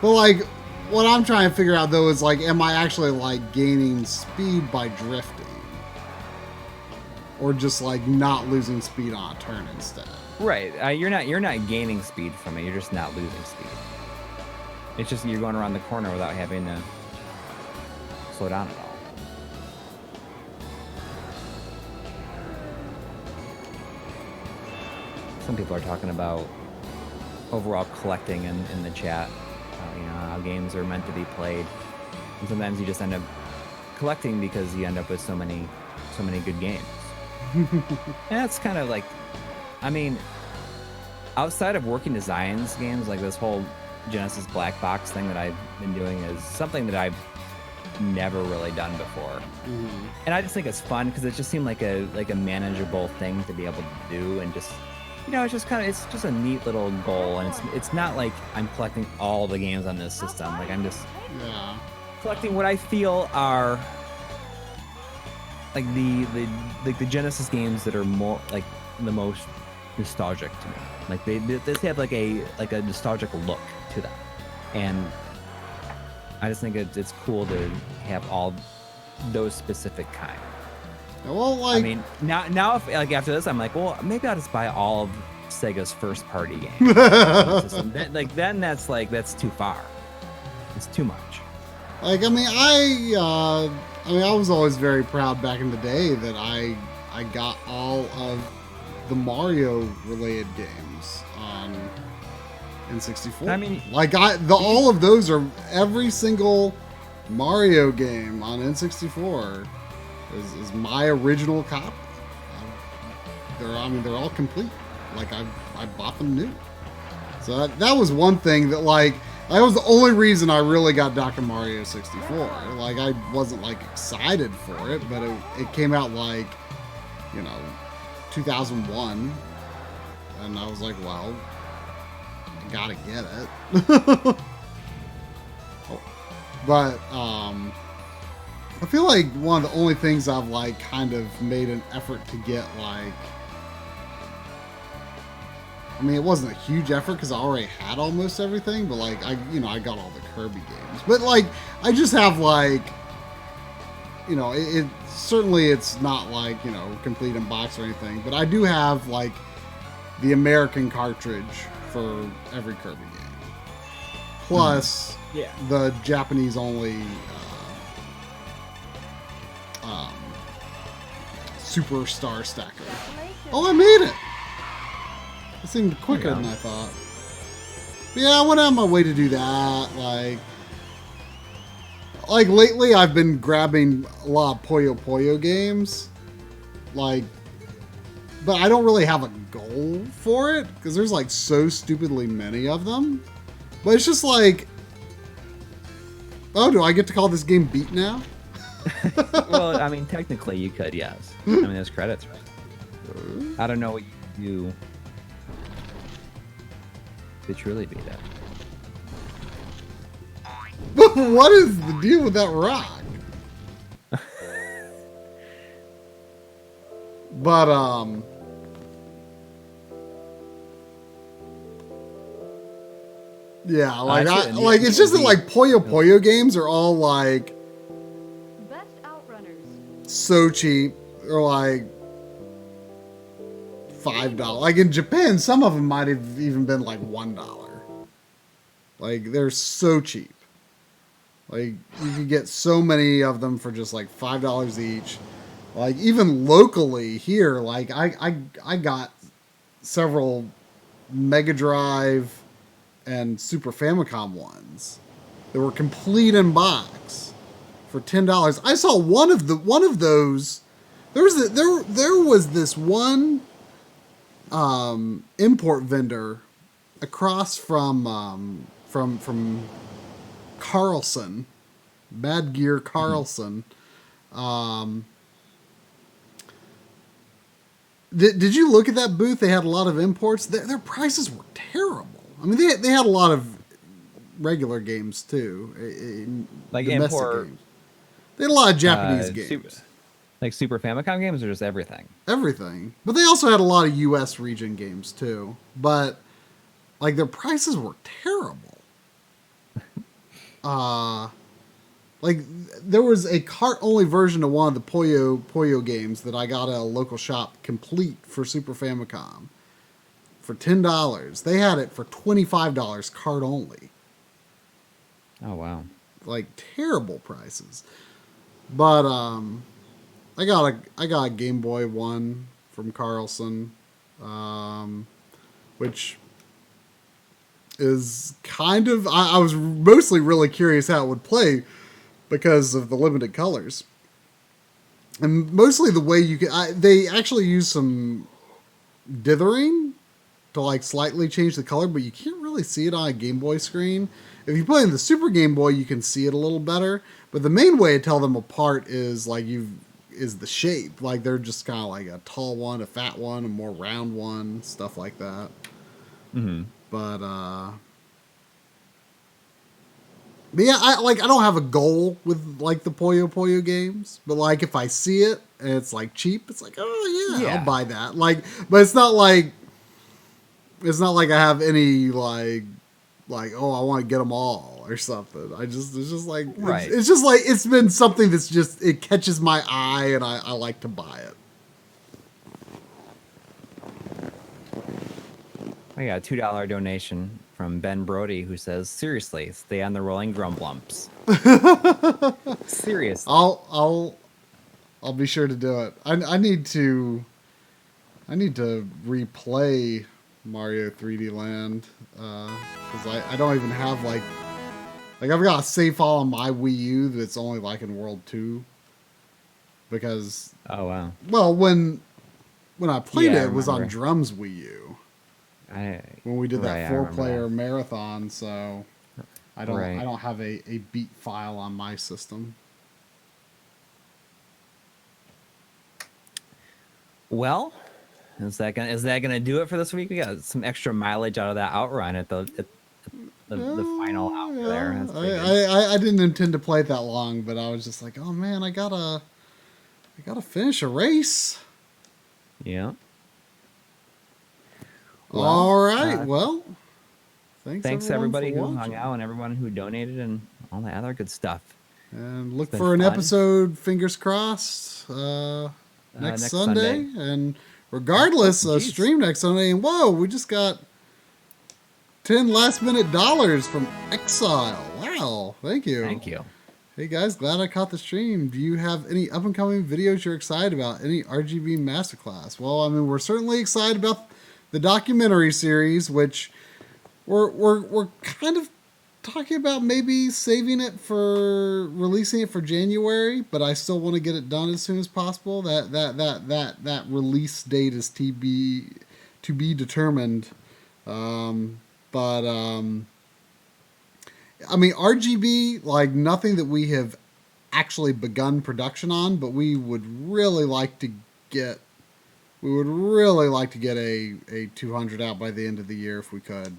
Speaker 1: But like, what I'm trying to figure out though is like, am I actually like gaining speed by drifting, or just like not losing speed on a turn instead?
Speaker 2: Right. You're not gaining speed from it. You're just not losing speed. It's just you're going around the corner without having to slow down at all. Some people are talking about overall collecting in the chat, how games are meant to be played, and sometimes you just end up collecting because you end up with so many good games. And that's kind of like, I mean, outside of working designs games, like this whole Genesis black box thing that I've been doing is something that I've never really done before. And I just think it's fun because it just seemed like a manageable thing to be able to do, and just it's just a neat little goal. And it's not like I'm collecting all the games on this system. Like I'm just collecting what I feel are like the Genesis games that are more like the most nostalgic to me. Like they have like a nostalgic look to them, and I just think it's cool to have all those specific kind.
Speaker 1: Well, like,
Speaker 2: I mean, now if like after this, I'm like, well, maybe I'll just buy all of Sega's first party games. then that's too far. It's too much.
Speaker 1: Like, I mean, I was always very proud back in the day that I got all of the Mario related games on N64.
Speaker 2: I mean,
Speaker 1: like all of those are every single Mario game on N64 is my original copy. They're all complete. Like I bought them new. So that was one thing that that was the only reason I really got Dr. Mario 64. Like I wasn't like excited for it, but it came out 2001, and I was like, well, I gotta get it. But I feel like one of the only things I've kind of made an effort to get it wasn't a huge effort because I already had almost everything, but I got all the Kirby games. But I just have it certainly it's not complete in box or anything, but I do have the American cartridge for every Kirby game. Plus the Japanese only Superstar Stacker. Oh, I made it! It seemed quicker than I thought. But yeah, I went out of my way to do that. Like lately, I've been grabbing a lot of Puyo Puyo games. But I don't really have a goal for it because there's so stupidly many of them. But it's just oh, do I get to call this game Beat now?
Speaker 2: Well, I mean, technically you could, yes. I mean, there's credits, right? I don't know what you do to truly beat it.
Speaker 1: What is the deal with that rock? But yeah, it's just that Puyo Puyo games are all
Speaker 3: Best Outrunners.
Speaker 1: so cheap, or $5. In Japan, some of them might have even been $1. They're so cheap. You could get so many of them for just $5 each. Even locally here, I got several Mega Drive and Super Famicom ones that were complete in box for $10. I saw one of those. There was this one import vendor across from Carlson, Bad Gear Carlson. Did you look at that booth? They had a lot of imports. Their prices were terrible. I mean, they had a lot of regular games too, domestic
Speaker 2: import
Speaker 1: games. They had a lot of Japanese games.
Speaker 2: Super Famicom games, or just everything? Everything.
Speaker 1: But they also had a lot of U.S. region games too. But their prices were terrible. There was a cart-only version of one of the Puyo games that I got at a local shop complete for Super Famicom for $10. They had it for $25 cart only.
Speaker 2: Oh, wow.
Speaker 1: Terrible prices. But I got a Game Boy one from Carlson, which is kind of I was mostly really curious how it would play because of the limited colors. And mostly the way you can, they actually use some dithering to like slightly change the color, but you can't really see it on a Game Boy screen. If you play in the Super Game Boy, you can see it a little better. But the main way to tell them apart is is the shape. Like they're just kind of like a tall one, a fat one, a more round one, stuff like that.
Speaker 2: Mm-hmm.
Speaker 1: But yeah, I don't have a goal with like the Puyo Puyo games, but like if I see it and it's like cheap, it's like, oh yeah,
Speaker 2: Yeah.
Speaker 1: I'll buy that. Like, but it's not like I have any like oh I want to get them all or something. It's just like
Speaker 2: Right.
Speaker 1: it's just like it's been something that's just it catches my eye and I like to buy it.
Speaker 2: I got a $2 donation from Ben Brody who says, "Seriously, stay on the rolling drum lumps." Seriously.
Speaker 1: I'll be sure to do it. I need to replay Mario 3D Land because I don't even have like I've got a save file on my Wii U that's only like in World 2 because
Speaker 2: Oh wow.
Speaker 1: well when I played
Speaker 2: Yeah, I
Speaker 1: it was on
Speaker 2: remember.
Speaker 1: Drum's Wii U when we did that
Speaker 2: Right, I remember
Speaker 1: 4-player
Speaker 2: that.
Speaker 1: marathon, so I
Speaker 2: Right.
Speaker 1: don't have a beat file on my system.
Speaker 2: Well, is that gonna do it for this week? We got some extra mileage out of that outrun at the final out there. That's pretty good.
Speaker 1: I didn't intend to play it that long, but I was just like, oh man, I gotta finish a race.
Speaker 2: Yeah.
Speaker 1: All right, well,
Speaker 2: Thanks everybody
Speaker 1: for
Speaker 2: who
Speaker 1: watching.
Speaker 2: hung out and everyone who donated and all that other good stuff.
Speaker 1: And look
Speaker 2: been
Speaker 1: for an
Speaker 2: fun.
Speaker 1: episode, fingers crossed, next
Speaker 2: Next
Speaker 1: Sunday.
Speaker 2: Sunday.
Speaker 1: And regardless,
Speaker 2: Geez.
Speaker 1: stream next Sunday. And whoa, we just got 10 last-minute dollars from Exile. Wow, thank you.
Speaker 2: Thank you.
Speaker 1: Hey guys, glad I caught the stream. Do you have any up-and-coming videos you're excited about? Any RGB masterclass? Well, I mean, we're certainly excited about the documentary series, which we're kind of talking about maybe saving it for releasing it for January, but I still want to get it done as soon as possible. That release date is to be determined. I mean, RGB, like nothing that we have actually begun production on, but we would really like to get a 200 out by the end of the year if we could.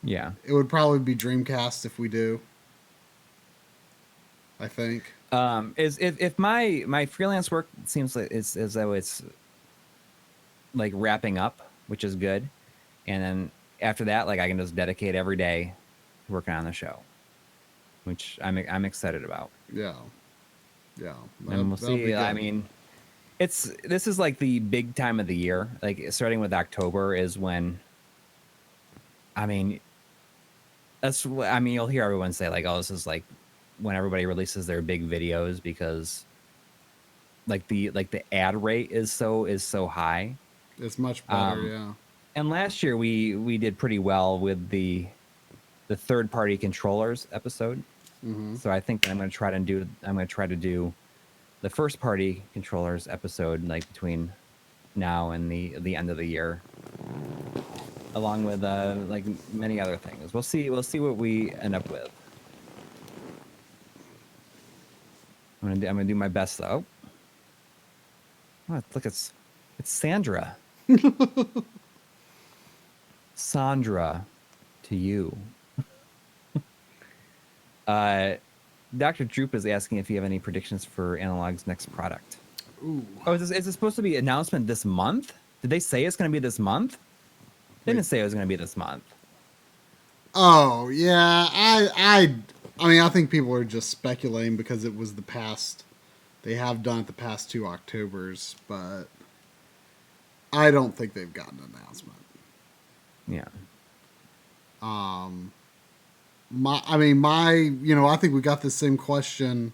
Speaker 2: Yeah.
Speaker 1: It would probably be Dreamcast if we do. I think.
Speaker 2: Is if my freelance work seems like it's as though it's like wrapping up, which is good, and then after that, like I can just dedicate every day to working on the show, which I'm excited about.
Speaker 1: Yeah.
Speaker 2: And we'll see. I mean, this is like the big time of the year. Like starting with October is when. I mean, you'll hear everyone say like, "Oh, this is like when everybody releases their big videos," because like the ad rate is so high.
Speaker 1: It's much better, yeah.
Speaker 2: And last year we did pretty well with the third party controllers episode.
Speaker 1: Mm-hmm.
Speaker 2: So I think I'm going to try to do the first party controllers episode like between now and the end of the year, along with like many other things. We'll see what we end up with. I'm gonna do my best though. Oh, look, it's Sandra. Sandra, to you. Dr. Droop is asking if you have any predictions for Analog's next product.
Speaker 1: Ooh.
Speaker 2: Oh, is this supposed to be an announcement this month? Did they say it's going to be this month? They didn't say it was going to be this month.
Speaker 1: Oh, yeah. I mean, I think people are just speculating because it was they have done it the past 2 Octobers, but I don't think they've gotten an announcement.
Speaker 2: Yeah.
Speaker 1: I think we got the same question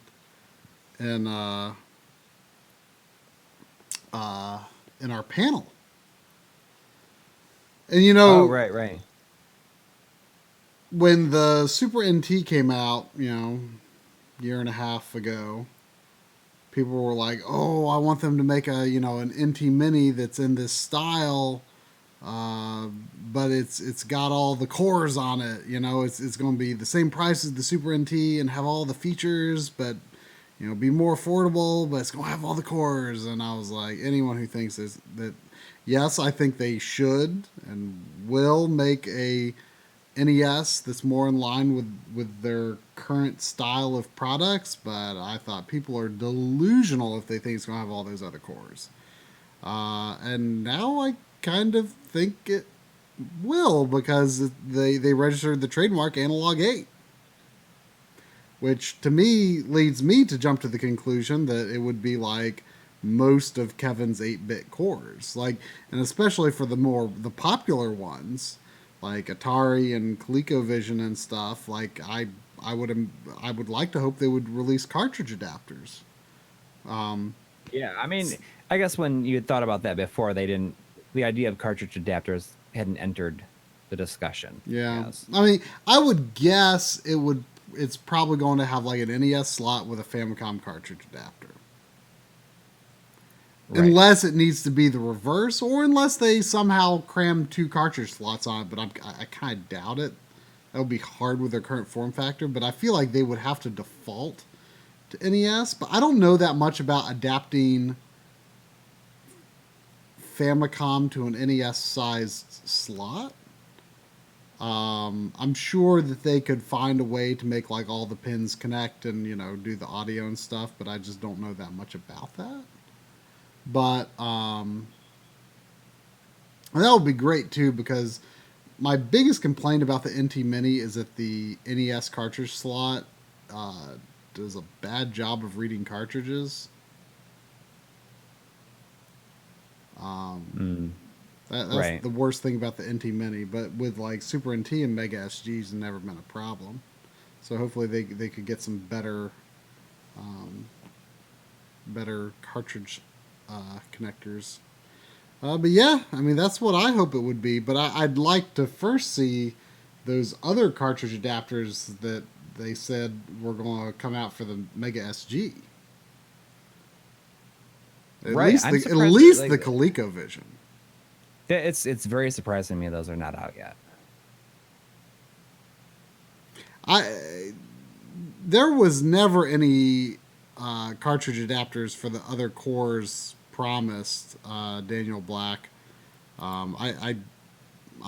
Speaker 1: in our panel. And
Speaker 2: Oh, right.
Speaker 1: when the Super NT came out, year and a half ago, people were like, "Oh, I want them to make an NT Mini that's in this style, but it's got all the cores on it. It's going to be the same price as the Super NT and have all the features, but be more affordable, but it's going to have all the cores." And I was like, anyone who thinks that, yes, I think they should and will make a NES that's more in line with their current style of products, but I thought people are delusional if they think it's going to have all those other cores. And now I kind of think it will, because they registered the trademark Analog 8. Which to me leads me to jump to the conclusion that it would be like most of Kevin's 8-bit cores. And especially for the popular ones, like Atari and ColecoVision and stuff, I would like to hope they would release cartridge adapters.
Speaker 2: Yeah, I mean, I guess when you had thought about that before, the idea of cartridge adapters hadn't entered the discussion.
Speaker 1: Yeah.
Speaker 2: Yes.
Speaker 1: I mean, I would guess it's probably going to have like an NES slot with a Famicom cartridge adapter. Right. Unless it needs to be the reverse, or unless they somehow cram 2 cartridge slots on it, but I kind of doubt it. That would be hard with their current form factor, but I feel like they would have to default to NES. But I don't know that much about adapting Famicom to an NES-sized slot. I'm sure that they could find a way to make like all the pins connect and do the audio and stuff, but I just don't know that much about that. But that would be great too, because my biggest complaint about the NT Mini is that the NES cartridge slot does a bad job of reading cartridges. That's right. The worst thing about the NT Mini, but with like Super NT and Mega SGs, never been a problem. So hopefully they could get some better cartridge connectors. But yeah, I mean, that's what I hope it would be. But I'd like to first see those other cartridge adapters that they said were going to come out for the Mega SG. At least the ColecoVision.
Speaker 2: It's very surprising to me those are not out yet.
Speaker 1: There was never any cartridge adapters for the other cores promised, Daniel Black. I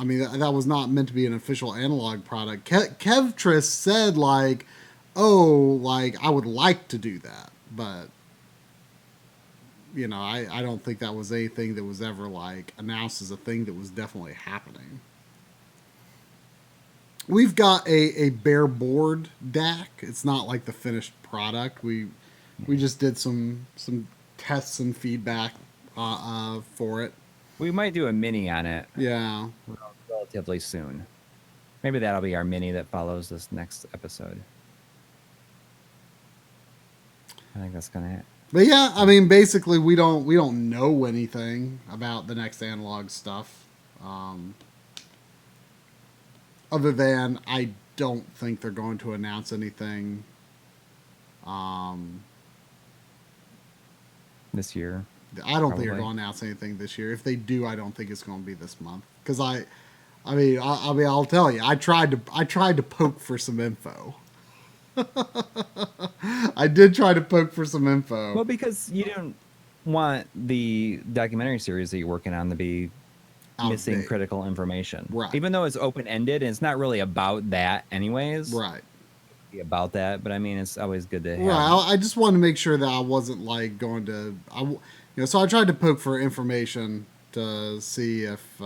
Speaker 1: mean, that was not meant to be an official analog product. Kevtris said I would like to do that, but I don't think that was anything that was ever announced as a thing that was definitely happening. We've got a bare board DAC. It's not like the finished product. We just did some tests and feedback for it.
Speaker 2: We might do a mini on it.
Speaker 1: Yeah.
Speaker 2: Relatively soon. Maybe that'll be our mini that follows this next episode. I think that's gonna happen.
Speaker 1: But yeah, I mean, basically, we don't know anything about the next analog stuff, other than I don't think they're going to announce anything
Speaker 2: this year.
Speaker 1: I don't think they're going to announce anything this year. If they do, I don't think it's going to be this month. Because I'll tell you, I tried to poke for some info. I did try to poke for some info.
Speaker 2: Well, because you don't want the documentary series that you're working on to be missing critical information.
Speaker 1: Right.
Speaker 2: Even though it's open-ended and it's not really about that anyways.
Speaker 1: Right.
Speaker 2: About that, but I mean, it's always good to have.
Speaker 1: Right. I just wanted to make sure that I wasn't going to... so I tried to poke for information to see if...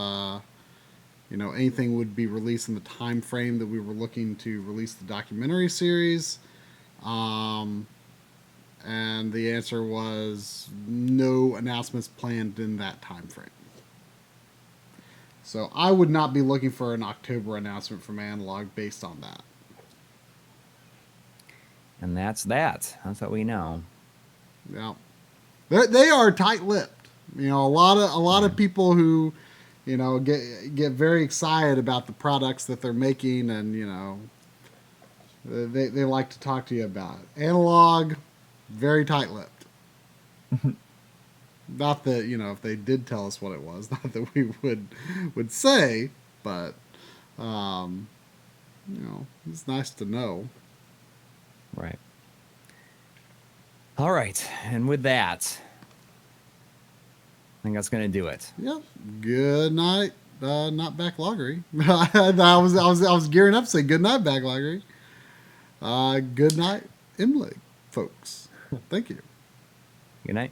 Speaker 1: anything would be released in the time frame that we were looking to release the documentary series. And the answer was no announcements planned in that time frame. So I would not be looking for an October announcement from Analog based on that.
Speaker 2: And that's that. That's what we know.
Speaker 1: Yeah, they are tight-lipped. You know, a lot of people who, you know, get very excited about the products that they're making, and you know, they like to talk to you about it. Analog, very tight-lipped. Not that, you know, if they did tell us what it was, not that we would say, but you know, it's nice to know.
Speaker 2: Right. All right, and with that, I think that's gonna do it.
Speaker 1: Yep. Good night, not backloggery. I was gearing up to say good night, backloggery. Good night, MLiG, folks. Thank you.
Speaker 2: Good night.